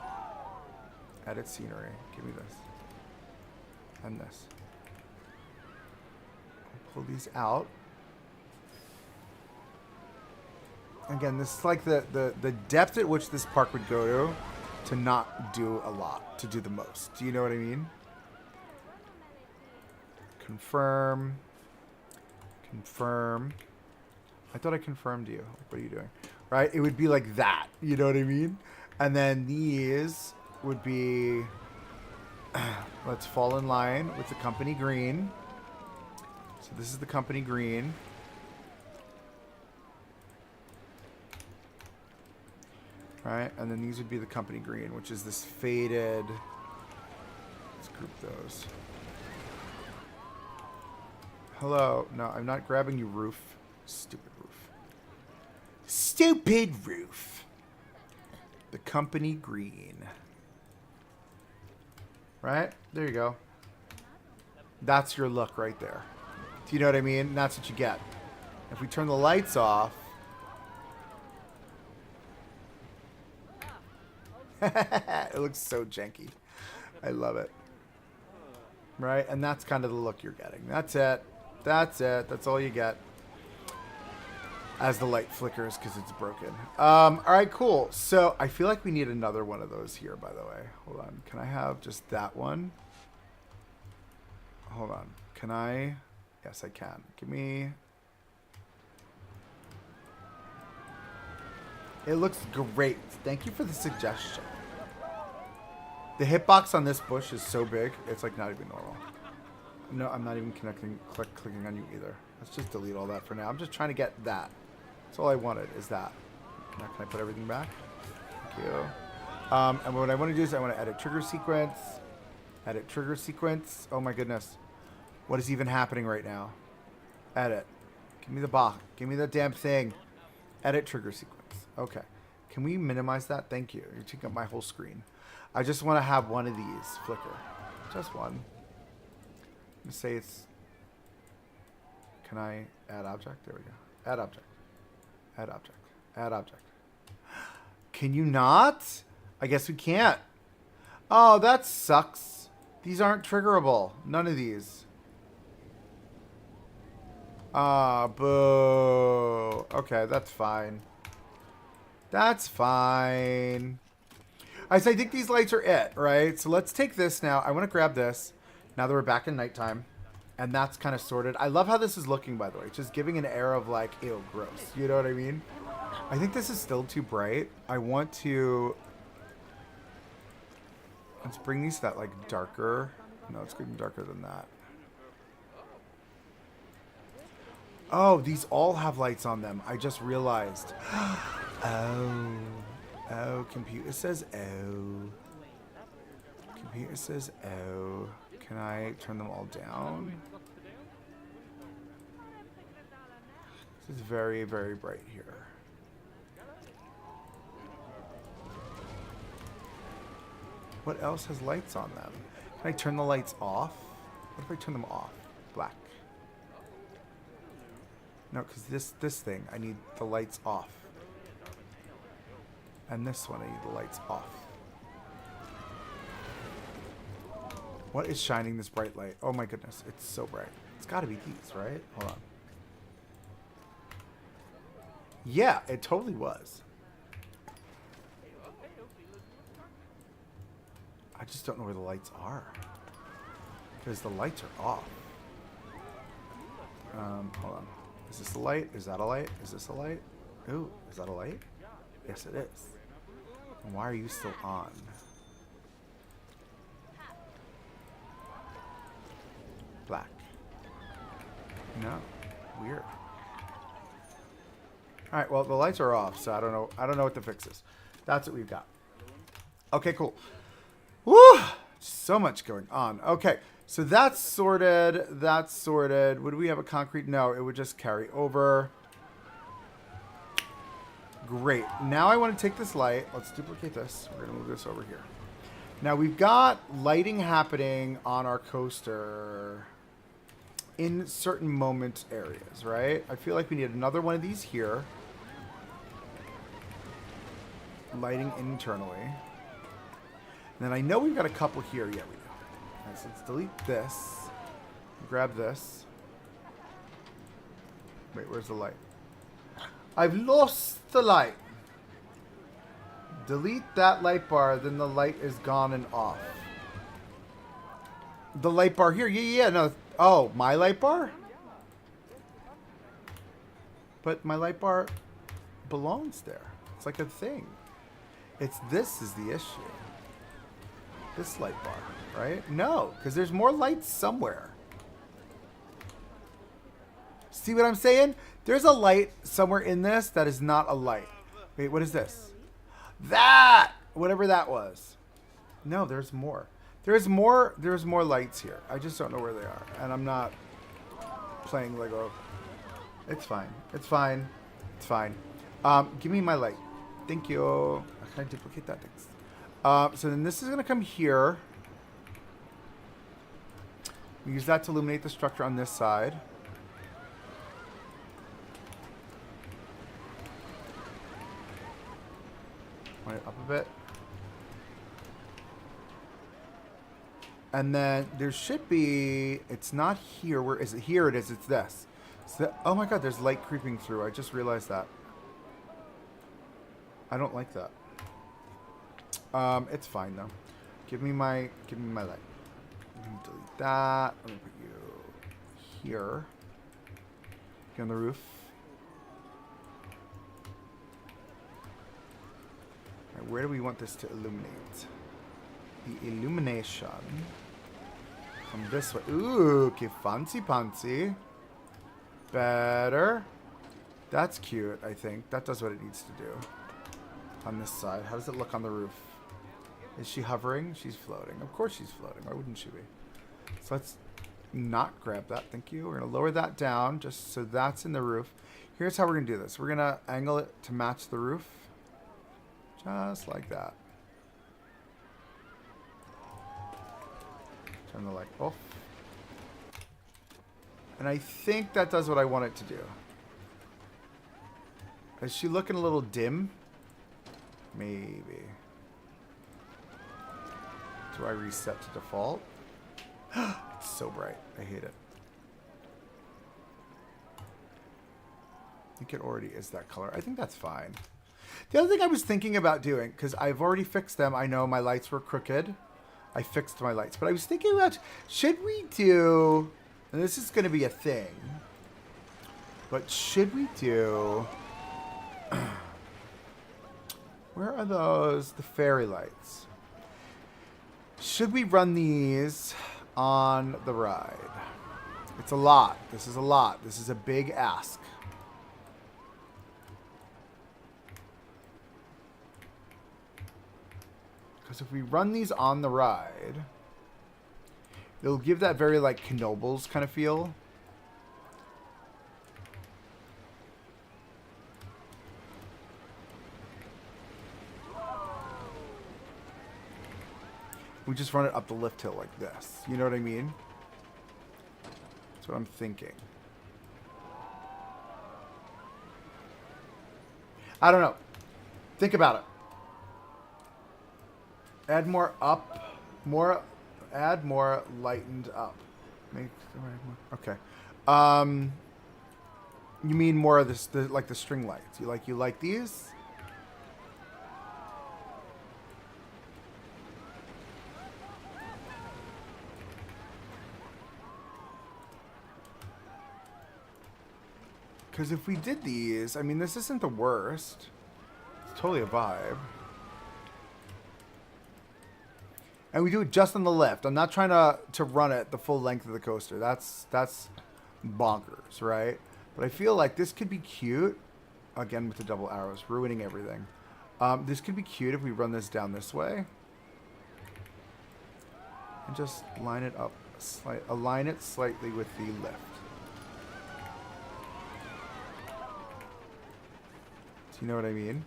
A: Edit scenery. Give me this. And this. Pull these out. Again, this is like the depth at which this park would go to not do a lot, to do the most. Do you know what I mean? Confirm. Confirm. I thought I confirmed you. What are you doing? Right? It would be like that. You know what I mean? And then these would be... let's fall in line with the company green. So this is the company green. Right? And then these would be the company green, which is this faded... Let's group those. Hello. No, I'm not grabbing you, roof. Stupid roof. Stupid roof. The company green. Right? There you go. That's your look right there. Do you know what I mean? That's what you get. If we turn the lights off... it looks so janky. I love it. Right? And that's kind of the look you're getting. That's it. That's it. That's all you get. As the light flickers because it's broken. All right, cool. So I feel like we need another one of those here, by the way. Hold on. Can I have just that one? Hold on. Can I? Yes, I can. Give me... It looks great. Thank you for the suggestion. The hitbox on this bush is so big, it's like not even normal. No, I'm not even clicking on you either. Let's just delete all that for now. I'm just trying to get that. That's all I wanted is that. Now can I put everything back? Thank you. And what I want to do is I want to edit trigger sequence. Edit trigger sequence. Oh my goodness. What is even happening right now? Edit. Give me the box. Give me the damn thing. Edit trigger sequence. Okay. Can we minimize that? Thank you. You're taking up my whole screen. I just want to have one of these flicker. Just one. I'm going to say it's... Can I add object? There we go. Add object. Add object. Add object. Can you not? I guess we can't. Oh, that sucks. These aren't triggerable. None of these. Ah, boo. Okay, that's fine. That's fine. So I think these lights are it, right? So let's take this now. I want to grab this. Now that we're back in nighttime. And that's kind of sorted. I love how this is looking, by the way. Just giving an air of like, ew, gross. You know what I mean? I think this is still too bright. I want to... Let's bring these to that, like, darker. No, it's getting darker than that. Oh, these all have lights on them. I just realized. Oh. Oh, computer says oh. Computer says oh. Can I turn them all down? This is very, very bright here. What else has lights on them? Can I turn the lights off? What if I turn them off? Black. No, because this thing, I need the lights off. And this one, I need the lights off. What is shining this bright light? Oh my goodness, it's so bright. It's got to be these, right? Hold on. Yeah, it totally was. I just don't know where the lights are. Because the lights are off. Hold on. Is this a light? Is that a light? Is this a light? Ooh, is that a light? Yes, it is. And why are you still on? Black. No. Weird. Alright, well, the lights are off, so I don't know what the fix is. That's what we've got. Okay, cool. Woo! So much going on. Okay, so that's sorted. That's sorted. Would we have a concrete? No, it would just carry over. Great. Now I want to take this light. Let's duplicate this. We're going to move this over here. Now we've got lighting happening on our coaster in certain moment areas, right? I feel like we need another one of these here. Lighting internally. And then I know we've got a couple here. Yeah, we do. All right, so let's delete this. Grab this. Wait, where's the light? I've lost the light. Delete that light bar, then the light is gone and off. The light bar here. Yeah, no. Oh, my light bar? But my light bar belongs there. It's like a thing. This is the issue. This light bar, right? No, because there's more lights somewhere. See what I'm saying? There's a light somewhere in this that is not a light. Wait, what is this? That! Whatever that was. No, there's more. There's more lights here. I just don't know where they are. And I'm not playing Lego. It's fine. It's fine. It's fine. Give me my light. Thank you. Can I duplicate that? Thanks. So then this is going to come here. We use that to illuminate the structure on this side. Point it up a bit. And then there should be, it's not here. Where is it? Here it is. It's this. So, oh my God, there's light creeping through. I just realized that. I don't like that. It's fine though. Give me my light. Delete that. I'm gonna put you here. Get on the roof. All right, where do we want this to illuminate? The illumination from this way. Ooh, okay, fancy pantsy. Better. That's cute, I think. That does what it needs to do. On this side. How does it look on the roof? Is she hovering? She's floating. Of course she's floating. Why wouldn't she be? So let's not grab that. Thank you. We're going to lower that down just so that's in the roof. Here's how we're going to do this. We're going to angle it to match the roof. Just like that. Turn the light off. And I think that does what I want it to do. Is she looking a little dim? Maybe. Do I reset to default? It's so bright. I hate it. I think it already is that color. I think that's fine. The other thing I was thinking about doing, because I've already fixed them. I know my lights were crooked. I fixed my lights. But I was thinking about, should we do, and this is going to be a thing, but should we do, where are those, the fairy lights? Should we run these on the ride? It's a lot. This is a lot. This is a big ask. Because if we run these on the ride, it'll give that very like Knobles kind of feel. We just run it up the lift hill like this. You know what I mean? That's what I'm thinking. I don't know. Think about it. Add more up. Add more lightened up. Okay. You mean more of this, like the string lights? You like these? Because if we did these, I mean, this isn't the worst. It's totally a vibe. And we do it just on the lift. I'm not trying to run it the full length of the coaster. That's bonkers, right? But I feel like this could be cute. Again, with the double arrows, ruining everything. This could be cute if we run this down this way. And just line it up. Align it slightly with the lift. You know what I mean?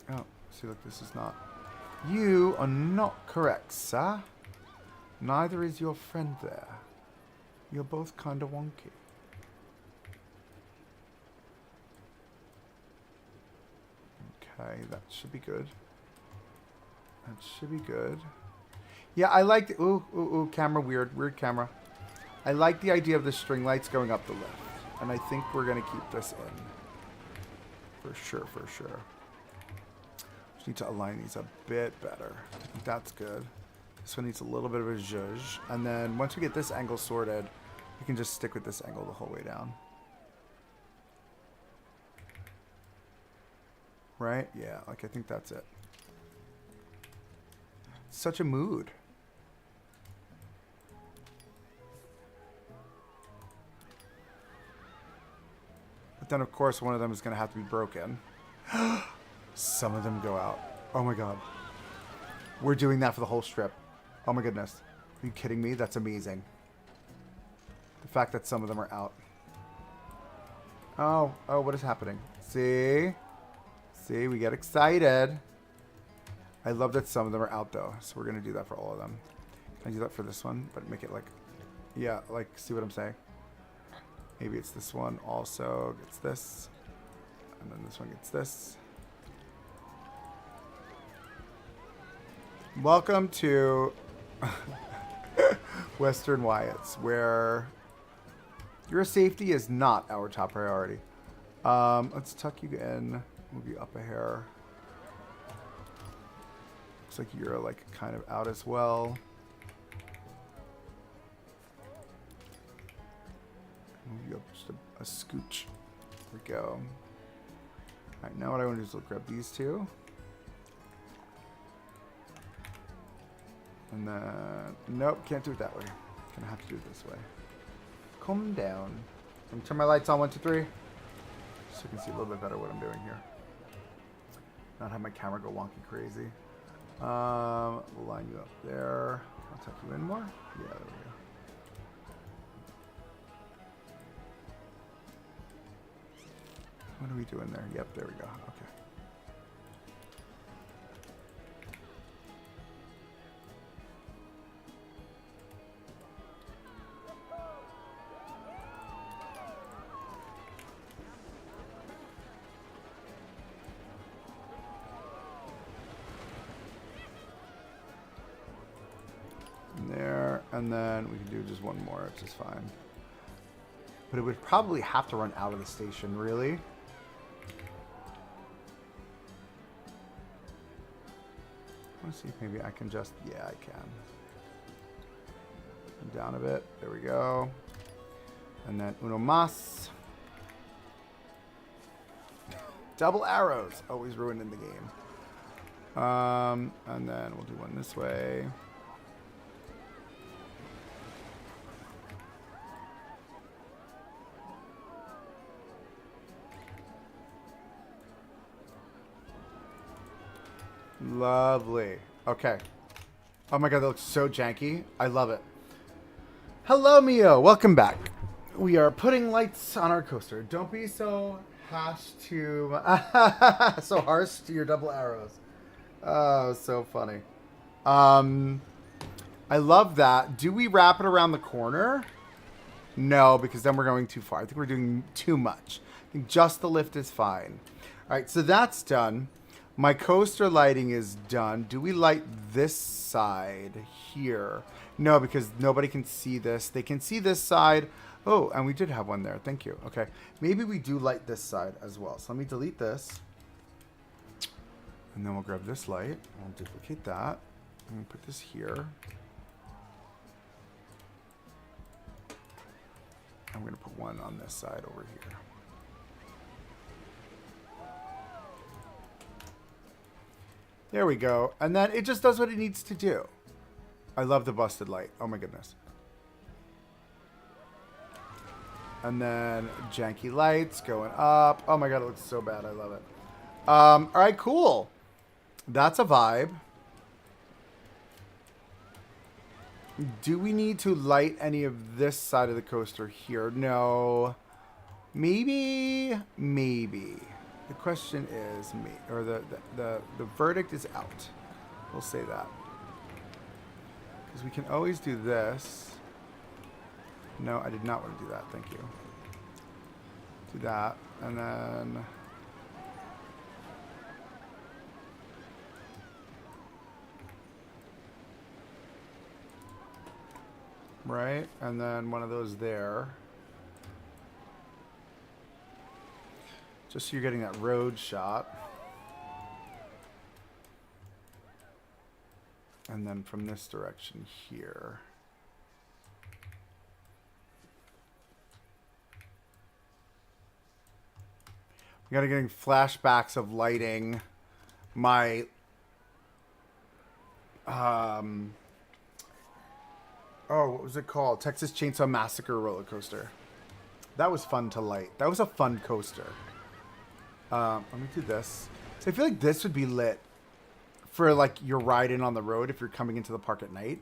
A: Oh, see, look, this is not. You are not correct, sir. Neither is your friend there. You're both kind of wonky. Okay, that should be good. That should be good. Yeah, I like the, ooh, camera, weird camera. I like the idea of the string lights going up the lift. And I think we're going to keep this in. For sure. Just need to align these a bit better. I think that's good. This one needs a little bit of a zhuzh. And then once we get this angle sorted, we can just stick with this angle the whole way down. Right? Yeah, like I think that's it. Such a mood. Then of course one of them is going to have to be broken. Some of them go out. Oh my god. We're doing that for the whole strip. Oh my goodness. Are you kidding me? That's amazing. The fact that some of them are out. Oh, what is happening? See, we get excited. I love that some of them are out though. So we're going to do that for all of them. Can I do that for this one? But make it like, yeah, like, see what I'm saying? Maybe it's this one also gets this. And then this one gets this. Welcome to Western Wyatt's, where your safety is not our top priority. Let's tuck you in, move you up a hair. Looks like you're like kind of out as well. Move you up just a scooch. There we go. Alright, now what I want to do is grab these two. And then, nope, can't do it that way. Gonna have to do it this way. Calm down. Let me turn my lights on, 1, 2, 3. So you can see a little bit better what I'm doing here. not have my camera go wonky crazy. We'll line you up there. I'll tuck you in more. Yeah, there we go. What are we doing there? Yep, there we go. Okay. There, and then we can do just one more, which is fine. But it would probably have to run out of the station, really. Let's see if maybe I can just, yeah, I can. Down a bit, there we go. And then uno mas. Double arrows, always ruined in the game. And then we'll do one this way. Lovely. Okay. Oh my god, that looks so janky. I love it. Hello, Mio. Welcome back. We are putting lights on our coaster. Don't be so harsh to your double arrows. Oh, so funny. I love that. Do we wrap it around the corner? No, because then we're going too far. I think we're doing too much. I think just the lift is fine. All right, so that's done. My coaster lighting is done. Do we light this side here? No, because nobody can see this. They can see this side. Oh, and we did have one there. Thank you. Okay. Maybe we do light this side as well. So let me delete this. And then we'll grab this light. I'll duplicate that. I'm going to put this here. I'm going to put one on this side over here. There we go. And then it just does what it needs to do. I love the busted light. Oh my goodness. And then janky lights going up. Oh my god, it looks so bad. I love it. All right, cool. That's a vibe. Do we need to light any of this side of the coaster here? No. Maybe. Maybe. The question is, or the verdict is out. We'll say that. Because we can always do this. No, I did not want to do that. Thank you. Do that. And then... right? And then one of those there. Just so you're getting that road shot. And then from this direction here. We gotta getting flashbacks of lighting my oh, what was it called? Texas Chainsaw Massacre roller coaster. That was fun to light. That was a fun coaster. Let me do this. So I feel like this would be lit for like your ride in on the road if you're coming into the park at night.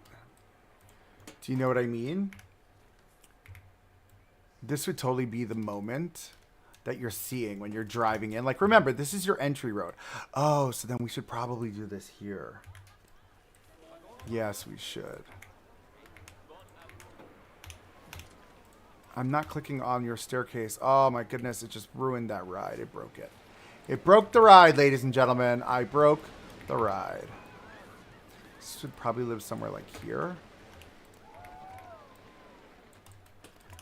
A: Do you know what I mean? This would totally be the moment that you're seeing when you're driving in. Like, remember, this is your entry road. Oh, so then we should probably do this here. Yes, we should. I'm not clicking on your staircase. Oh my goodness, it just ruined that ride. It broke it. It broke the ride, ladies and gentlemen. I broke the ride. This should probably live somewhere like here.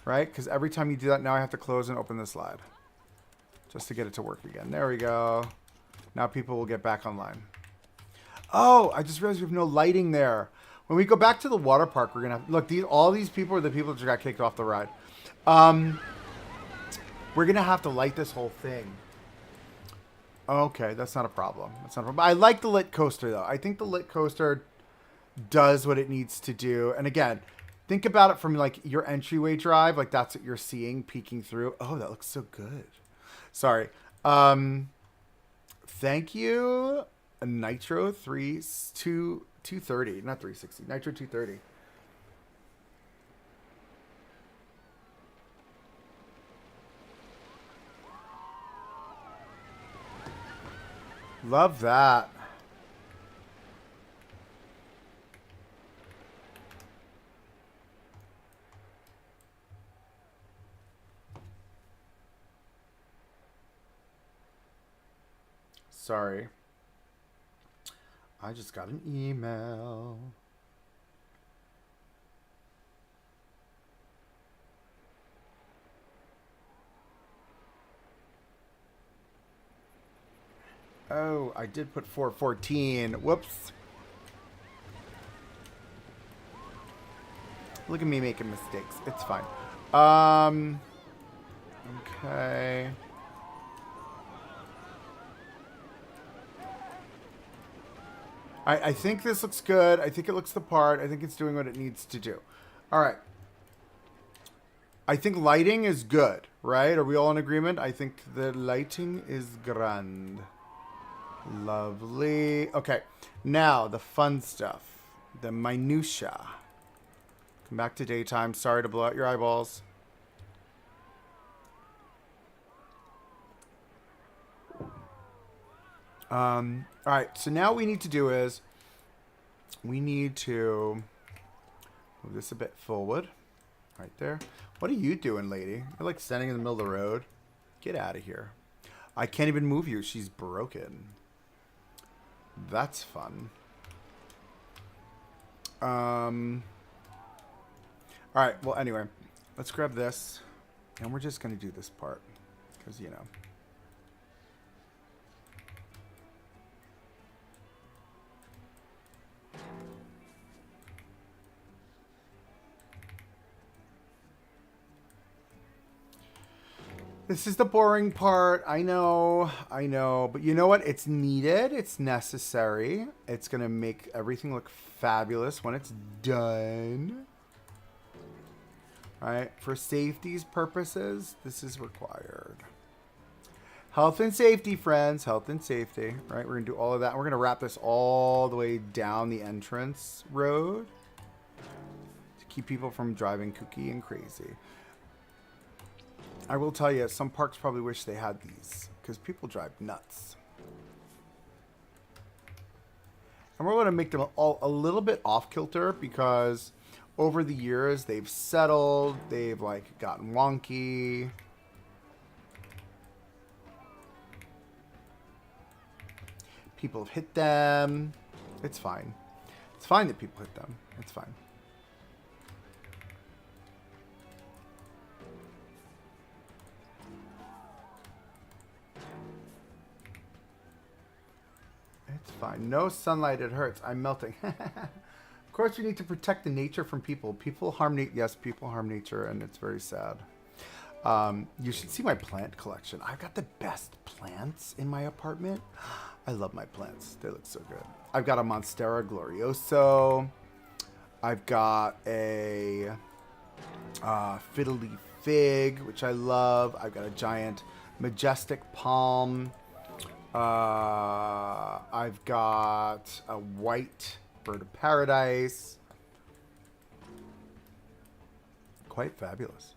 A: Right? Because every time you do that, now I have to close and open the slide. Just to get it to work again. There we go. Now people will get back online. Oh, I just realized we have no lighting there. When we go back to the water park, we're going to have... Look, all these people are the people that just got kicked off the ride. We're going to have to light this whole thing. Okay, that's not a problem. That's not a problem. I like the lit coaster, though. I think the lit coaster does what it needs to do. And again, think about it from like your entryway drive. Like that's what you're seeing peeking through. Oh, that looks so good. Sorry. Thank you, Nitro 230, not 360. Nitro 230. Love that. Sorry. I just got an email. Oh, I did put 414. Whoops. Look at me making mistakes. It's fine. Okay. I think this looks good. I think it looks the part. I think it's doing what it needs to do. All right. I think lighting is good, right? Are we all in agreement? I think the lighting is grand. Lovely. Okay. Now, the fun stuff. The minutia. Come back to daytime. Sorry to blow out your eyeballs. All right, so now what we need to do is we need to move this a bit forward. Right there. What are you doing, lady? You're like standing in the middle of the road. Get out of here. I can't even move you. She's broken. That's fun. All right, well, anyway, let's grab this. And we're just going to do this part because, you know. This is the boring part. I know. But you know what? It's needed. It's necessary. It's going to make everything look fabulous when it's done. All right. For safety's purposes, this is required. Health and safety, friends. Health and safety. Right? We're going to do all of that. We're going to wrap this all the way down the entrance road to keep people from driving kooky and crazy. I will tell you, some parks probably wish they had these because people drive nuts. And we're going to make them all a little bit off kilter because over the years they've settled, they've like gotten wonky. People have hit them. It's fine. It's fine that people hit them. It's fine. It's fine. No sunlight, it hurts. I'm melting. Of course, we need to protect the nature from people. People harm nature. Yes, people harm nature, and it's very sad. You should see my plant collection. I've got the best plants in my apartment. I love my plants. They look so good. I've got a Monstera Glorioso. I've got a fiddly fig, which I love. I've got a giant majestic palm. I've got a white bird of paradise. Quite fabulous.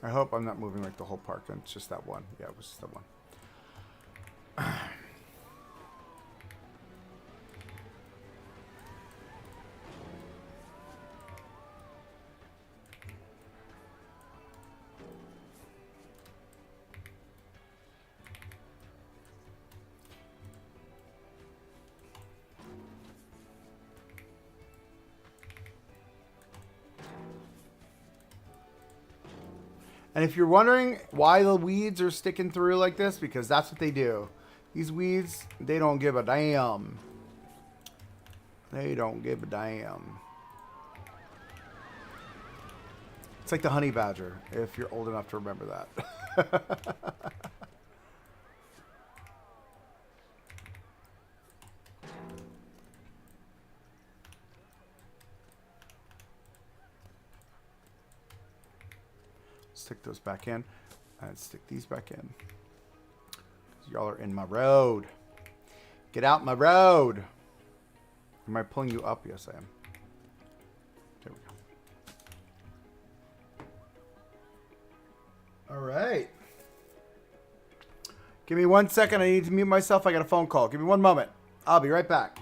A: I hope I'm not moving like the whole park. It's just that one. Yeah, it was just that one. And if you're wondering why the weeds are sticking through like this, because that's what they do. These weeds, they don't give a damn. They don't give a damn. It's like the honey badger, if you're old enough to remember that. stick those back in and stick these back in. Y'all are in my road. Get out my road. Am I pulling you up? Yes, I am. There we go. All right. Give me 1 second. I need to mute myself. I got a phone call. Give me 1 moment. I'll be right back.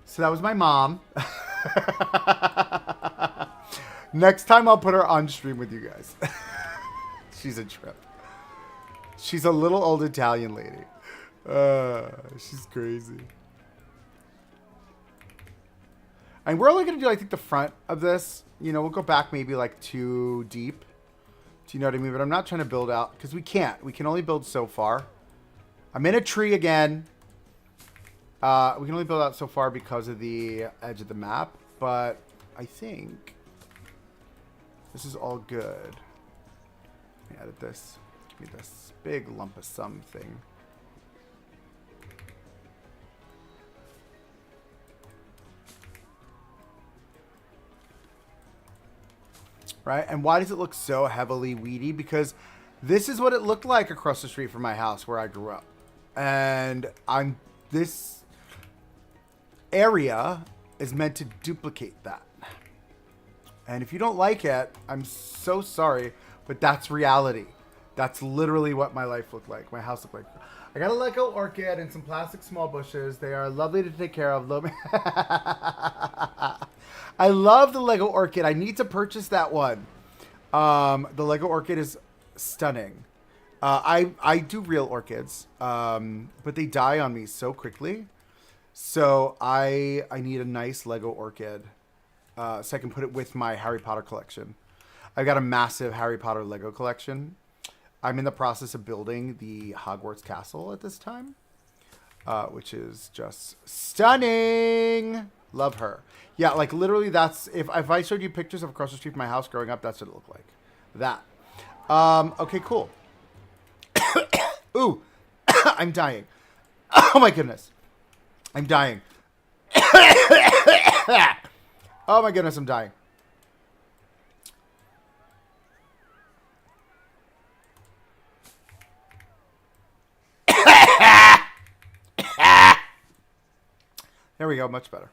A: So that was my mom. Next time I'll put her on stream with you guys. She's a trip. She's a little old Italian lady. She's crazy. And we're only going to do, I think, the front of this. You know, we'll go back maybe like 2 deep. Do you know what I mean? But I'm not trying to build out because we can't. We can only build so far. I'm in a tree again. We can only build out so far because of the edge of the map, but I think this is all good. Let me edit this. Give me this big lump of something. Right? And why does it look so heavily weedy? Because this is what it looked like across the street from my house where I grew up. And this area is meant to duplicate that. And if you don't like it, I'm so sorry, but that's reality. That's literally what my life looked like. My house looked like. I got a Lego orchid and some plastic small bushes. They are lovely to take care of. I love the Lego orchid. I need to purchase that one. The Lego orchid is stunning. I do real orchids, but they die on me so quickly. So I need a nice Lego orchid so I can put it with my Harry Potter collection. I've got a massive Harry Potter Lego collection. I'm in the process of building the Hogwarts castle at this time, which is just stunning. Love her. Yeah, like literally that's, if I showed you pictures of across the street from my house growing up, that's what it looked like. That. Okay, cool. Ooh, I'm dying. Oh my goodness. I'm dying. Oh my goodness, I'm dying. There we go, much better.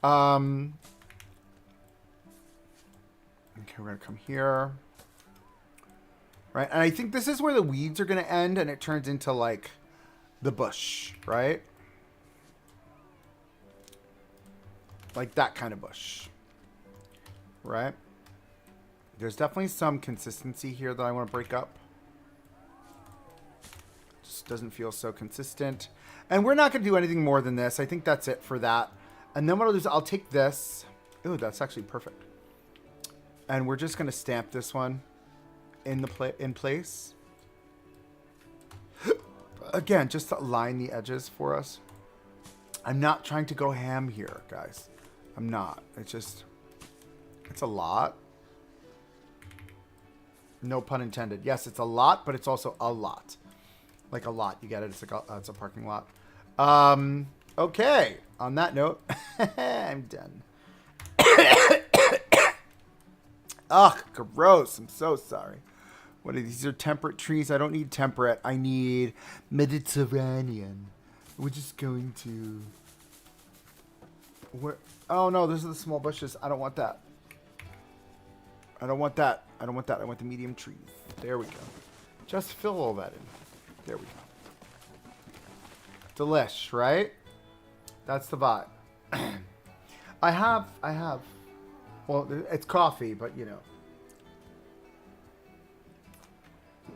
A: Okay, we're gonna come here. Right, and I think this is where the weeds are gonna end and it turns into like the bush, right? Like that kind of bush, right? There's definitely some consistency here that I want to break up. Just doesn't feel so consistent. And we're not going to do anything more than this. I think that's it for that. And then what I'll do is I'll take this. Ooh, that's actually perfect. And we're just going to stamp this one in place. Again, just to line the edges for us. I'm not trying to go ham here, guys. I'm not. It's a lot. No pun intended. Yes, it's a lot, but it's also a lot. Like a lot. You get it? It's a parking lot. Okay. On that note, I'm done. Ugh, gross. I'm so sorry. What are these? Are temperate trees? I don't need temperate. I need Mediterranean. We're just going to... Where? Oh no, those are the small bushes. I don't want that. I don't want that. I don't want that. I want the medium trees. There we go. Just fill all that in. There we go. Delish, right? That's the vibe. I have. Well, it's coffee, but you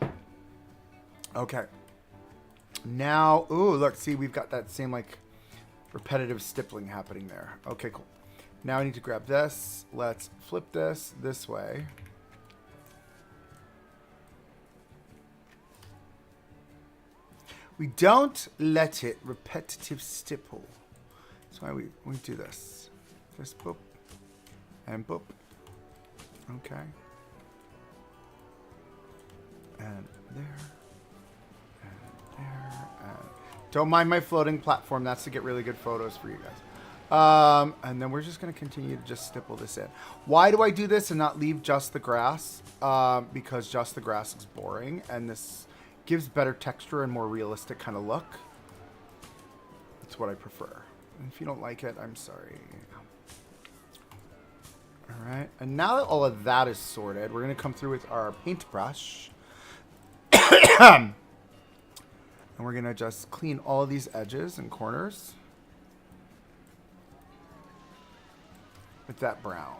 A: know. Okay. Now, ooh, look, see, we've got that same, like, repetitive stippling happening there. Okay, cool. Now I need to grab this. Let's flip this way. We don't let it repetitive stipple. That's why we do this. This boop. And boop. Okay. And there. Don't mind my floating platform. That's to get really good photos for you guys. And then we're just going to continue to just stipple this in. Why do I do this and not leave just the grass? Because just the grass is boring. And this gives better texture and more realistic kind of look. That's what I prefer. And if you don't like it, I'm sorry. All right. And now that all of that is sorted, we're going to come through with our paintbrush. And we're going to just clean all of these edges and corners with that brown.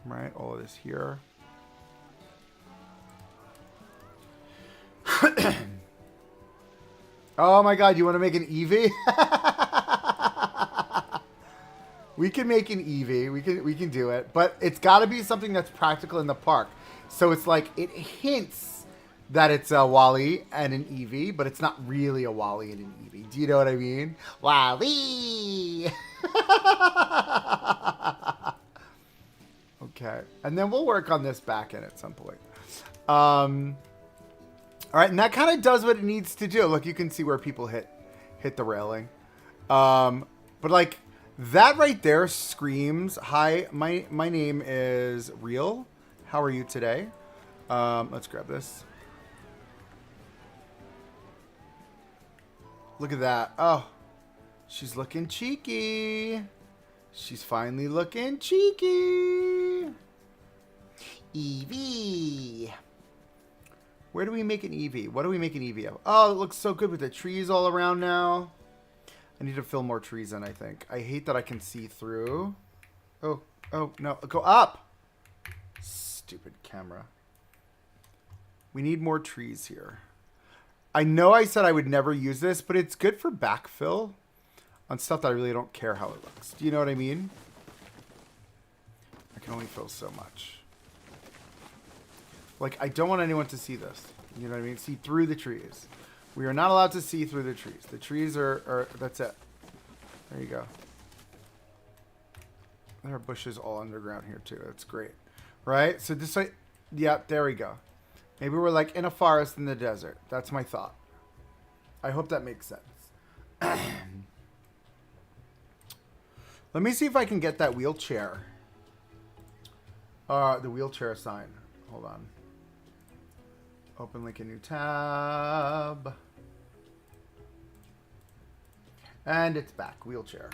A: Right, all of this here. Oh my God, you want to make an Eevee? We can make an Eevee. We can do it, but it's got to be something that's practical in the park. So it's like it hints that it's a Wally and an Eevee, but it's not really a Wally and an Eevee. Do you know what I mean? Wally. Okay, and then we'll work on this back end at some point. All right, and that kind of does what it needs to do. Look, you can see where people hit the railing, but like. That right there screams, hi, my name is Real. How are you today? Let's grab this. Look at that. Oh, she's looking cheeky. She's finally looking cheeky. Eevee. Where do we make an Eevee? What do we make an Eevee of? Oh, it looks so good with the trees all around now. I need to fill more trees in, I think. I hate that I can see through. Oh, no. Go up! Stupid camera. We need more trees here. I know I said I would never use this, but it's good for backfill on stuff that I really don't care how it looks. Do you know what I mean? I can only fill so much. Like, I don't want anyone to see this. You know what I mean? See through the trees. We are not allowed to see through the trees. The trees are that's it. There you go. There are bushes all underground here too. That's great. Right? So just like, yeah, there we go. Maybe we're like in a forest in the desert. That's my thought. I hope that makes sense. Let me see if I can get that wheelchair. The wheelchair sign. Hold on. Open link a new tab. And it's back. Wheelchair.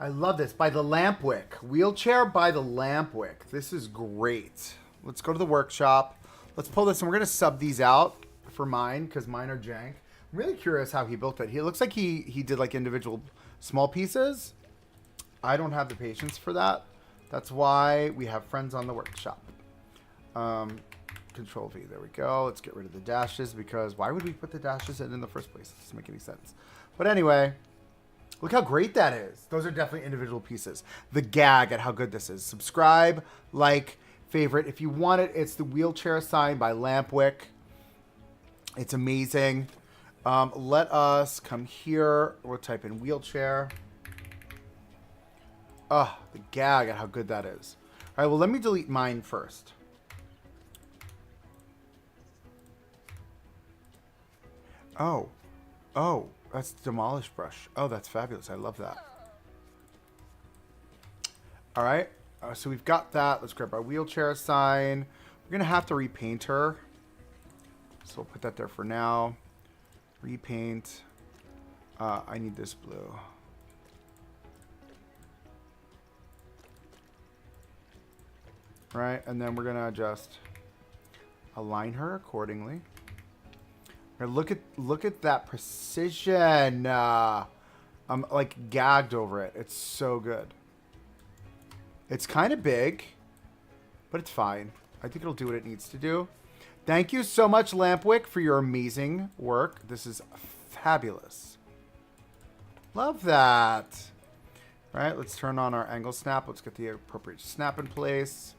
A: I love this. By the lamp wick. Wheelchair by the lamp wick. This is great. Let's go to the workshop. Let's pull this and we're going to sub these out for mine because mine are jank. I'm really curious how he built it. He looks like he did like individual small pieces. I don't have the patience for that. That's why we have friends on the workshop. Control V. There we go. Let's get rid of the dashes because why would we put the dashes in the first place? It doesn't make any sense. But anyway, look how great that is. Those are definitely individual pieces. The gag at how good this is. Subscribe, like, favorite. If you want it, it's the wheelchair sign by Lampwick. It's amazing. Let us come here. We'll type in wheelchair. Oh, the gag at how good that is. All right, well, let me delete mine first. Oh, that's Demolish Brush. Oh, that's fabulous. I love that. All right. So we've got that. Let's grab our wheelchair sign. We're going to have to repaint her. So we'll put that there for now. Repaint. I need this blue. Right. And then we're going to just align her accordingly. Look at that precision. I'm like gagged over it. It's so good. It's kind of big, but it's fine. I think it'll do what it needs to do. Thank you so much, Lampwick, for your amazing work. This is fabulous. Love that. All right, let's turn on our angle snap. Let's get the appropriate snap in place.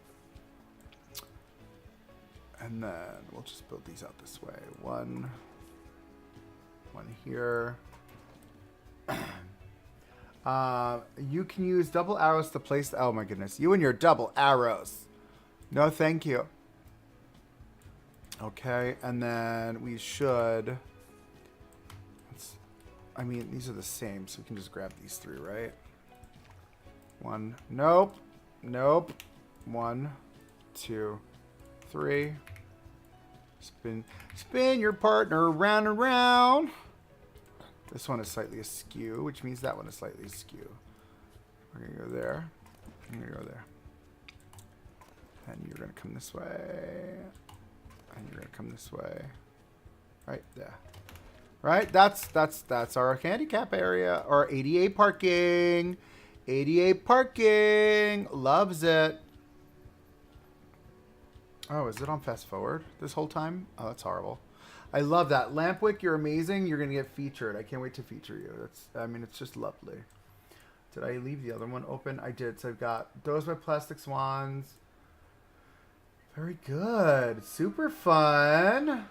A: And then we'll just build these out this way. One here. You can use double arrows to place. Oh my goodness, you and your double arrows. No, thank you. Okay, and then we should. I mean, these are the same, so we can just grab these three, right? One. Nope. Nope. 1, 2, 3. Spin your partner round and round. This one is slightly askew, which means that one is slightly askew. We're going to go there. I'm going to go there. And you're going to come this way. And you're going to come this way. Right there. Right? That's our handicap area. Or ADA parking. ADA parking. Loves it. Oh, is it on fast forward this whole time? Oh, that's horrible. I love that. Lampwick, you're amazing. You're going to get featured. I can't wait to feature you. It's just lovely. Did I leave the other one open? I did. So I've got those by Plastic Swans. Very good. Super fun.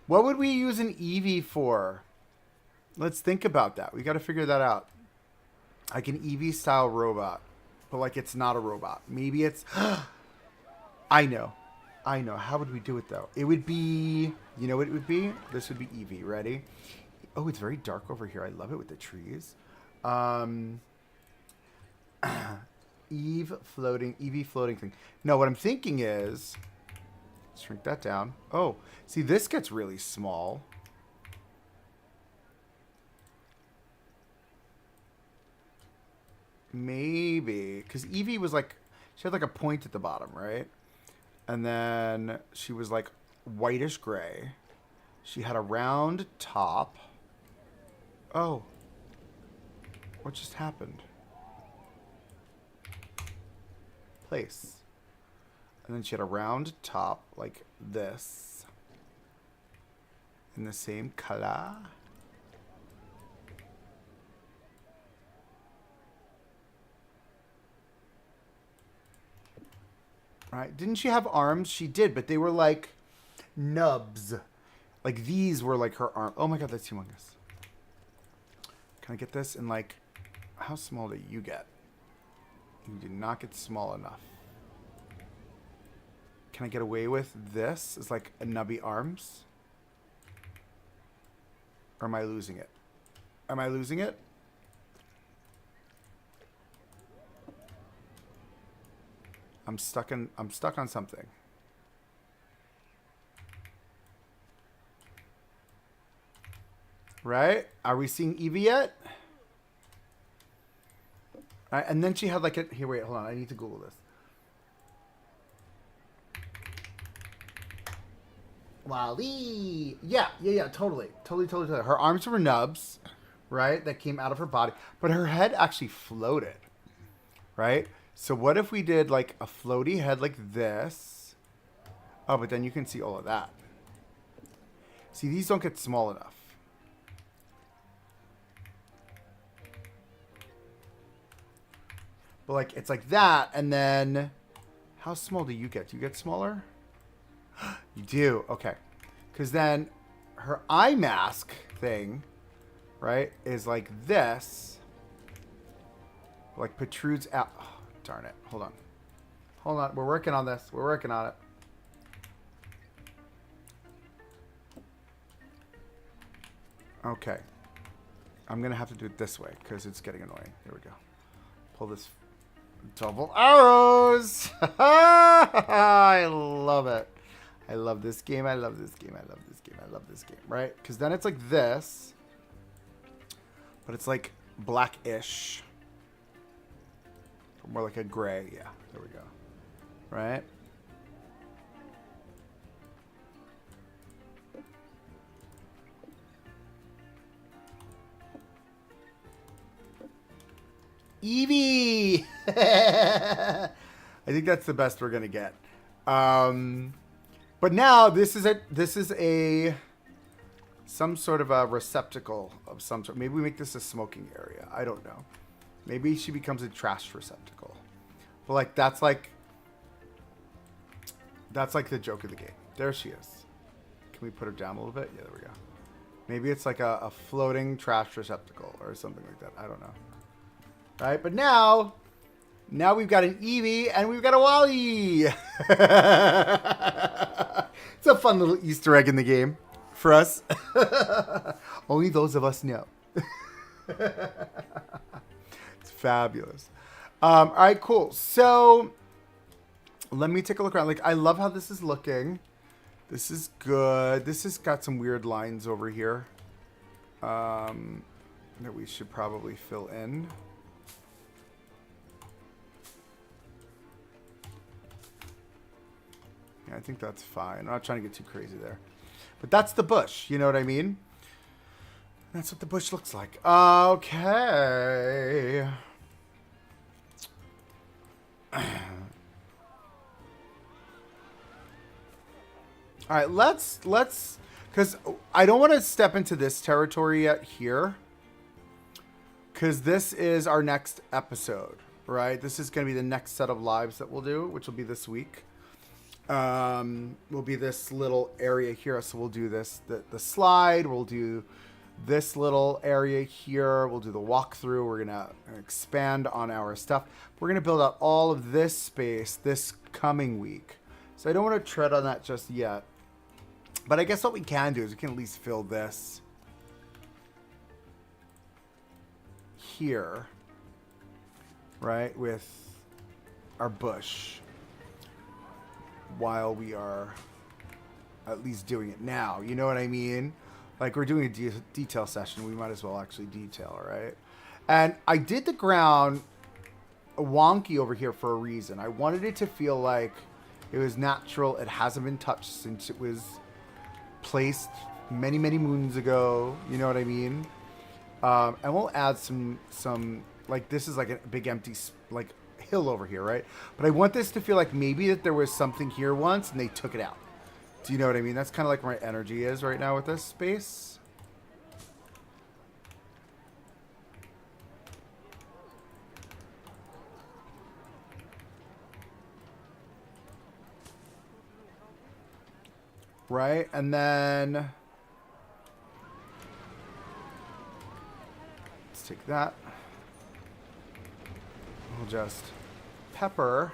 A: What would we use an Eevee for? Let's think about that. We got to figure that out. Like an Eevee style robot. But like it's not a robot. Maybe it's... I know. How would we do it, though? It would be... You know what it would be? This would be Eevee. Ready? Oh, it's very dark over here. I love it with the trees. Eevee floating thing. No, what I'm thinking is... Shrink that down. Oh, see, this gets really small. Maybe. Because Eevee was like... She had like a point at the bottom, right? And then she was like whitish gray. She had a round top. Oh. What just happened? Place. And then she had a round top like this. In the same color. Right? Didn't she have arms? She did, but they were like nubs. Like these were like her arm. Oh my god, that's humongous. Can I get this? And like, how small did you get? You did not get small enough. Can I get away with this? It's like a nubby arms. Or am I losing it? Am I losing it? I'm stuck on something. Right? Are we seeing Eevee yet? Right, and then she had like a... Here, wait, hold on. I need to Google this. Wally! Yeah, totally. Totally. Her arms were nubs, right? That came out of her body. But her head actually floated, right? So what if we did like a floaty head like this? Oh, but then you can see all of that. See, these don't get small enough. But like, it's like that, and then... How small do you get? Do you get smaller? You do, okay. Because then her eye mask thing, right, is like this. Like protrudes out... Oh, darn it. Hold on. We're working on this. We're working on it. Okay. I'm going to have to do it this way because it's getting annoying. There we go. Pull this double arrows. I love it. I love this game. I love this game. I love this game. I love this game. Right? Because then it's like this. But it's like blackish. Or more like a gray. Yeah. There we go. Right? Eevee! I think that's the best we're gonna get. But now this is a some sort of a receptacle of some sort. Maybe we make this a smoking area. I don't know. Maybe she becomes a trash receptacle. But like that's like the joke of the game. There she is. Can we put her down a little bit? Yeah, there we go. Maybe it's like a floating trash receptacle or something like that. I don't know. Right, but now we've got an Eevee and we've got a Wally. It's a fun little Easter egg in the game for us. Only those of us know. It's fabulous. All right, cool. So let me take a look around. Like, I love how this is looking. This is good. This has got some weird lines over here that we should probably fill in. I think that's fine. I'm not trying to get too crazy there. But that's the bush. You know what I mean? That's what the bush looks like. Okay. All right, let's because I don't want to step into this territory yet here. Because this is our next episode, right? This is going to be the next set of lives that we'll do, which will be this week. Will be this little area here. So we'll do this, the slide. We'll do this little area here. We'll do the walkthrough. We're going to expand on our stuff. We're going to build out all of this space this coming week. So I don't want to tread on that just yet. But I guess what we can do is we can at least fill this here, right, with our bush. While we are at least doing it now. You know what I mean? Like, we're doing a detail session. We might as well actually detail, right? And I did the ground wonky over here for a reason. I wanted it to feel like it was natural. It hasn't been touched since it was placed many, many moons ago. You know what I mean? And we'll add some like, this is like a big empty, like, hill over here, right? But I want this to feel like maybe that there was something here once and they took it out. Do you know what I mean? That's kind of like where my energy is right now with this space. Right? And then let's take that. We'll just pepper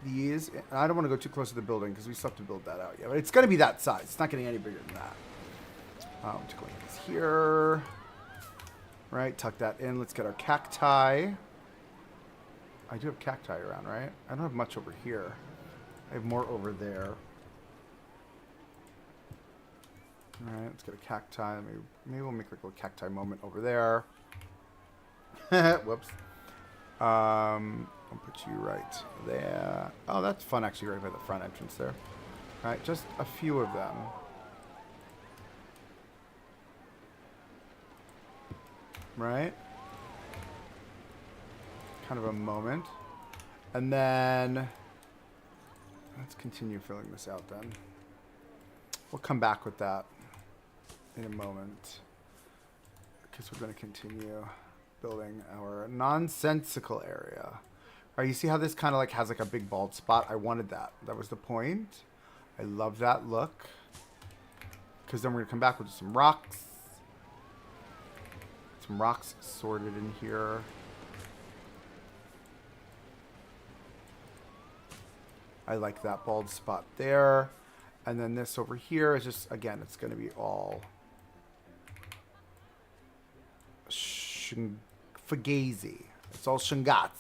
A: these. I don't want to go too close to the building because we still have to build that out. Yeah, but it's going to be that size. It's not getting any bigger than that. Just going this here. Right, tuck that in. Let's get our cacti. I do have cacti around, right? I don't have much over here. I have more over there. All right, let's get a cacti. Maybe we'll make like a little cacti moment over there. Whoops. I'll put you right there. Oh, that's fun, actually, right by the front entrance there. All right, just a few of them. Right? Kind of a moment. And then let's continue filling this out then. We'll come back with that in a moment because we're going to continue building our nonsensical area. All right, you see how this kind of like has like a big bald spot? I wanted that. That was the point. I love that look. Because then we're going to come back with some rocks. Some rocks sorted in here. I like that bald spot there. And then this over here is just, again, it's going to be all Fugazi. It's all Shungats.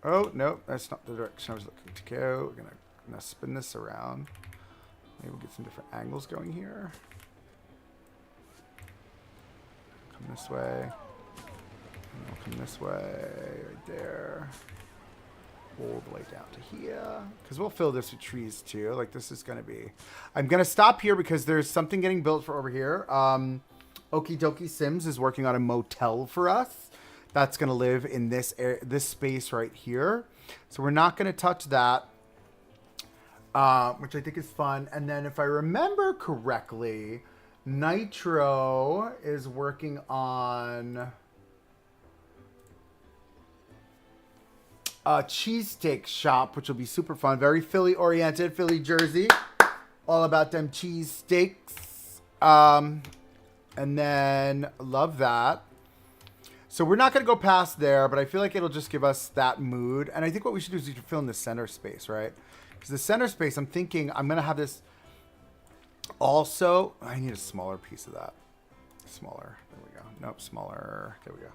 A: Oh, no, that's not the direction I was looking to go. We're gonna spin this around. Maybe we'll get some different angles going here. Come this way. And we'll come this way, right there. All the way down to here. Because we'll fill this with trees too. Like this is going to be... I'm going to stop here because there's something getting built for over here. Okie Dokie Sims is working on a motel for us. That's going to live in this this space right here. So we're not going to touch that. Which I think is fun. And then if I remember correctly, Nitro is working on a cheesesteak shop, which will be super fun. Very Philly oriented, Philly Jersey. All about them cheesesteaks. And then love that. So we're not going to go past there, but I feel like it'll just give us that mood. And I think what we should do is we should fill in the center space, right? Because the center space, I'm thinking I'm going to have this also. I need a smaller piece of that. Smaller. There we go. Nope, smaller. There we go.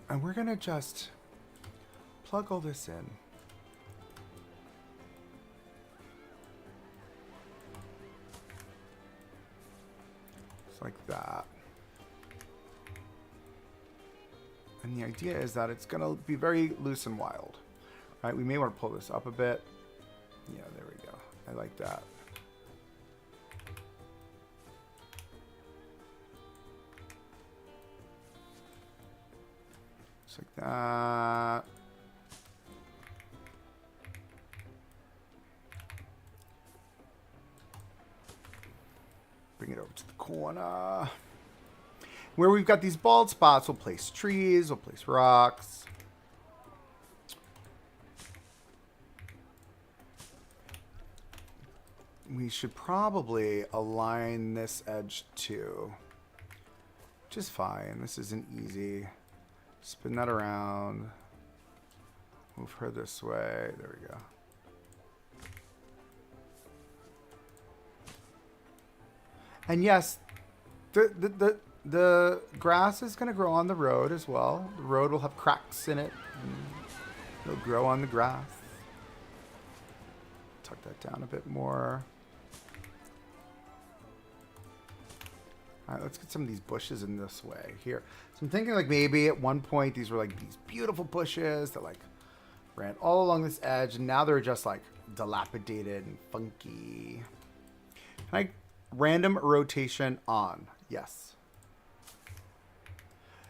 A: And we're going to just plug all this in. Just like that. And the idea is that it's going to be very loose and wild. Right? We may want to pull this up a bit. Yeah, there we go. I like that. Just like that. Bring it over to the corner. Where we've got these bald spots, we'll place trees, we'll place rocks. We should probably align this edge too. Which is fine. This isn't easy. Spin that around. Move her this way. There we go. And yes, the grass is going to grow on the road as well. The road will have cracks in it. It'll grow on the grass. Tuck that down a bit more. All right, let's get some of these bushes in this way here. So I'm thinking like maybe at one point these were like these beautiful bushes that like ran all along this edge, and now they're just like dilapidated and funky. Can I random rotation on? Yes.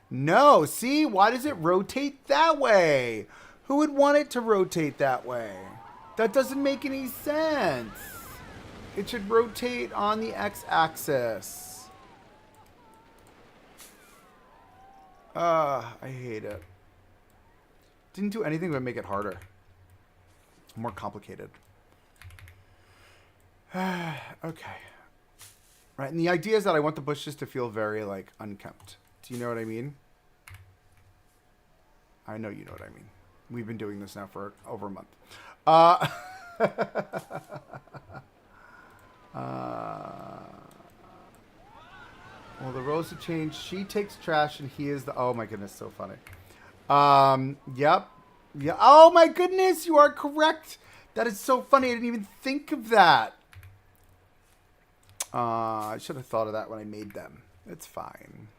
A: No, see? Why does it rotate that way? Who would want it to rotate that way? That doesn't make any sense. It should rotate on the x-axis. I hate it. Didn't do anything but make it harder. More complicated. Okay. Right, and the idea is that I want the bushes to feel very, like, unkempt. Do you know what I mean? I know you know what I mean. We've been doing this now for over a month. Well, the roles have changed. She takes trash and he is the... Oh, my goodness. So funny. Yep. Yeah. Oh, my goodness. You are correct. That is so funny. I didn't even think of that. I should have thought of that when I made them. It's fine.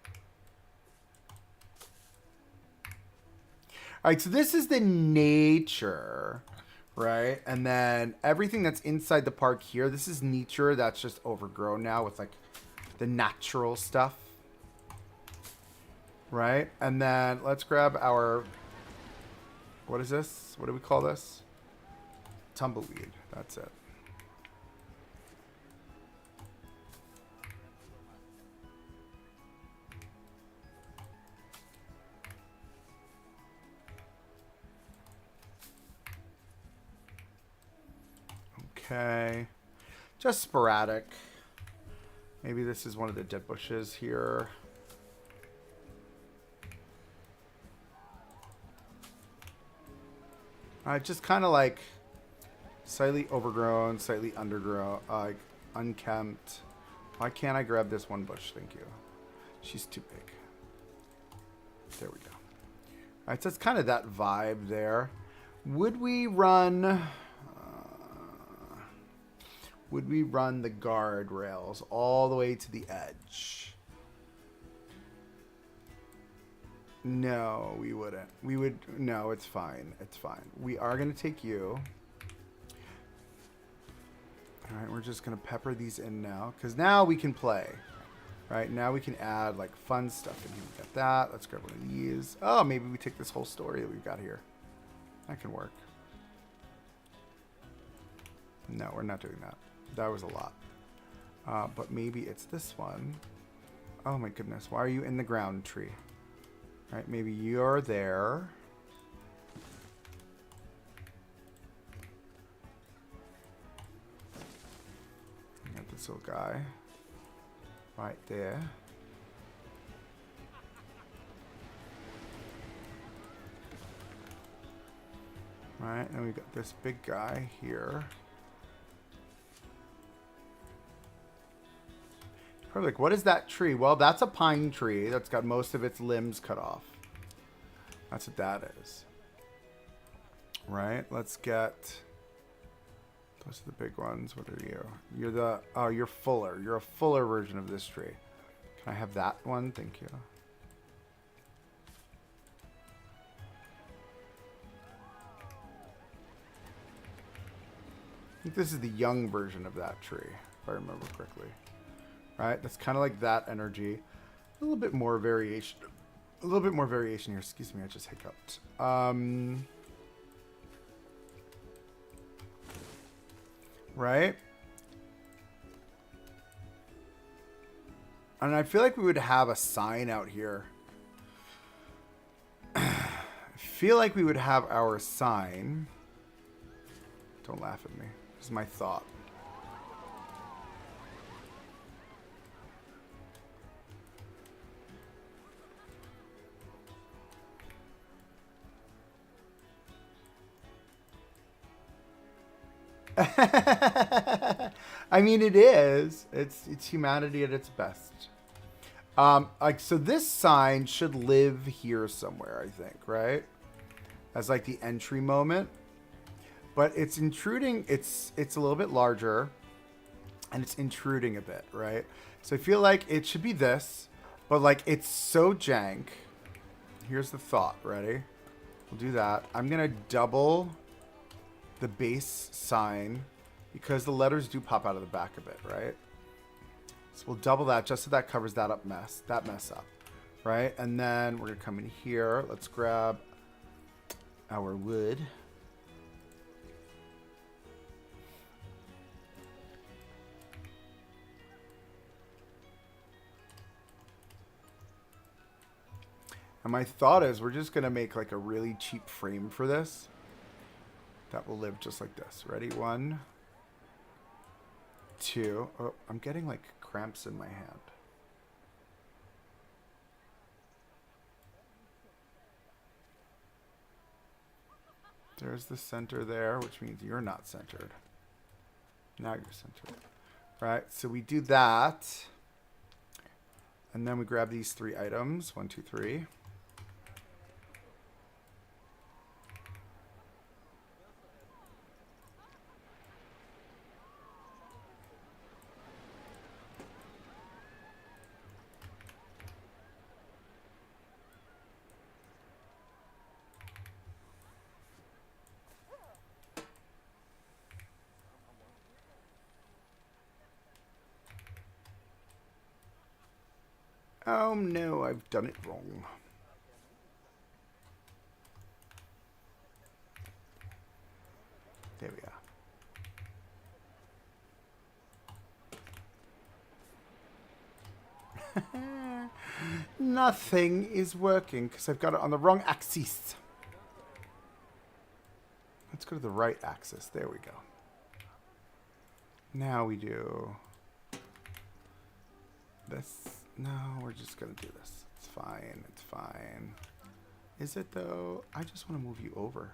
A: All right. So this is the nature, right? And then everything that's inside the park here, this is nature that's just overgrown now with like the natural stuff, right? And then let's grab our, what is this? What do we call this? Tumbleweed. That's it. Okay. Just sporadic. Maybe this is one of the dead bushes here. Just kind of like Slightly overgrown, slightly undergrown, unkempt. Why can't I grab this one bush? Thank you. She's too big. There we go. All right, so it's kind of that vibe there. Would we run the guardrails all the way to the edge? No, we wouldn't. We would, no, it's fine. It's fine. We are going to take you. All right, we're just going to pepper these in now because now we can play. Right, now we can add like fun stuff in here. We got that. Let's grab one of these. Oh, maybe we take this whole story that we've got here. That can work. No, we're not doing that. That was a lot. But maybe it's this one. Oh my goodness. Why are you in the ground tree? All right, maybe you're there. Got this little guy right there. Right, and we got this big guy here. Probably like, what is that tree? Well, that's a pine tree that's got most of its limbs cut off. That's what that is. Right, let's get... Those are the big ones. What are you? You're the... Oh, you're fuller. You're a fuller version of this tree. Can I have that one? Thank you. I think this is the young version of that tree, if I remember correctly. Right? That's kind of like that energy. A little bit more variation. A little bit more variation here. Excuse me, I just hiccuped. Right? And I feel like we would have a sign out here. I feel like we would have our sign. Don't laugh at me. This is my thought. I mean, it is. It's humanity at its best. Like, so this sign should live here somewhere, I think, right? As like the entry moment. But it's intruding. It's a little bit larger, and it's intruding a bit, right? So I feel like it should be this, but like it's so jank. Here's the thought. Ready? We'll do that. I'm gonna double the base sign because the letters do pop out of the back of it, right? So we'll double that just so that covers that mess up, right? And then we're gonna come in here. Let's grab our wood. And my thought is we're just gonna make like a really cheap frame for this that will live just like this. Ready? 1, 2. Oh, I'm getting like cramps in my hand. There's the center there, which means you're not centered. Now you're centered. Right, so we do that. And then we grab these 3 items. 1, 2, 3. Oh no, I've done it wrong. There we are. Nothing is working because I've got it on the wrong axis. Let's go to the right axis. There we go. Now we do this. No, we're just going to do this. It's fine. It's fine. Is it, though? I just want to move you over.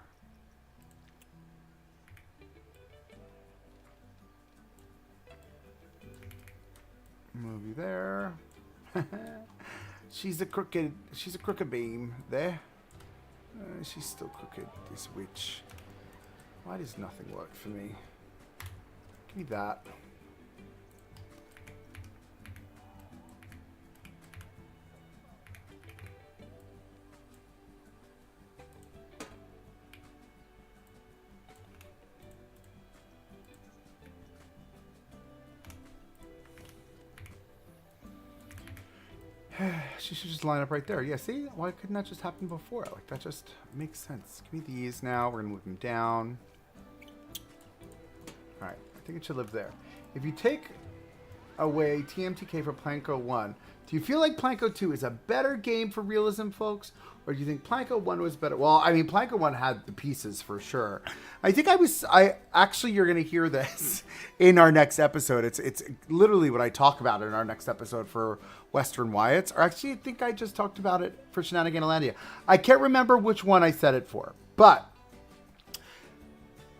A: Movie there. She's a crooked beam there. She's still crooked, this witch. Why does nothing work for me? Give me that. She should just line up right there. Yeah, see? Why couldn't that just happen before? Like, that just makes sense. Give me these now. We're going to move them down. All right. I think it should live there. If you take away TMTK for Planko 1, do you feel like Planko 2 is a better game for realism, folks? Or do you think Planko 1 was better? Well, I mean, Planko 1 had the pieces for sure. I think actually, you're going to hear this in our next episode. It's literally what I talk about in our next episode for Western Wyatts. Or actually, I think I just talked about it for Shenaniganlandia. I can't remember which one I said it for. But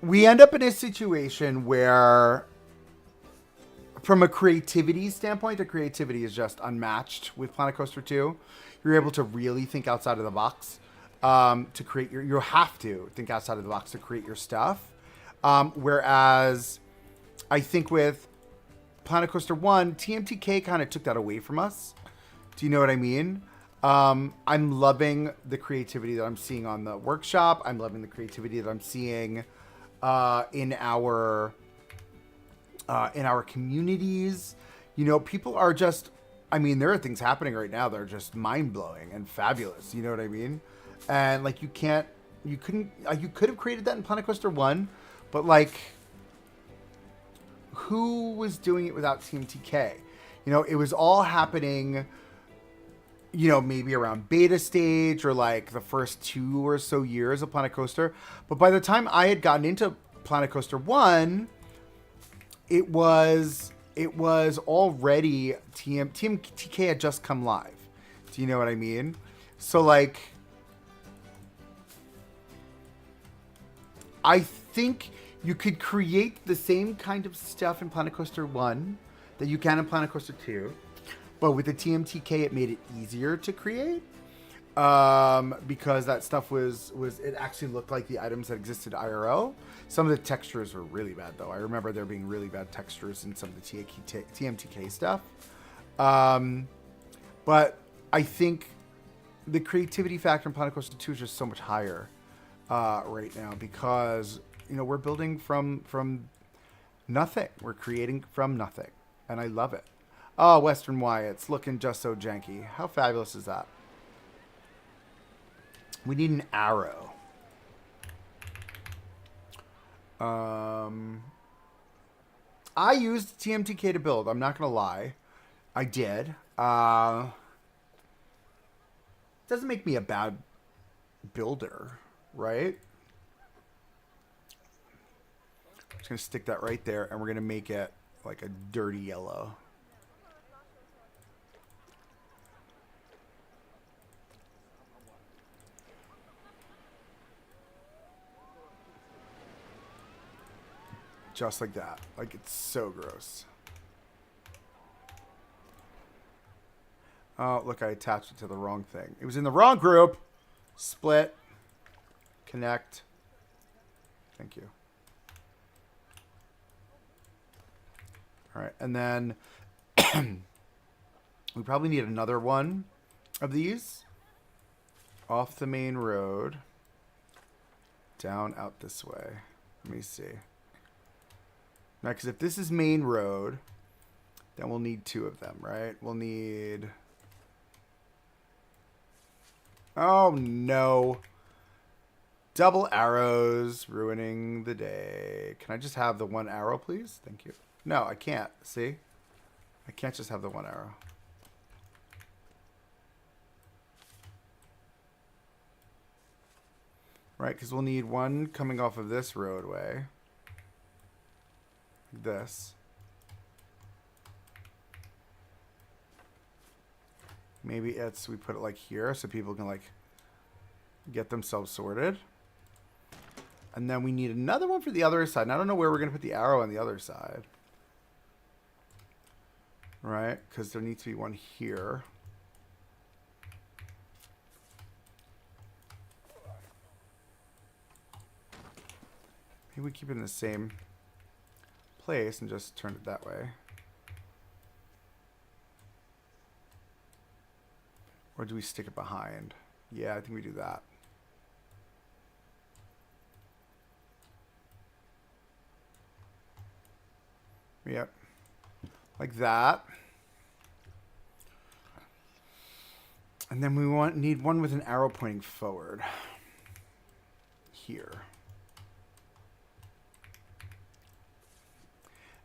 A: we end up in a situation where, from a creativity standpoint, the creativity is just unmatched with Planet Coaster 2. You're able to really think outside of the box to create you have to think outside of the box to create your stuff. Whereas I think with Planet Coaster 1, TMTK kind of took that away from us. Do you know what I mean? I'm loving the creativity that I'm seeing on the workshop. I'm loving the creativity that I'm seeing in our communities. You know, people are just, I mean, there are things happening right now that are just mind-blowing and fabulous. You know what I mean? And like, you could have created that in Planet Coaster 1, but like, who was doing it without TMTK? You know, it was all happening, you know, maybe around beta stage or like the first 2 or so years of Planet Coaster. But by the time I had gotten into Planet Coaster 1, it was already TMTK had just come live. Do you know what I mean? So like, I think you could create the same kind of stuff in Planet Coaster 1 that you can in Planet Coaster 2, but with the TMTK it made it easier to create because that stuff was it actually looked like the items that existed IRL. Some of the textures were really bad though. I remember there being really bad textures in some of the TMTK stuff. But I think the creativity factor in Planet Coaster 2 is just so much higher right now because, you know, we're building from nothing. We're creating from nothing. And I love it. Oh, Western Wyatt's looking just so janky. How fabulous is that? We need an arrow. I used TMTK to build. I'm not going to lie. I did. Doesn't make me a bad builder, right? I'm just going to stick that right there, and we're going to make it like a dirty yellow. Just like that. Like, it's so gross. Oh, look, I attached it to the wrong thing. It was in the wrong group. Split. Connect. Thank you. All right, and then we probably need another one of these off the main road, down out this way. Let me see. Now, because if this is main road, then we'll need 2 of them, right? We'll need... Oh, no. Double arrows, ruining the day. Can I just have the 1 arrow, please? Thank you. No, I can't. See? I can't just have the 1 arrow. Right, because we'll need 1 coming off of this roadway. This. Maybe we put it like here so people can like get themselves sorted. And then we need another one for the other side. And I don't know where we're going to put the arrow on the other side. right? Because there needs to be one here. Maybe we keep it in the same place and just turn it that way. Or do we stick it behind? Yeah, I think we do that. Yep. Like that. And then we need one with an arrow pointing forward. Here.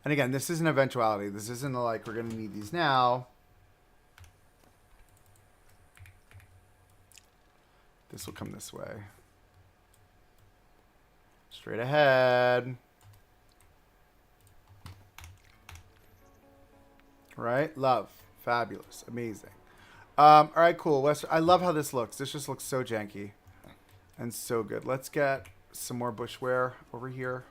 A: And again, this is an eventuality. This isn't like we're going to need these now. This will come this way. Straight ahead. Right? Love. Fabulous. Amazing. All right, cool. I love how this looks. This just looks so janky and so good. Let's get some more bushware over here.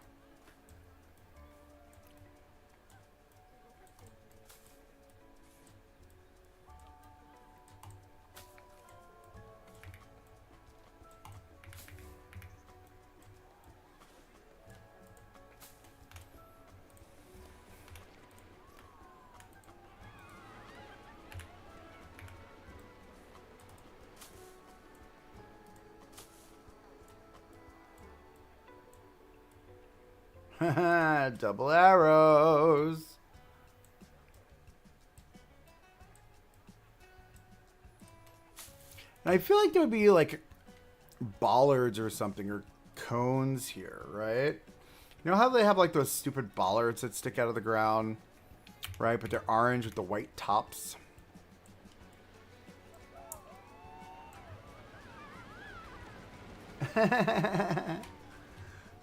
A: Double arrows. And I feel like there would be like bollards or something or cones here, right? You know how they have like those stupid bollards that stick out of the ground, right? But they're orange with the white tops.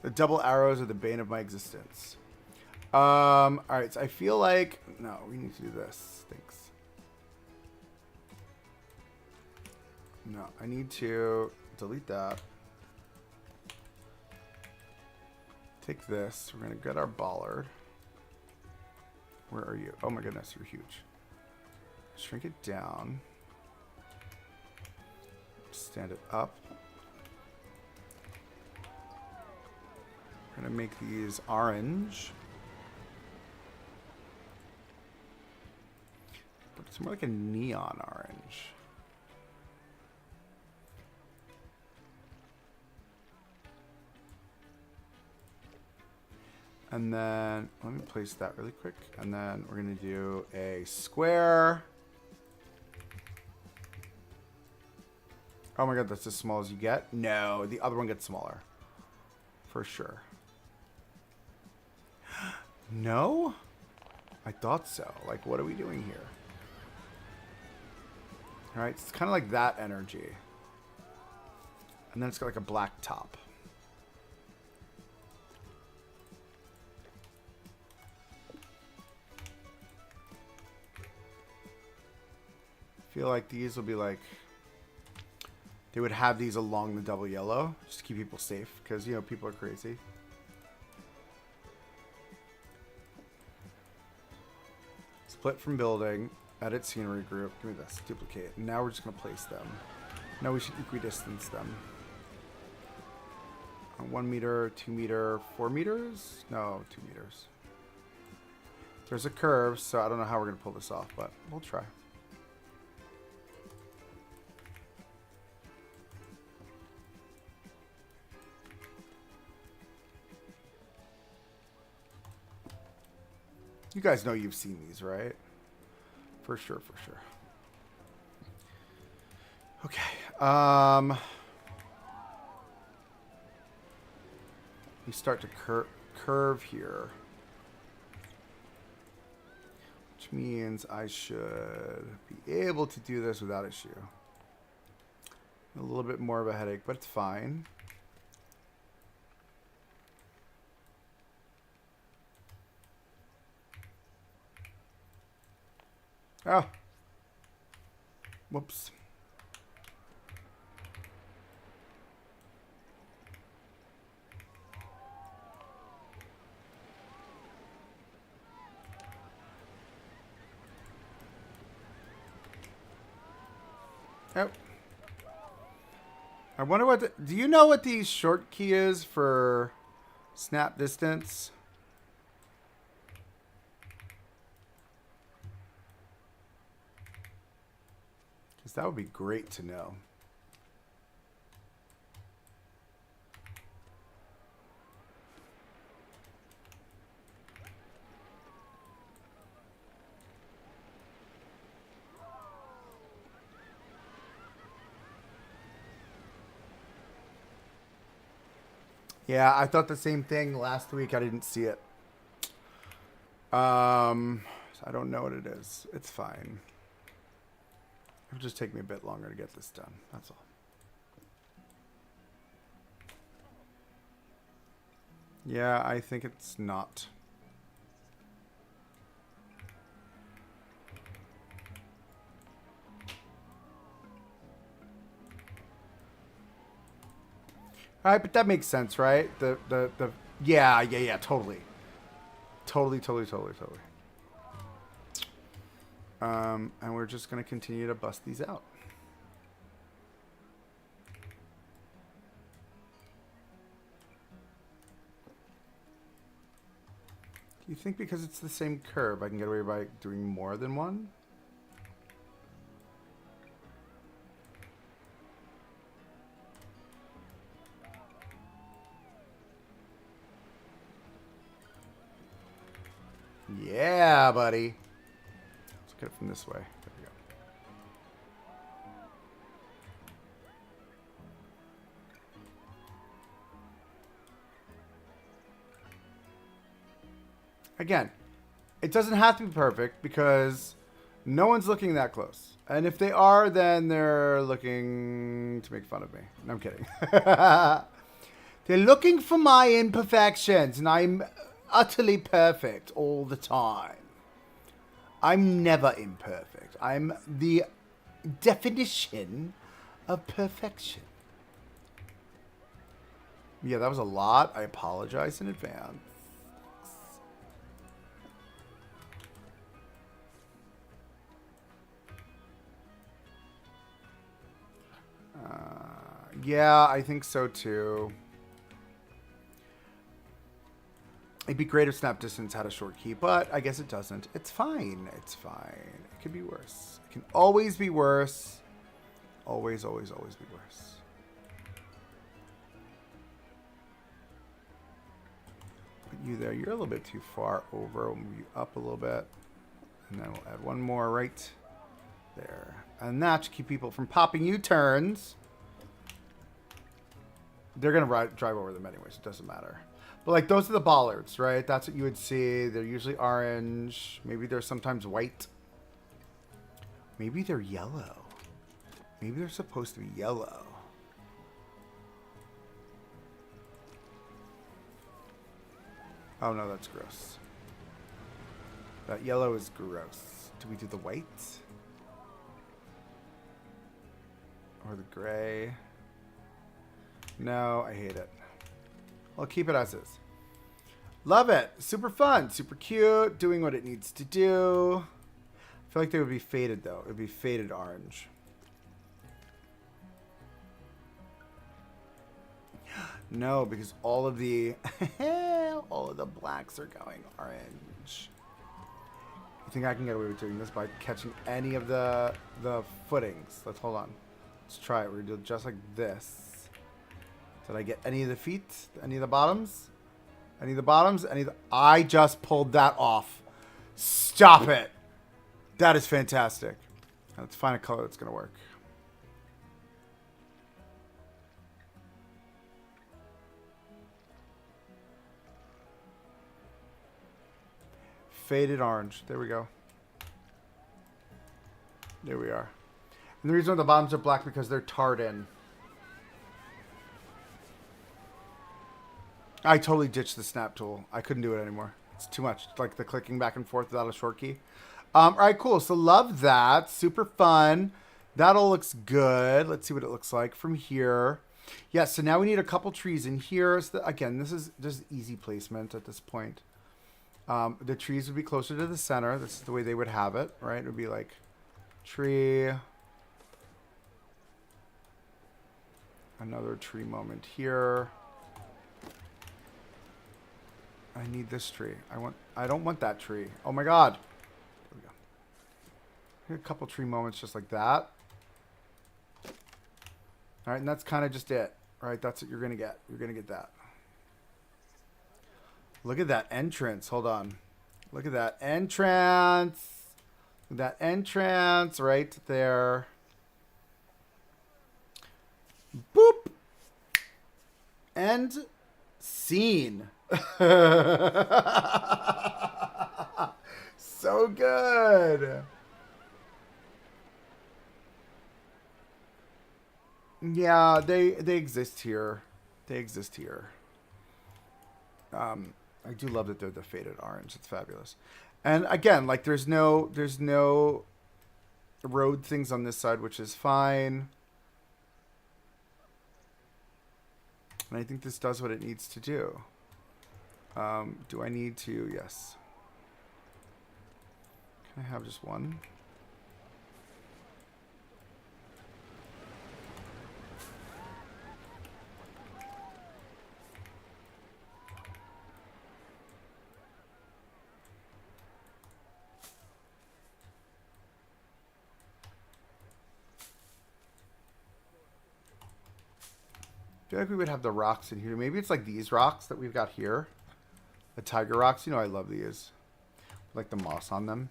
A: The double arrows are the bane of my existence. All right, so I feel like... No, we need to do this. Thanks. No, I need to delete that. Take this. We're going to get our bollard. Where are you? Oh my goodness, you're huge. Shrink it down. Stand it up. We're going to make these orange. But it's more like a neon orange. And then, let me place that really quick. And then we're going to do a square. Oh my god, that's as small as you get? No, the other one gets smaller. For sure. No? I thought so. Like, what are we doing here? Alright, it's kind of like that energy. And then it's got like a black top. I feel like these will be like... They would have these along the double yellow. Just to keep people safe. Because, you know, people are crazy. Split from building. Edit scenery group. Give me this. Duplicate. Now we're just going to place them. Now we should equidistance them. 1 meter, 2 meter, 4 meters? No, 2 meters. There's a curve, so I don't know how we're going to pull this off, but we'll try. You guys know you've seen these, right? For sure, for sure. Okay. We start to curve here. Which means I should be able to do this without issue. A little bit more of a headache, but it's fine. Oh. Whoops. Oh. I wonder what do you know what the short key is for snap distance? Because that would be great to know. Yeah, I thought the same thing last week. I didn't see it. I don't know what it is. It's fine. It'll just take me a bit longer to get this done. That's all. Yeah, I think it's not. All right, but that makes sense, right? Yeah, totally. Totally. And we're just going to continue to bust these out. Do you think because it's the same curve, I can get away by doing more than one? Yeah, buddy. Let's get it from this way. There we go. Again, it doesn't have to be perfect because no one's looking that close. And if they are, then they're looking to make fun of me. No, I'm kidding. They're looking for my imperfections, and I'm utterly perfect all the time. I'm never imperfect. I'm the definition of perfection. Yeah, that was a lot. I apologize in advance. Yeah, I think so too. It'd be great if snap distance had a short key, but I guess it doesn't. It's fine. It's fine. It could be worse. It can always be worse. Always be worse. Put you there. You're a little bit too far over. We'll move you up a little bit. And then we'll add one more right there. And that should keep people from popping U-turns. They're going to drive over them anyways. It doesn't matter. But, like, those are the bollards, right? That's what you would see. They're usually orange. Maybe they're sometimes white. Maybe they're yellow. Maybe they're supposed to be yellow. Oh, no, that's gross. That yellow is gross. Do we do the white? Or the gray? No, I hate it. I'll keep it as is. Love it. Super fun. Super cute. Doing what it needs to do. I feel like they would be faded, though. It would be faded orange. No, because all of the blacks are going orange. You think I can get away with doing this by catching any of the footings? Let's hold on. Let's try it. We're gonna do it just like this. Did I get any of the feet? Any of the bottoms? Any of the bottoms? I just pulled that off. Stop it. That is fantastic. Now let's find a color that's going to work. Faded orange. There we go. There we are. And the reason why the bottoms are black because they're tarred in. I totally ditched the snap tool. I couldn't do it anymore. It's too much. It's like the clicking back and forth without a short key. All right, cool. So love that. Super fun. That all looks good. Let's see what it looks like from here. Yeah, so now we need a couple trees in here. So again, this is just easy placement at this point. The trees would be closer to the center. This is the way they would have it, right? It would be like tree, Another tree moment here. I need this tree. I don't want that tree. Oh my god. There we go. A couple tree moments just like that. All right, and that's kind of just it. All right, that's what you're going to get. You're going to get that. Look at that entrance. Hold on. Look at that entrance. That entrance right there. Boop. End scene. So good. Yeah, they exist here. They exist here. I do love that they're the faded orange. It's fabulous. And again, like there's no road things on this side, which is fine. And I think this does what it needs to do. Do I need to? Yes. Can I have just one? I feel like we would have the rocks in here. Maybe it's like these rocks that we've got here. The tiger rocks. You know I love these. Like the moss on them.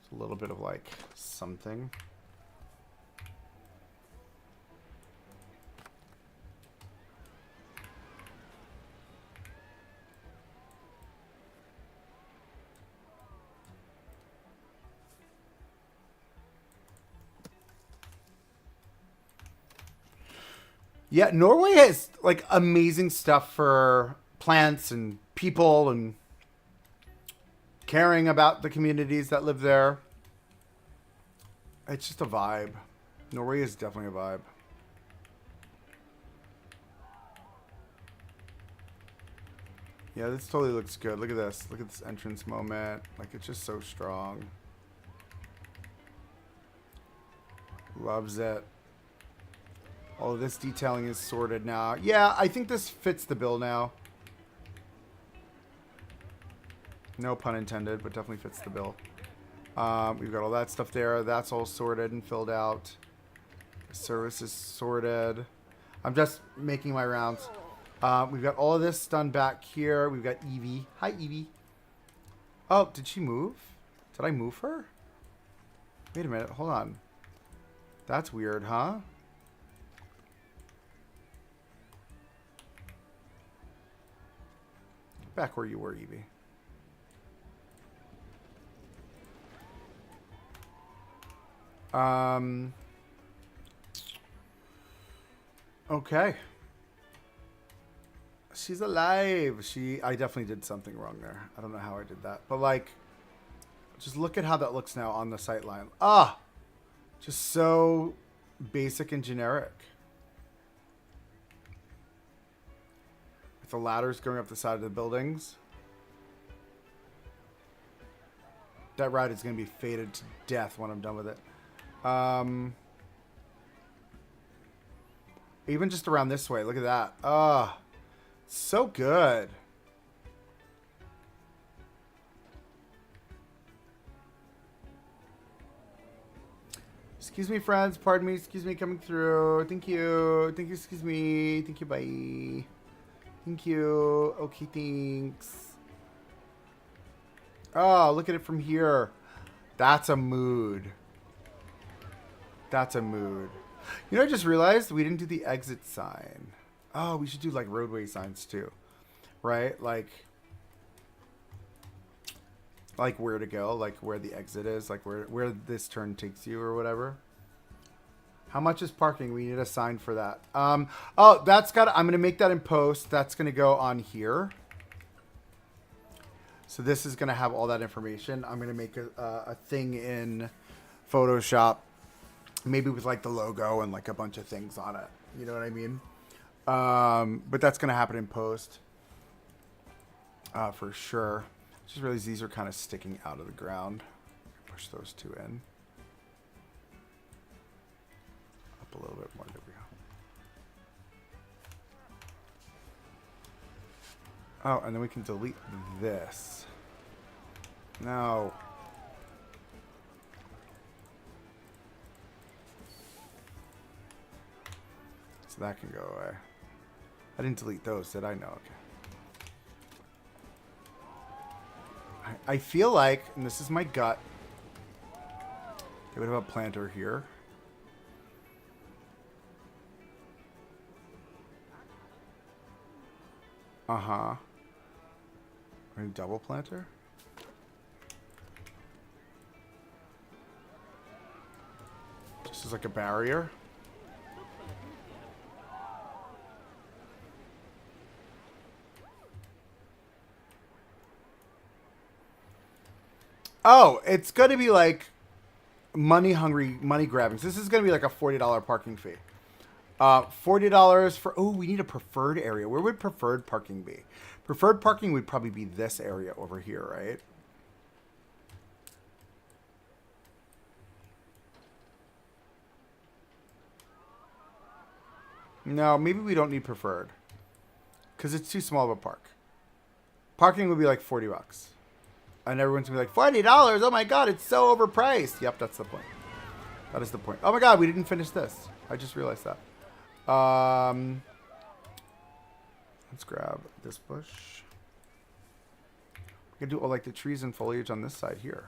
A: It's a little bit of like something. Yeah, Norway has like amazing stuff for plants and people and caring about the communities that live there. It's just a vibe. Norway is definitely a vibe. Yeah, this totally looks good. Look at this. Look at this entrance moment. Like, it's just so strong. Loves it. All of this detailing is sorted now. Yeah, I think this fits the bill now. No pun intended, but definitely fits the bill. We've got all that stuff there. That's all sorted and filled out. Service is sorted. I'm just making my rounds. We've got all of this done back here. We've got Evie. Hi, Evie. Oh, did she move? Did I move her? Wait a minute. Hold on. That's weird, huh? Back where you were, Evie. Okay. She's alive. I definitely did something wrong there. I don't know how I did that. But like, just look at how that looks now on the sight line. Ah! Just so basic and generic. With the ladders going up the side of the buildings. That ride is going to be faded to death when I'm done with it. Even just around this way. Look at that. Ah, so good. Excuse me, friends. Pardon me. Excuse me, coming through. Thank you. Thank you. Excuse me. Thank you. Bye. Thank you. Okay, thanks. Oh, look at it from here. That's a mood. That's a mood. You know, I just realized we didn't do the exit sign. Oh, we should do like roadway signs too. Right? Like where to go, like where the exit is, like where this turn takes you or whatever. How much is parking? We need a sign for that. Oh, I'm going to make that in post. That's going to go on here. So this is going to have all that information. I'm going to make a thing in Photoshop, maybe with like the logo and like a bunch of things on it. You know what I mean? But that's going to happen in post for sure. Just realized these are kind of sticking out of the ground. Push those two in. Up a little bit more. There we go. Oh, and then we can delete this. No. So that can go away. I didn't delete those, did I? No, okay. I feel like, and this is my gut, they would have a planter here. Uh-huh. Are you double planter? Just as like a barrier. Oh, it's going to be like money hungry, money grabbing. So this is going to be like a $40 parking fee. $40 for, oh, we need a preferred area. Where would preferred parking be? Preferred parking would probably be this area over here, right? No, maybe we don't need preferred. Because it's too small of a park. Parking would be like 40 bucks. And everyone's going to be like, $40? Oh my God, it's so overpriced. Yep, that's the point. That is the point. Oh my God, we didn't finish this. I just realized that. Let's grab this bush. We can do all like the trees and foliage on this side here.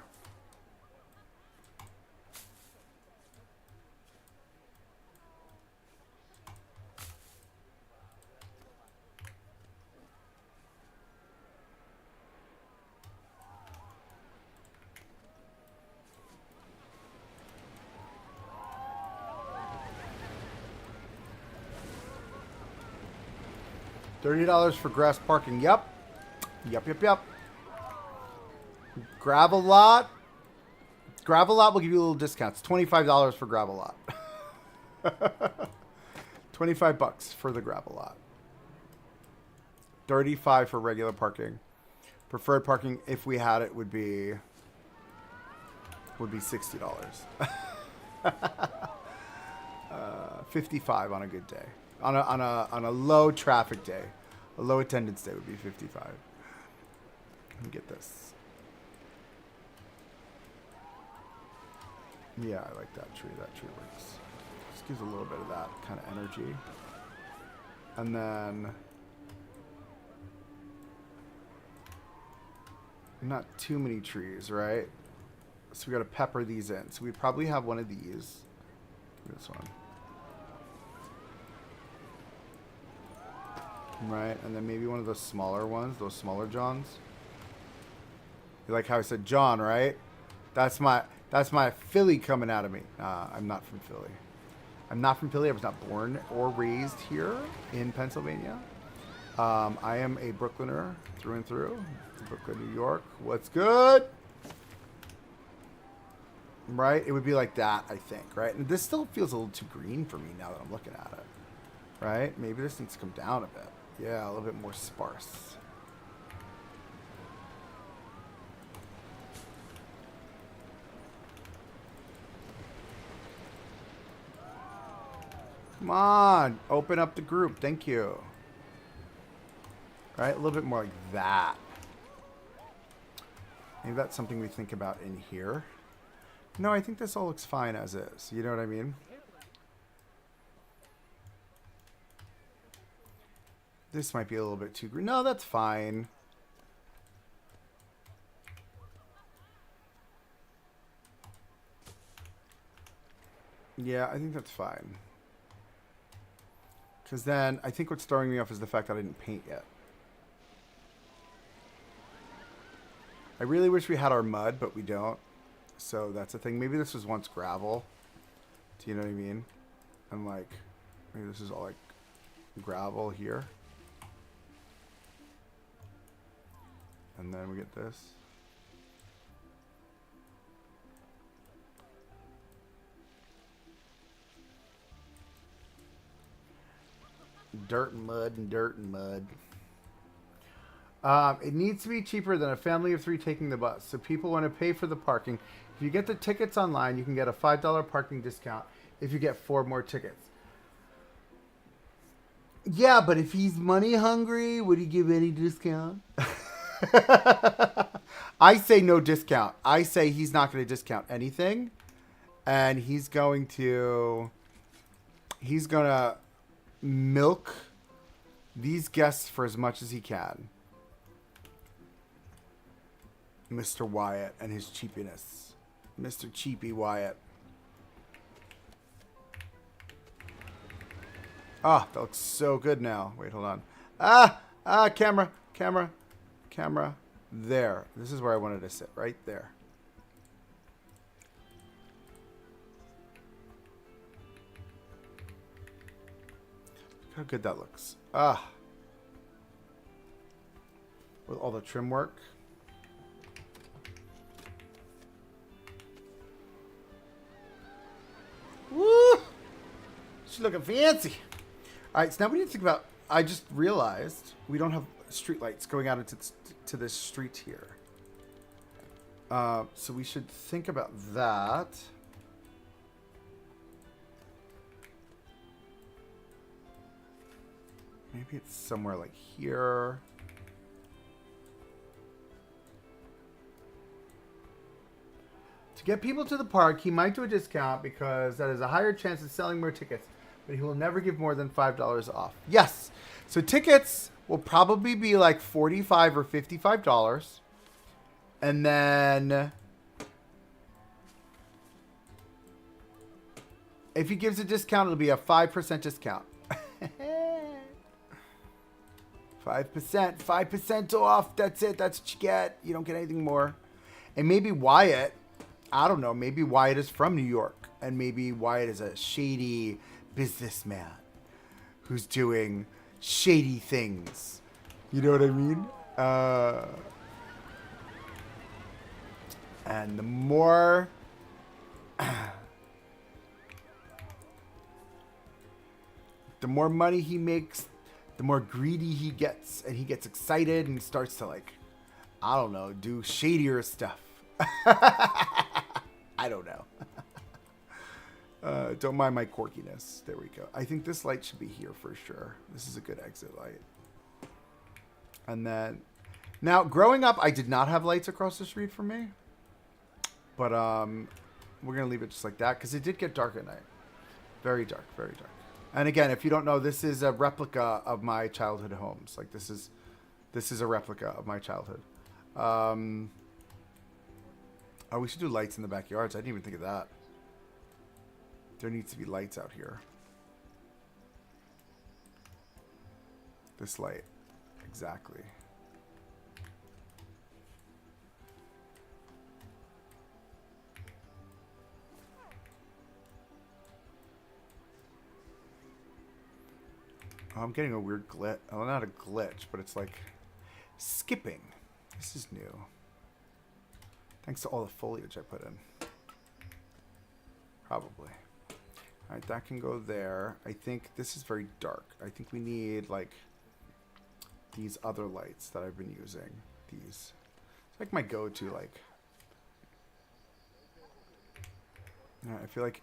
A: $30 for grass parking. Yep. Yep. Gravel lot. Gravel lot will give you a little discounts. $25 for gravel lot. 25 bucks for the gravel lot. 35 for regular parking. Preferred parking, if we had it, would be $60. 55 on a good day. On a low traffic day, a low attendance day would be 55. Let me get this. Yeah, I like that tree. That tree works. Just gives a little bit of that kind of energy. And then not too many trees, right? So we got to pepper these in. So we probably have one of these. This one. Right, and then maybe one of those smaller ones, those smaller Johns. You like how I said John, right? That's my Philly coming out of me. I'm not from Philly. I'm not from Philly. I was not born or raised here in Pennsylvania. I am a Brooklyner through and through. Brooklyn, New York. What's good? Right? It would be like that, I think, right? And this still feels a little too green for me now that I'm looking at it. Right? Maybe this needs to come down a bit. Yeah, a little bit more sparse. Come on, open up the group. Thank you. Right, a little bit more like that. Maybe that's something we think about in here. No, I think this all looks fine as is. You know what I mean? This might be a little bit too green. No, that's fine. Yeah, I think that's fine. Because then I think what's throwing me off is the fact that I didn't paint yet. I really wish we had our mud, but we don't. So that's the thing. Maybe this was once gravel. Do you know what I mean? And like, maybe this is all like gravel here. And then we get this. Dirt and mud and dirt and mud. It needs to be cheaper than a family of 3 taking the bus. So people want to pay for the parking. If you get the tickets online, you can get a $5 parking discount if you get 4 more tickets. Yeah, but if he's money hungry, would he give any discount? I say no discount. I say he's not going to discount anything, and he's gonna milk these guests for as much as he can. Mr. Wyatt and his cheapiness. Mr. Cheapy Wyatt. Ah, that looks so good now. Wait, hold on. Camera. There. This is where I wanted to sit, right there. Look how good that looks. With all the trim work. Woo! She's looking fancy. All right, so now we need to think about. I just realized we don't have street lights going out into this street here. So we should think about that. Maybe it's somewhere like here. To get people to the park, he might do a discount because that is a higher chance of selling more tickets, but he will never give more than $5 off. Yes. So tickets will probably be like $45 or $55. And then if he gives a discount, it'll be a 5% discount. 5% off. That's it. That's what you get. You don't get anything more. And maybe Wyatt, I don't know, maybe Wyatt is from New York. And maybe Wyatt is a shady businessman who's doing shady things. You know what I mean? And the more money he makes, the more greedy he gets, and he gets excited and starts to, like, I don't know, do shadier stuff. I don't know. Don't mind my quirkiness. There we go. I think this light should be here for sure. This is a good exit light. And then, now, growing up, I did not have lights across the street from me. But we're going to leave it just like that because it did get dark at night. Very dark, very dark. And again, if you don't know, this is a replica of my childhood homes. Like, this is a replica of my childhood. Oh, we should do lights in the backyards. I didn't even think of that. There needs to be lights out here. This light. Exactly. Oh, I'm getting a weird glitch. Oh, not a glitch, but it's like skipping. This is new. Thanks to all the foliage I put in. Probably. All right, that can go there. I think this is very dark. I think we need, like, these other lights that I've been using. These. It's like my go-to, like. I feel like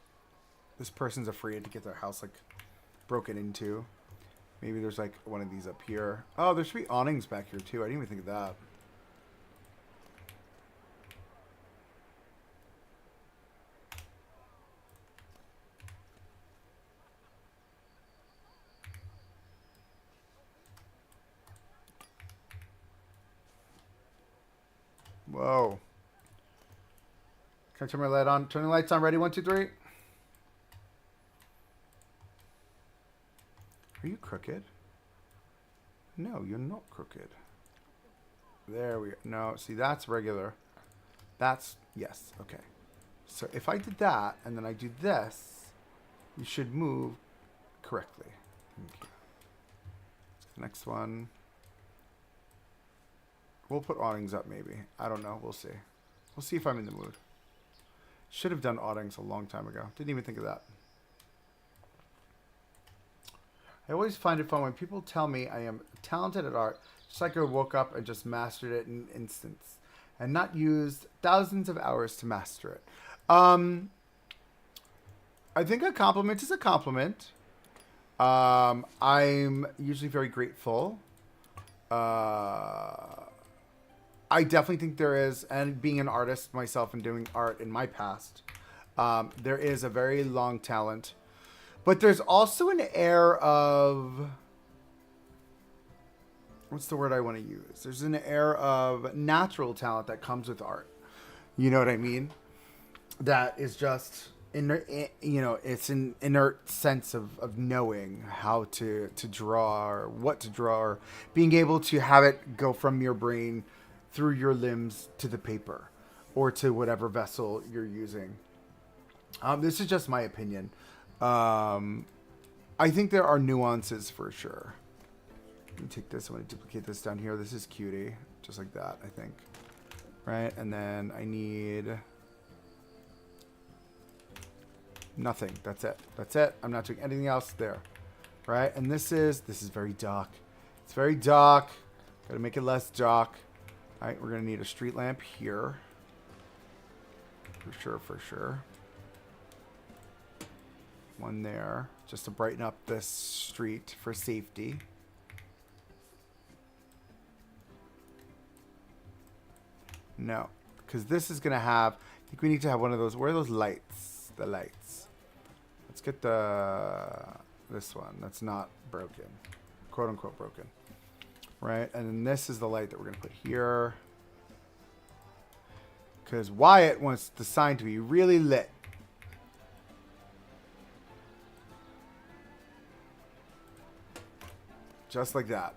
A: this person's afraid to get their house, like, broken into. Maybe there's, like, one of these up here. Oh, there should be awnings back here, too. I didn't even think of that. Whoa. Can I turn my light on? Turn the lights on. Ready? 1, 2, 3. Are you crooked? No, you're not crooked. There we go. No, see, that's regular. That's, yes, okay. So if I did that, and then I do this, you should move correctly. Okay. Next one. We'll put awnings up, maybe. I don't know. We'll see. We'll see if I'm in the mood. Should have done awnings a long time ago. Didn't even think of that. I always find it fun when people tell me I am talented at art, just like I woke up and just mastered it in instants, and not used thousands of hours to master it. I think a compliment is a compliment. I'm usually very grateful. Uh, I definitely think there is, and being an artist myself and doing art in my past, there is a very long talent. But there's also an air of, what's the word I want to use? There's an air of natural talent that comes with art. You know what I mean? That is just it's an inert sense of knowing how to draw or what to draw, or being able to have it go from your brain through your limbs to the paper or to whatever vessel you're using. This is just my opinion. I think there are nuances for sure. Let me take this. I want to duplicate this down here. This is cutie, just like that, I think. Right, and then I need nothing. That's it. That's it. I'm not doing anything else there. Right, and this is very dark. It's very dark. Gotta make it less dark. All right, we're gonna need a street lamp here. For sure, for sure. One there, just to brighten up this street for safety. No, because this is gonna have, I think we need to have one of those, where are those lights? The lights. Let's get this one that's not broken. Quote unquote broken. Right, and then this is the light that we're gonna put here. Because Wyatt wants the sign to be really lit. Just like that.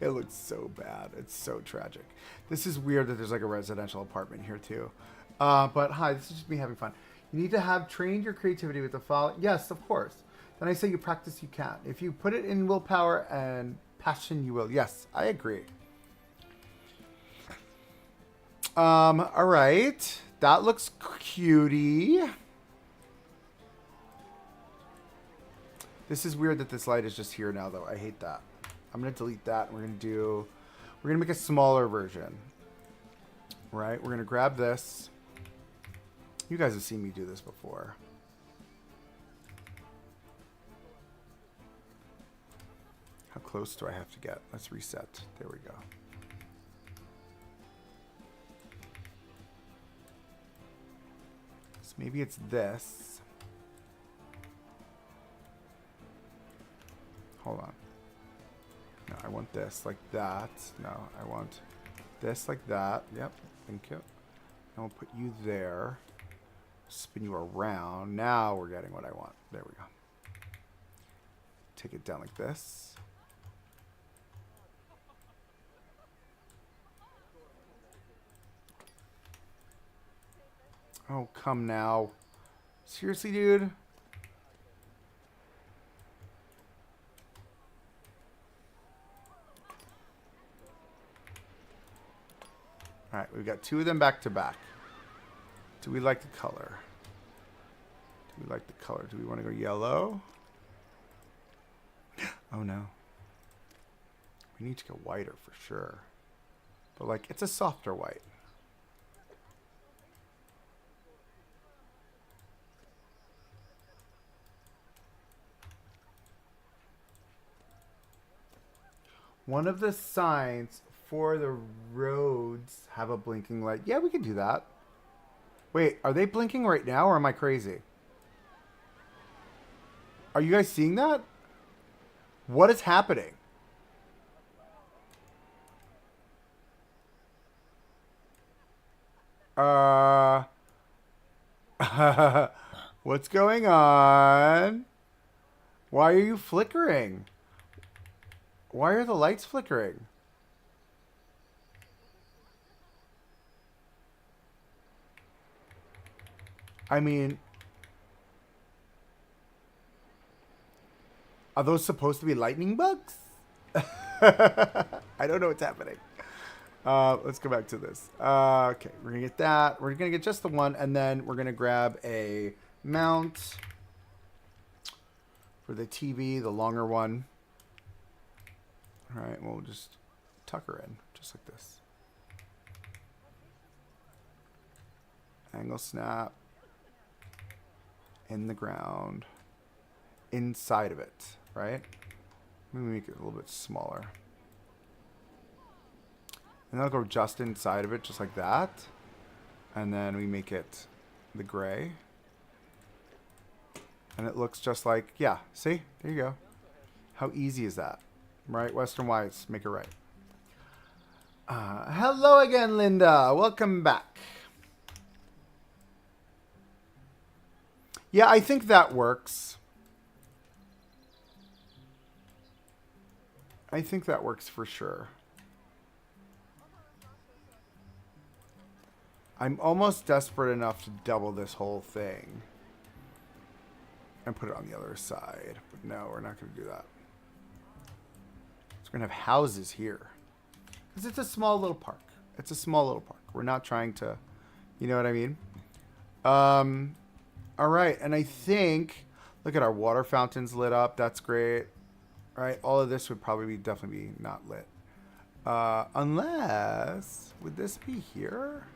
A: It looks so bad. It's so tragic. This is weird that there's like a residential apartment here too. But hi, this is just me having fun. You need to have trained your creativity with the following. Yes, of course. Then I say you practice, you can. If you put it in willpower and passion, you will. Yes, I agree. All right. That looks cutie. This is weird that this light is just here now, though. I hate that. I'm going to delete that. We're going to make a smaller version. Right? We're going to grab this. You guys have seen me do this before. How close do I have to get? Let's reset. There we go. So maybe it's this. Hold on. No, I want this like that. No, I want this like that. Yep, thank you. And we'll put you there. Spin you around. Now we're getting what I want. There we go. Take it down like this. Oh, come now. Seriously, dude? All right, we've got two of them back to back. Do we like the color? Do we like the color? Do we want to go yellow? Oh, no. We need to go whiter for sure. But, like, it's a softer white. One of the signs for the roads have a blinking light. Yeah, we can do that. Wait, are they blinking right now or am I crazy? Are you guys seeing that? What is happening? What's going on? Why are you flickering? Why are the lights flickering? I mean, are those supposed to be lightning bugs? I don't know what's happening. Let's go back to this. Okay, we're going to get that. We're going to get just the one, and then we're going to grab a mount for the TV, the longer one. All right, we'll just tuck her in, just like this. Angle snap. In the ground. inside of it, right? Maybe make it a little bit smaller. And that'll go just inside of it, just like that. And then we make it the gray. And it looks just like, yeah, see? There you go. How easy is that? Right? Western Wyatts, make it right. Hello again, Linda. Welcome back. Yeah, I think that works. I think that works for sure. I'm almost desperate enough to double this whole thing and put it on the other side. But no, we're not going to do that. So we're going to have houses here. Because it's a small little park. It's a small little park. We're not trying to, you know what I mean? All right. And I think, look at our water fountains lit up. That's great. All right. All of this would probably be definitely be not lit. Unless, would this be here?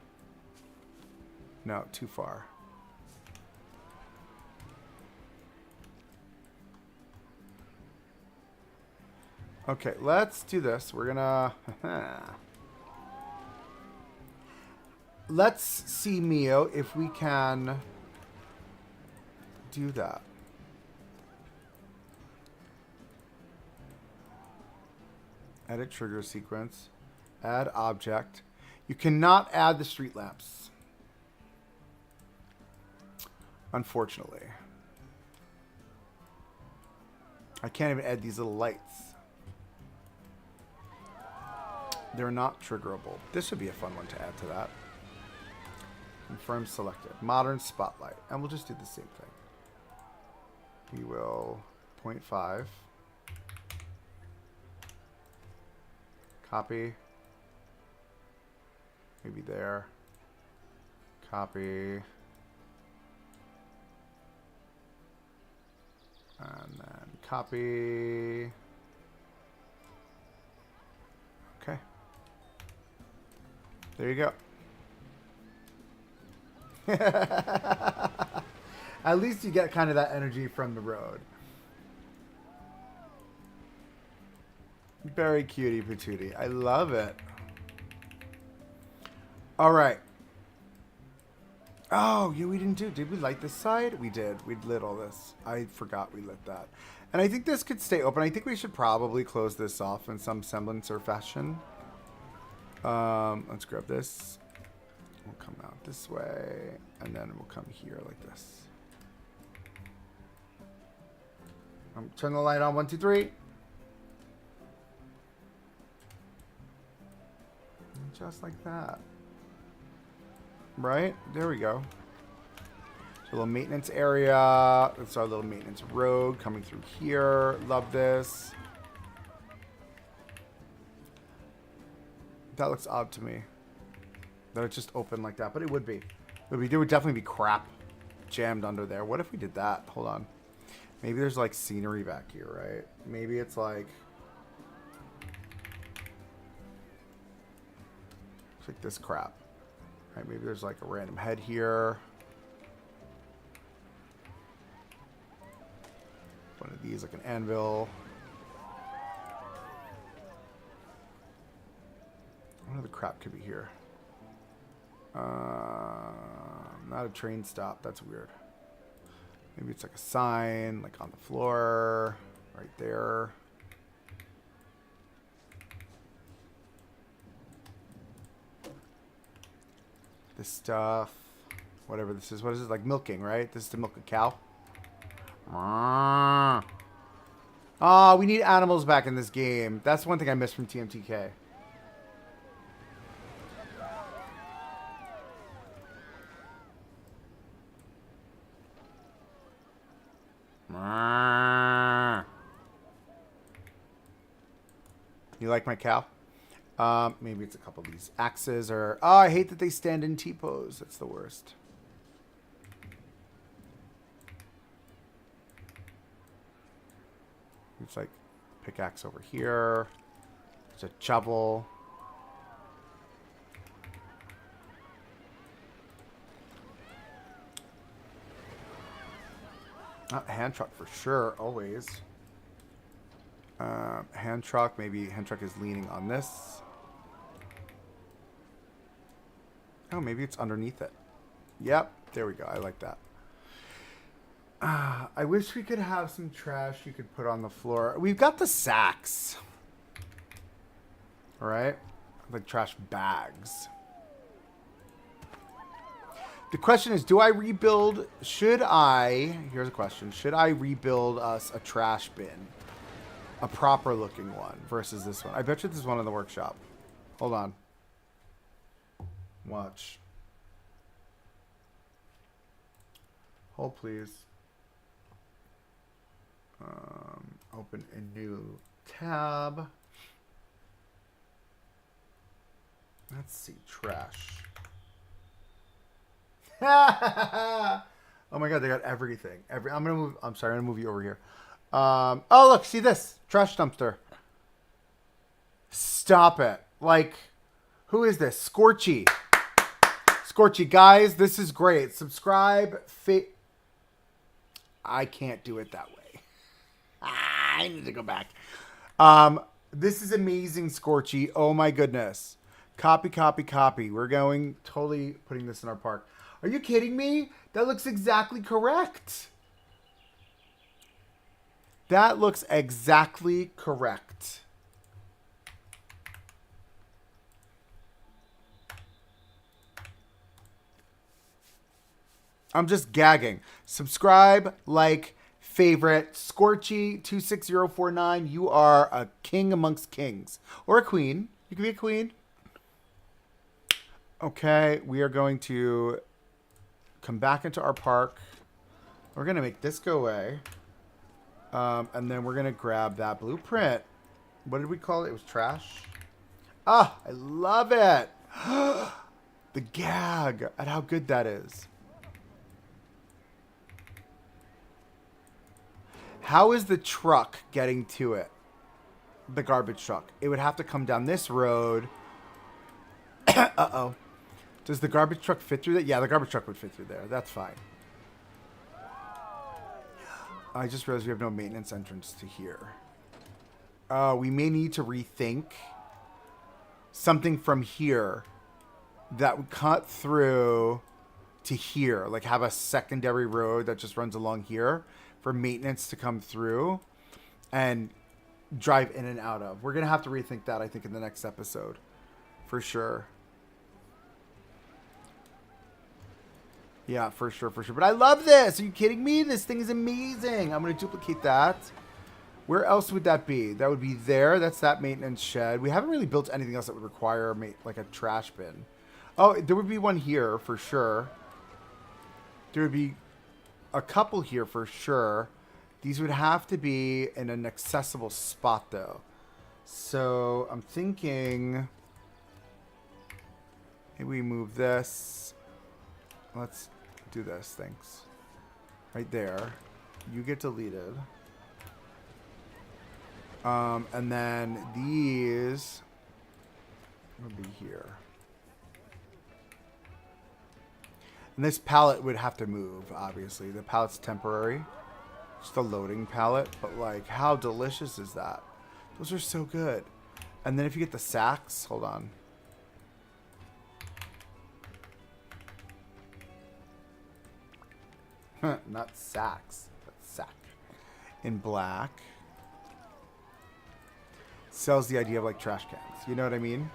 A: No, too far. Okay, let's do this. We're gonna... Let's see, Mio, if we can do that. Edit trigger sequence. Add object. You cannot add the street lamps. Unfortunately. I can't even add these little lights. They're not triggerable. This would be a fun one to add to that. Confirm selected. Modern spotlight. And we'll just do the same thing. We will 0.5. Copy. Maybe there. Copy. And then copy. Okay. There you go. At least you get kind of that energy from the road. Very cutie patootie. I love it. All right. Oh, yeah, we didn't do... Did we light this side? We did. We lit all this. I forgot we lit that. And I think this could stay open. I think we should probably close this off in some semblance or fashion. Let's grab this. We'll come out this way. And then we'll come here like this. Turn the light on. 1, 2, 3. Just like that. Right? There we go. So a little maintenance area. That's our little maintenance road coming through here. Love this. That looks odd to me. That it's just open like that. But it would be. There would definitely be crap jammed under there. What if we did that? Hold on. Maybe there's like scenery back here, right? Maybe it's like... It's like this crap. Right, maybe there's like a random head here. One of these, like an anvil. What other crap could be here? Not a train stop. That's weird. Maybe it's like a sign, like on the floor, right there. This stuff, whatever this is. What is it? Like milking, right? This is to milk a cow. Ah, we need animals back in this game. That's one thing I missed from TMTK. You like my cow? Maybe it's a couple of these axes or... Oh, I hate that they stand in T-pose. That's the worst. It's like pickaxe over here. There's a shovel. Oh, hand truck for sure, always. Hand truck, maybe hand truck is leaning on this. Oh, maybe it's underneath it. Yep, there we go. I like that. I wish we could have some trash you could put on the floor. We've got the sacks. All right? Like trash bags. The question is, do I rebuild? Here's a question. Should I rebuild us a trash bin? A proper looking one versus this one. I bet you there's one in the workshop. Hold on. Watch. Hold, please. Open a new tab. Let's see. Trash. Oh my god, they got everything. I'm gonna move. I'm sorry, I'm gonna move you over here. Oh look, see this trash dumpster. Stop it! Like, who is this? Scorchy. Scorchy, guys, this is great. Subscribe. I can't do it that way. I need to go back. This is amazing, Scorchy. Oh my goodness. Copy, copy, copy. We're going totally putting this in our park. Are you kidding me? That looks exactly correct. That looks exactly correct. I'm just gagging. Subscribe, like, favorite. Scorchy26049. You are a king amongst kings. Or a queen. You can be a queen. Okay, we are going to come back into our park. We're going to make this go away. And then we're going to grab that blueprint. What did we call it? It was trash. Ah, I love it. The gag at how good that is. How is the truck getting to it? The garbage truck. It would have to come down this road. Uh-oh. Does the garbage truck fit through that? Yeah, the garbage truck would fit through there. That's fine. I just realized we have no maintenance entrance to here. We may need to rethink something from here that would cut through to here. Like have a secondary road that just runs along here for maintenance to come through and drive in and out of. We're going to have to rethink that, I think, in the next episode. For sure. Yeah, for sure, for sure. But I love this. Are you kidding me? This thing is amazing. I'm going to duplicate that. Where else would that be? That would be there. That's that maintenance shed. We haven't really built anything else that would require like a trash bin. Oh, there would be one here for sure. There would be a couple here for sure. These would have to be in an accessible spot though. So I'm thinking maybe we move this. Let's do this. Thanks. Right there. You get deleted. And then these will be here. And this pallet would have to move, obviously. The pallet's temporary. Just a loading pallet. But, like, how delicious is that? Those are so good. And then if you get the sacks, hold on. Not sacks, but sack. In black. Sells the idea of, like, trash cans. You know what I mean?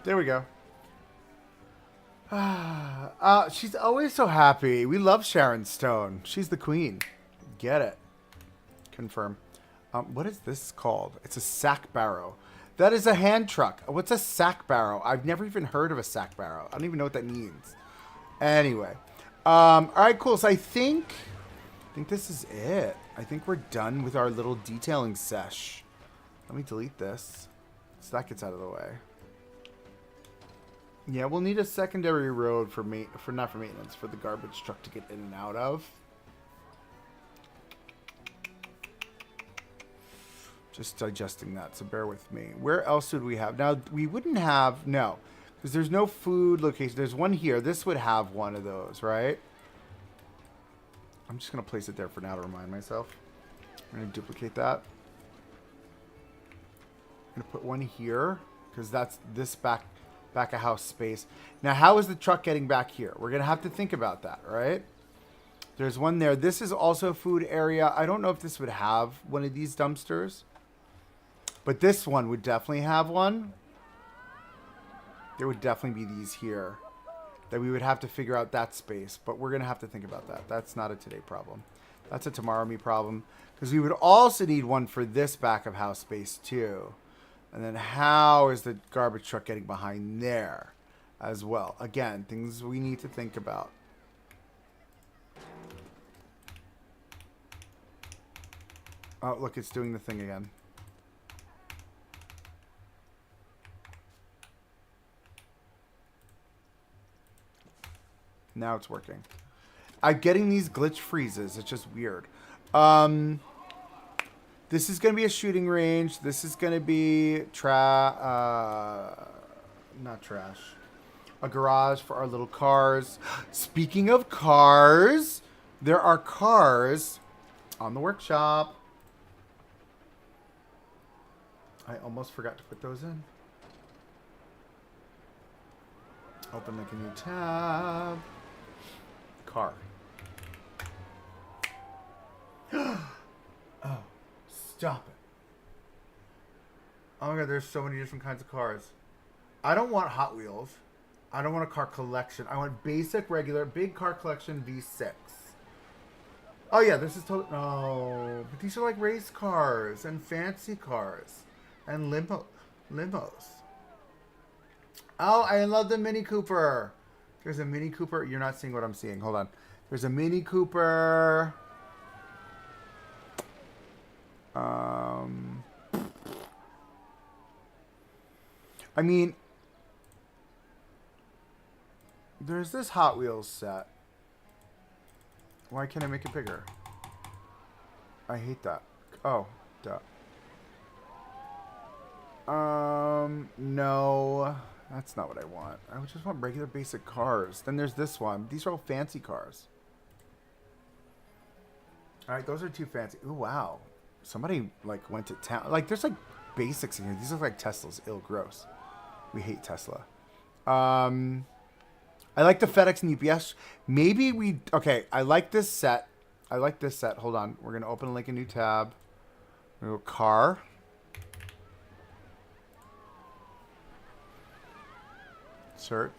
A: There we go. She's always so happy. We love Sharon Stone. She's the queen. Get it. Confirm. What is this called? It's a sack barrow. That is a hand truck. What's a sack barrow? I've never even heard of a sack barrow. I don't even know what that means. Anyway. All right, cool. So I think this is it. I think we're done with our little detailing sesh. Let me delete this so that gets out of the way. Yeah, we'll need a secondary road for not for maintenance, for the garbage truck to get in and out of. Just digesting that, so bear with me. Where else would we have? Now, we wouldn't have, no, because there's no food location. There's one here. This would have one of those, right? I'm just going to place it there for now to remind myself. I'm going to duplicate that. I'm going to put one here, because that's this back of house space. Now, how is the truck getting back here? We're going to have to think about that, right? There's one there. This is also a food area. I don't know if this would have one of these dumpsters. But this one would definitely have one. There would definitely be these here. That we would have to figure out that space. But we're going to have to think about that. That's not a today problem. That's a tomorrow me problem. Because we would also need one for this back of house space too. And then how is the garbage truck getting behind there as well? Again, things we need to think about. Oh, look, it's doing the thing again. Now it's working. I'm getting these glitch freezes. It's just weird. This is going to be a shooting range. This is going to be not trash. A garage for our little cars. Speaking of cars, there are cars on the workshop. I almost forgot to put those in. Open like a new tab. Car. Oh, stop it. Oh my god, there's so many different kinds of cars. I don't want Hot Wheels. I don't want a car collection. I want basic, regular, big car collection V6. Oh yeah, this is totally... No, but these are like race cars and fancy cars and limos. Oh, I love the Mini Cooper. There's a Mini Cooper. You're not seeing what I'm seeing. Hold on. There's a Mini Cooper. I mean, there's this Hot Wheels set. Why can't I make it bigger? I hate that. Oh, duh. No. That's not what I want. I just want regular basic cars. Then there's this one. These are all fancy cars. Alright, those are too fancy. Ooh, wow. Somebody, like, went to town. Like, there's, like, basics in here. These look like Teslas. Ew, gross. We hate Tesla. I like the FedEx and UPS. Maybe we... Okay, I like this set. I like this set. Hold on. We're going to open, like, a new tab. We're going to go car. Search.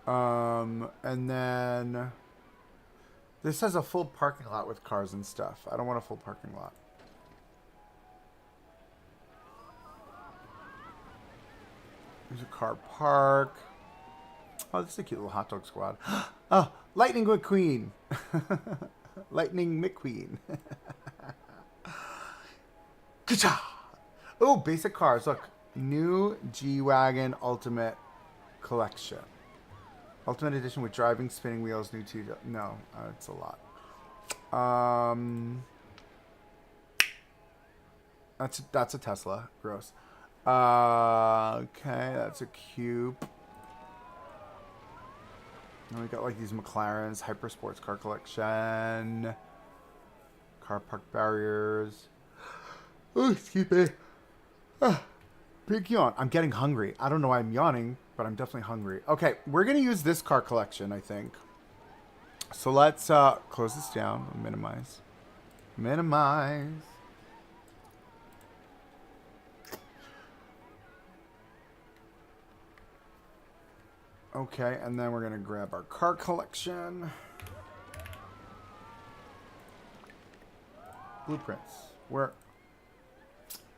A: And then... This has a full parking lot with cars and stuff. I don't want a full parking lot. There's a car park. Oh, this is a cute little hot dog squad. Oh, Lightning McQueen. Lightning McQueen. Ka-cha! Oh, basic cars. Look. New G-Wagon Ultimate Collection. Ultimate Edition with driving, spinning wheels, new two... No, it's a lot. That's a Tesla. Gross. Okay, that's a Cube. And we got like these McLarens, Hyper Sports Car Collection. Car park barriers. Oh, excuse me. Big yawn. I'm getting hungry. I don't know why I'm yawning, but I'm definitely hungry. Okay, we're going to use this car collection, I think. So let's close this down. Minimize. Minimize. Okay, and then we're going to grab our car collection. Blueprints. Where?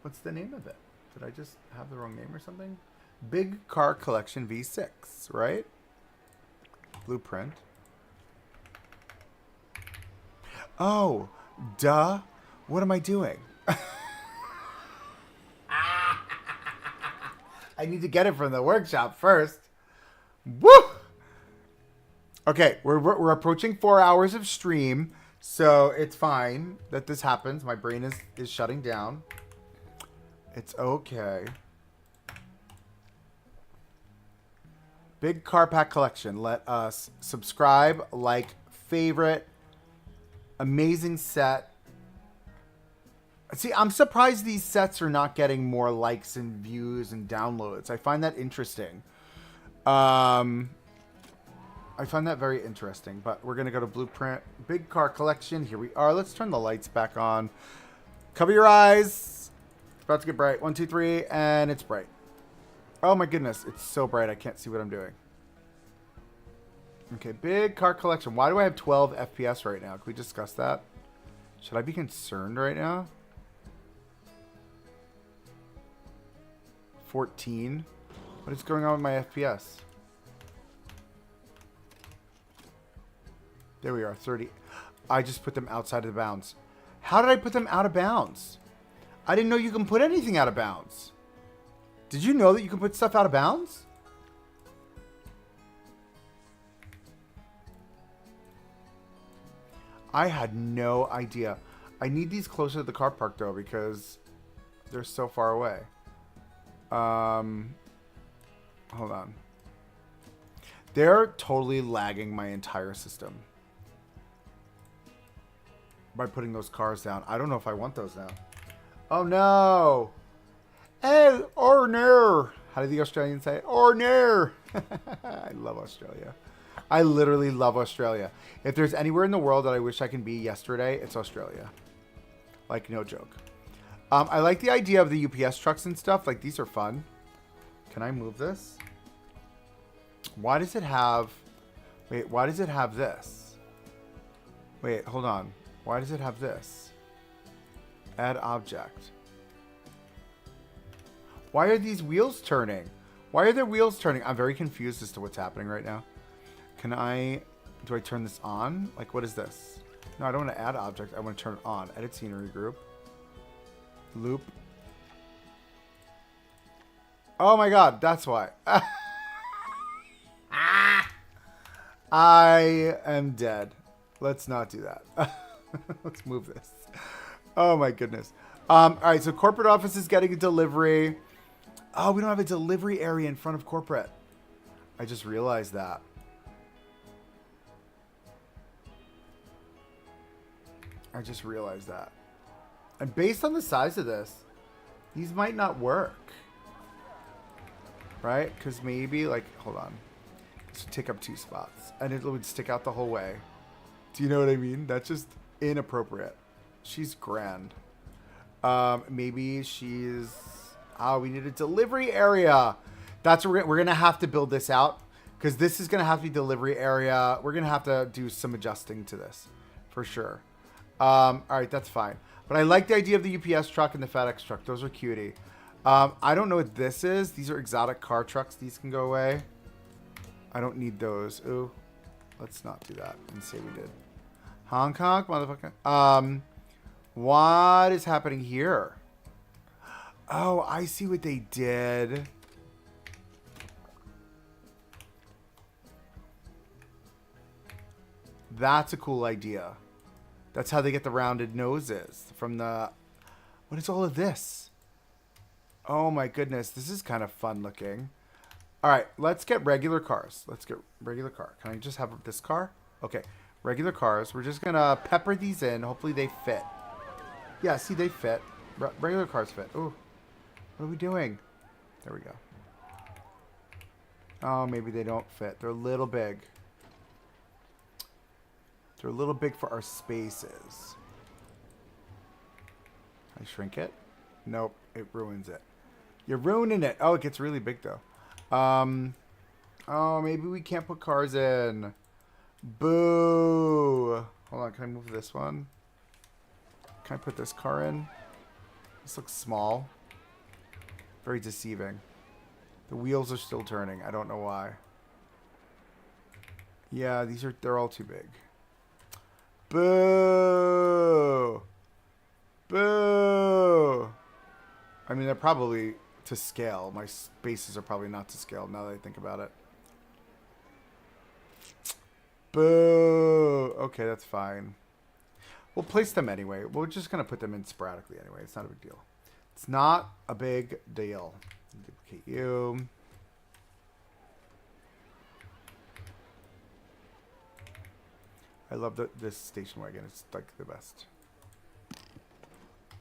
A: What's the name of it? Did I just have the wrong name or something? Big Car Collection V6, right? Blueprint. Oh, duh. What am I doing? I need to get it from the workshop first. Woo! Okay, we're approaching 4 hours of stream. So it's fine that this happens. My brain is shutting down. It's okay. Big car pack collection. Let us subscribe, like, favorite. Amazing set. See, I'm surprised these sets are not getting more likes and views and downloads. I find that interesting. I find that very interesting. But we're going to go to Blueprint. Big car collection. Here we are. Let's turn the lights back on. Cover your eyes. It's about to get bright. 1, 2, 3. And it's bright. Oh my goodness. It's so bright. I can't see what I'm doing. Okay. Big car collection. Why do I have 12 FPS right now? Can we discuss that? Should I be concerned right now? 14. What is going on with my FPS? There we are, 30. I just put them outside of the bounds. How did I put them out of bounds? I didn't know you can put anything out of bounds. Did you know that you can put stuff out of bounds? I had no idea. I need these closer to the car park though because they're so far away. Hold on. They're totally lagging my entire system by putting those cars down. I don't know if I want those now. Oh no. Hey, or no. How do the Australians say? Or no. I love Australia. I literally love Australia. If there's anywhere in the world that I wish I can be yesterday, it's Australia. Like, no joke. I like the idea of the UPS trucks and stuff. Like, these are fun. Can I move this? Why does it have... Wait, why does it have this? Wait, hold on. Why does it have this? Add object. Why are these wheels turning? Why are their wheels turning? I'm very confused as to what's happening right now. Can I... Do I turn this on? Like, what is this? No, I don't want to add object. I want to turn it on. Edit scenery group. Loop. Oh my god, that's why. I am dead. Let's not do that. Let's move this. Oh my goodness. Alright, so corporate office is getting a delivery. Oh, we don't have a delivery area in front of corporate. I just realized that. And based on the size of this, these might not work. Right? Because maybe, like, hold on. This would take up 2 spots. And it would stick out the whole way. Do you know what I mean? That's just inappropriate. She's grand. Maybe she's... Oh, we need a delivery area. That's what we're going to have to build this out. Because this is going to have to be delivery area. We're going to have to do some adjusting to this. For sure. Alright, that's fine. But I like the idea of the UPS truck and the FedEx truck. Those are cutie. I don't know what this is. These are exotic car trucks. These can go away. I don't need those. Ooh. Let's not do that and say we did. Hong Kong, motherfucker. What is happening here? Oh, I see what they did. That's a cool idea. That's how they get the rounded noses from the... What is all of this? Oh my goodness. This is kind of fun looking. All right, let's get regular cars. Let's get regular car. Can I just have this car? Okay, regular cars. We're just going to pepper these in. Hopefully they fit. Yeah, see, they fit. Regular cars fit. Ooh, what are we doing? There we go. Oh, maybe they don't fit. They're a little big. They're a little big for our spaces. I shrink it? Nope, it ruins it. You're ruining it. Oh, it gets really big though. Oh, maybe we can't put cars in. Boo. Hold on, can I move this one? Can I put this car in? This looks small. Very deceiving. The wheels are still turning. I don't know why. Yeah, they're all too big. Boo! Boo! I mean, they're probably to scale. My spaces are probably not to scale now that I think about it. Boo! Okay, that's fine. We'll place them anyway. We're just going to put them in sporadically anyway. It's not a big deal. It's not a big deal. Duplicate you. I love this station wagon. It's like the best.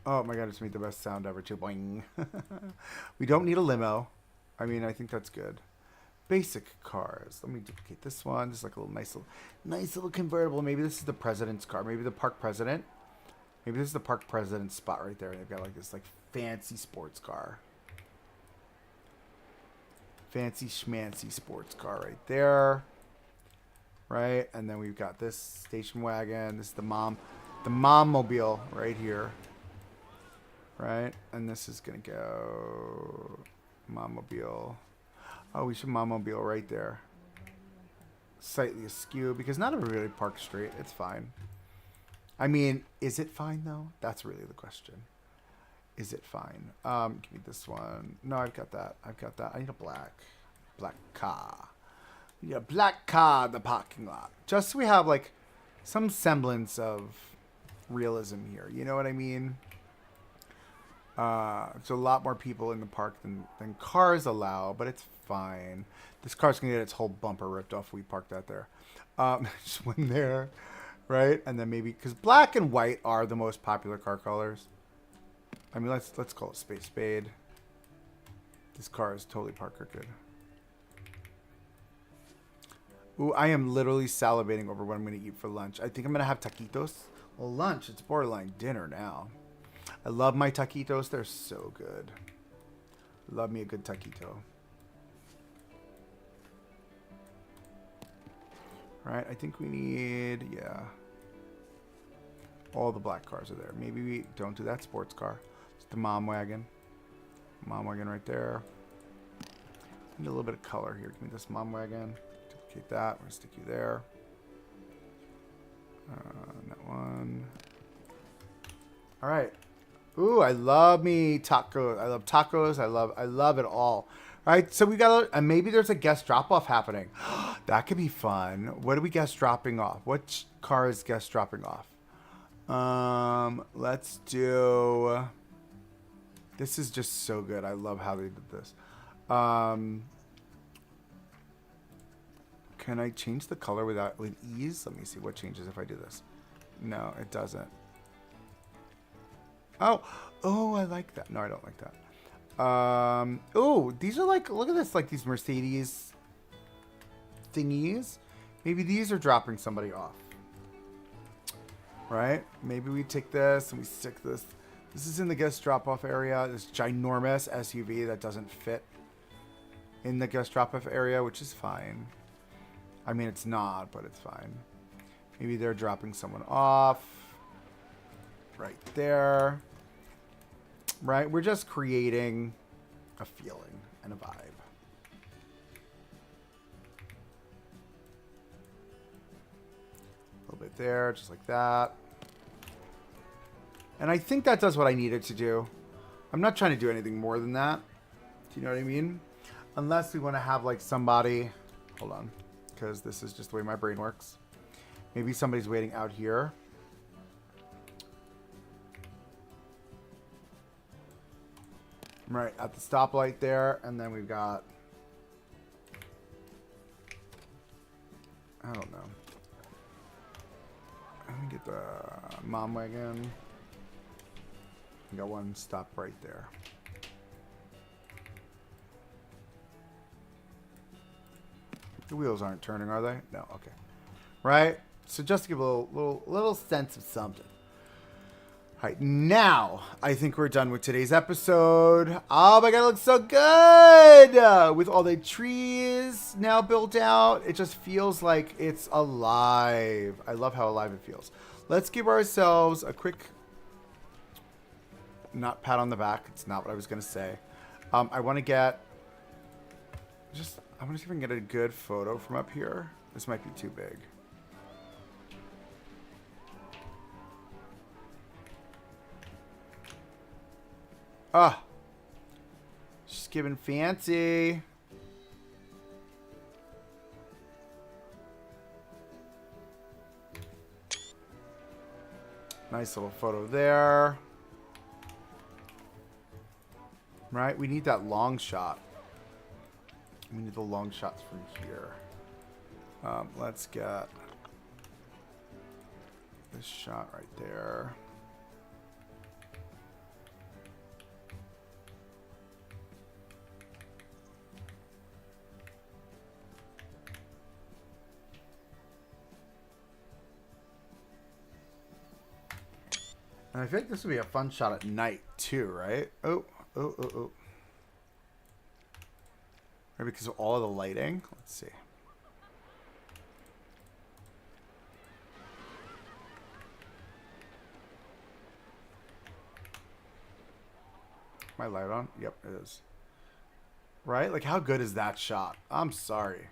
A: Oh my god, it's made the best sound ever too. Boing. We don't need a limo. I mean, I think that's good. Basic cars. Let me duplicate this one. Just like a little nice little convertible. Maybe this is the president's car. Maybe the park president. Maybe this is the park president spot right there. And they've got like this like fancy sports car. Fancy schmancy sports car right there. Right? And then we've got this station wagon. This is the mom mobile right here. Right? And this is going to go mom mobile. Oh, we should mom mobile right there. Slightly askew because not everybody parks straight. It's fine. I mean, is it fine though? That's really the question. Is it fine? Give me this one. No, I've got that. I need a black car. Yeah, black car in the parking lot. Just so we have like some semblance of realism here. You know what I mean? There's a lot more people in the park than cars allow, but it's fine. This car's gonna get its whole bumper ripped off if we park that there. Just one there, right? And then maybe because black and white are the most popular car colors. I mean, let's call it Space Spade. This car is totally park crooked. Ooh, I am literally salivating over what I'm going to eat for lunch. I think I'm going to have taquitos. Well, lunch, it's borderline dinner now. I love my taquitos. They're so good. Love me a good taquito. All right, I think we need, yeah. All the black cars are there. Maybe we don't do that sports car. It's the mom wagon. Mom wagon right there. Need a little bit of color here. Give me this mom wagon. Duplicate that. We're going to stick you there. That one. All right. Ooh, I love me tacos. I love tacos. I love it all. All right, so we got and maybe there's a guest drop-off happening. That could be fun. What are we guest dropping off? What car is guest dropping off? Let's do. This is just so good. I love how they did this. Can I change the color with ease? Let me see what changes if I do this. No, it doesn't. Oh, I like that. No, I don't like that. Oh, these are like, look at this, like these Mercedes thingies. Maybe these are dropping somebody off. Right? Maybe we take this and we stick this. This is in the guest drop-off area. This ginormous SUV that doesn't fit in the guest drop-off area, which is fine. I mean, it's not, but it's fine. Maybe they're dropping someone off. Right there. Right? We're just creating a feeling and a vibe. A little bit there, just like that. And I think that does what I needed to do. I'm not trying to do anything more than that. Do you know what I mean? Unless we want to have like somebody... Hold on. Because this is just the way my brain works. Maybe somebody's waiting out here. Right at the stoplight there. And then we've got... I don't know. Let me get the mom wagon. We got one stop right there. The wheels aren't turning, are they? No, okay. Right? So just to give a little sense of something. All right, now I think we're done with today's episode. Oh my god, it looks so good! With all the trees now built out, it just feels like it's alive. I love how alive it feels. Let's give ourselves a quick, not pat on the back. It's not what I was going to say. I want to get, I want to see if I can get a good photo from up here. This might be too big. Ah, she's giving fancy. Nice little photo there. Right? We need that long shot. We need the long shots from here. Let's get this shot right there. And I think this would be a fun shot at night too, right? Oh. Maybe because of all of the lighting. Let's see. My light on? Yep, it is. Right? Like, how good is that shot? I'm sorry.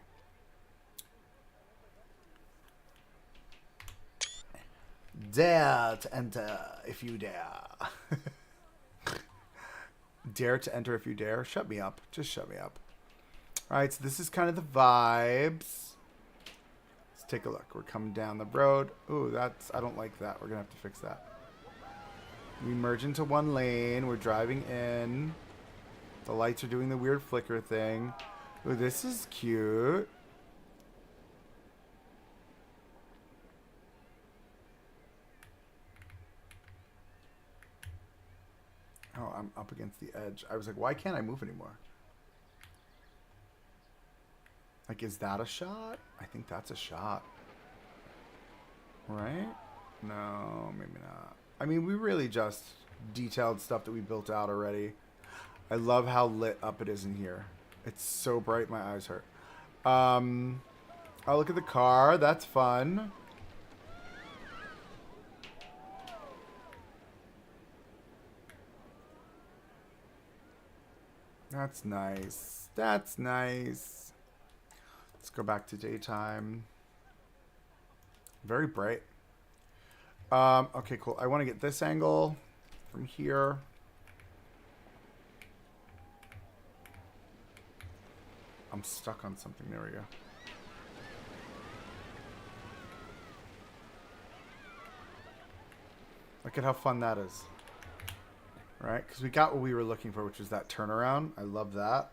A: Dare to enter if you dare. Dare to enter if you dare. Shut me up. Just shut me up. All right, so this is kind of the vibes. Let's take a look. We're coming down the road. Ooh, that's... I don't like that. We're going to have to fix that. We merge into one lane. We're driving in. The lights are doing the weird flicker thing. Ooh, this is cute. Oh, I'm up against the edge. I was like, why can't I move anymore? Like, is that a shot? I think that's a shot. Right? No, maybe not. I mean, we really just detailed stuff that we built out already. I love how lit up it is in here. It's so bright, my eyes hurt. I'll look at the car. That's fun. That's nice. That's nice. Let's go back to daytime. Very bright. Okay, cool. I want to get this angle from here. I'm stuck on something. There we go. Look at how fun that is. Right? Because we got what we were looking for, which was that turnaround. I love that.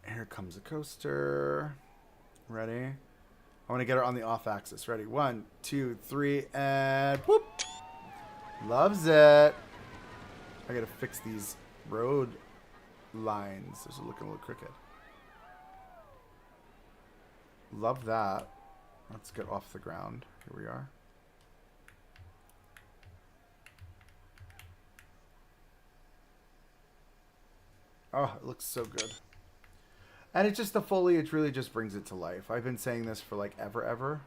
A: Here comes a coaster. Ready? I want to get her on the off axis. Ready? 1, 2, 3, and whoop! Loves it. I gotta fix these road lines. Those are looking a little crooked. Love that. Let's get off the ground. Here we are. Oh, it looks so good. And it's just the foliage really just brings it to life. I've been saying this for like ever.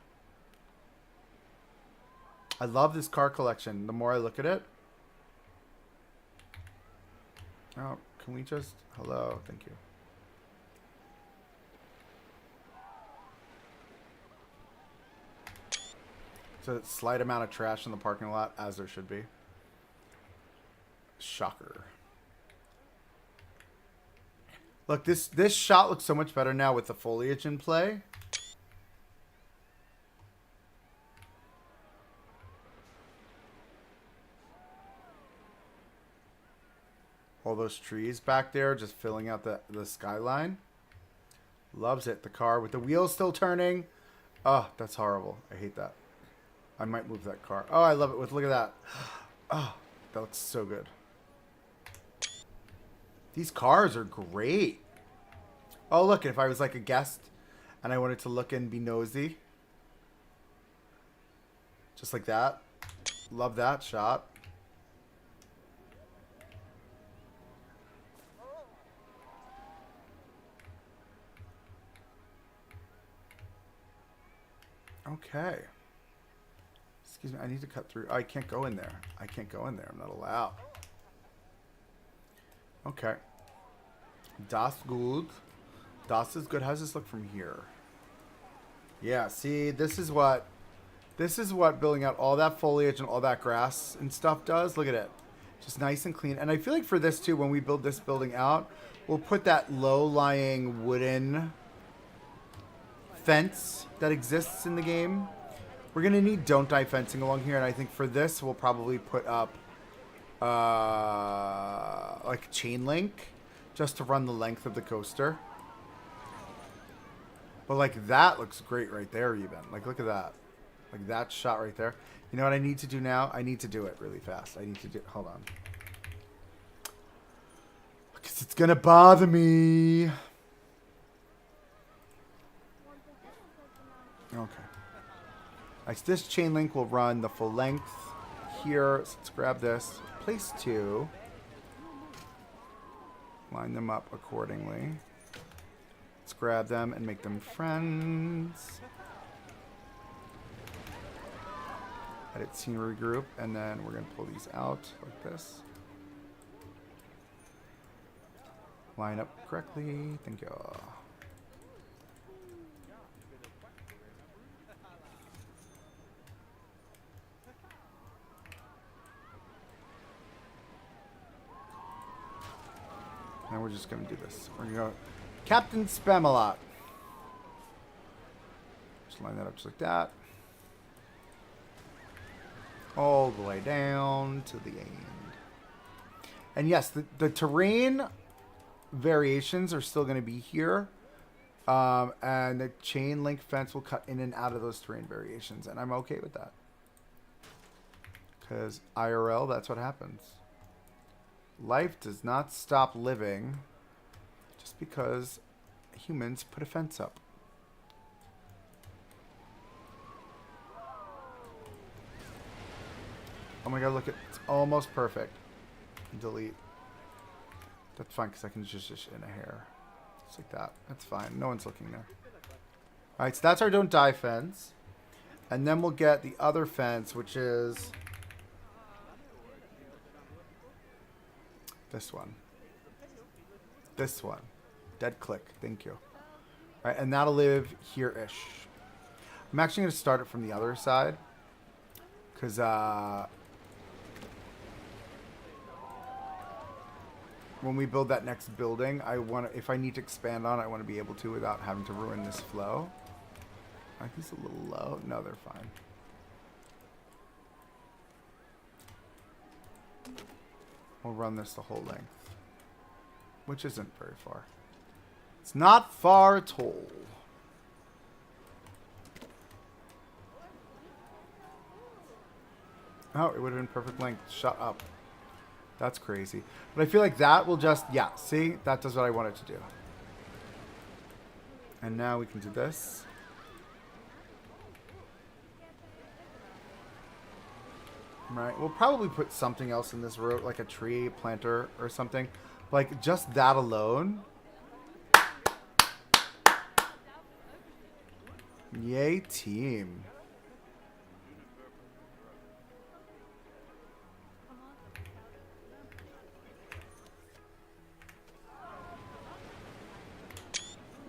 A: I love this car collection. The more I look at it. Oh, can we just... Hello, thank you. So a slight amount of trash in the parking lot, as there should be. Shocker. Look, this shot looks so much better now with the foliage in play. All those trees back there just filling out the skyline. Loves it. The car with the wheels still turning. Oh, that's horrible. I hate that. I might move that car. Oh, I love it. Look at that. Oh, that looks so good. These cars are great. Oh, look, if I was like a guest and I wanted to look and be nosy. Just like that. Love that shot. Okay. Excuse me, I need to cut through. Oh, I can't go in there. I can't go in there. I'm not allowed. Okay. Das gut. Das is good. How does this look from here? Yeah, see, this is what building out all that foliage and all that grass and stuff does. Look at it. Just nice and clean. And I feel like for this too, when we build this building out, we'll put that low-lying wooden fence that exists in the game We're going to need don't die fencing along here. And I think for this, we'll probably put up like chain link just to run the length of the coaster. But like that looks great right there even. Like look at that. Like that shot right there. You know what I need to do now? I need to do it really fast. I need to do, hold on. Because it's going to bother me. Okay. Right, so this chain link will run the full length here. So let's grab this. Place 2. Line them up accordingly. Let's grab them and make them friends. Edit scenery group, and then we're going to pull these out like this. Line up correctly. Thank you. Now we're just going to do this. We're going to go Captain Spamalot. Just line that up just like that. All the way down to the end. And yes, the terrain variations are still going to be here. And the chain link fence will cut in and out of those terrain variations. And I'm okay with that. Because IRL, that's what happens. Life does not stop living just because humans put a fence up. Oh my god, look, it's almost perfect. Delete. That's fine because I can just in a hair. Just like that. That's fine. No one's looking there. Alright, so that's our don't die fence. And then we'll get the other fence, which is this one. This one. Dead click. Thank you. Alright, and that'll live here-ish. I'm actually going to start it from the other side. Because, when we build that next building, I want to, if I need to expand on it, I want to be able to without having to ruin this flow. Are these a little low? No, they're fine. We'll run this the whole length, which isn't very far. It's not far at all. Oh, it would have been perfect length. Shut up. That's crazy. But I feel like that will just, yeah, see? That does what I want it to do. And now we can do this. Right, we'll probably put something else in this road, like a tree planter or something. Like, just that alone. Yay, team.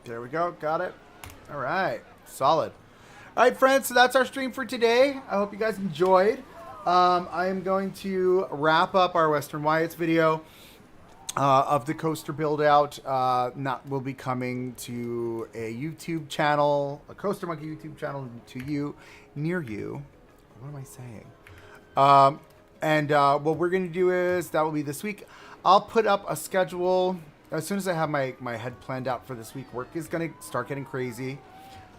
A: There we go. Got it. All right. Solid. All right, friends. So that's our stream for today. I hope you guys enjoyed. I am going to wrap up our Western Wyatt's video of the coaster build out. Will be coming to a YouTube channel, a Coaster Monkey YouTube channel to you, near you. What am I saying? What we're going to do is, that will be this week. I'll put up a schedule. As soon as I have my head planned out for this week, work is going to start getting crazy.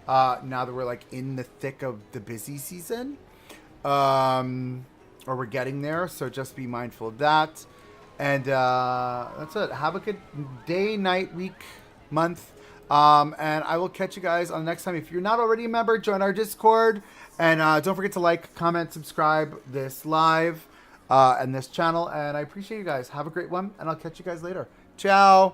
A: Now that we're like in the thick of the busy season. Or we're getting there. So just be mindful of that. And that's it. Have a good day, night, week, month. And I will catch you guys on the next time. If you're not already a member, join our Discord. And don't forget to like, comment, subscribe this live and this channel. And I appreciate you guys. Have a great one. And I'll catch you guys later. Ciao.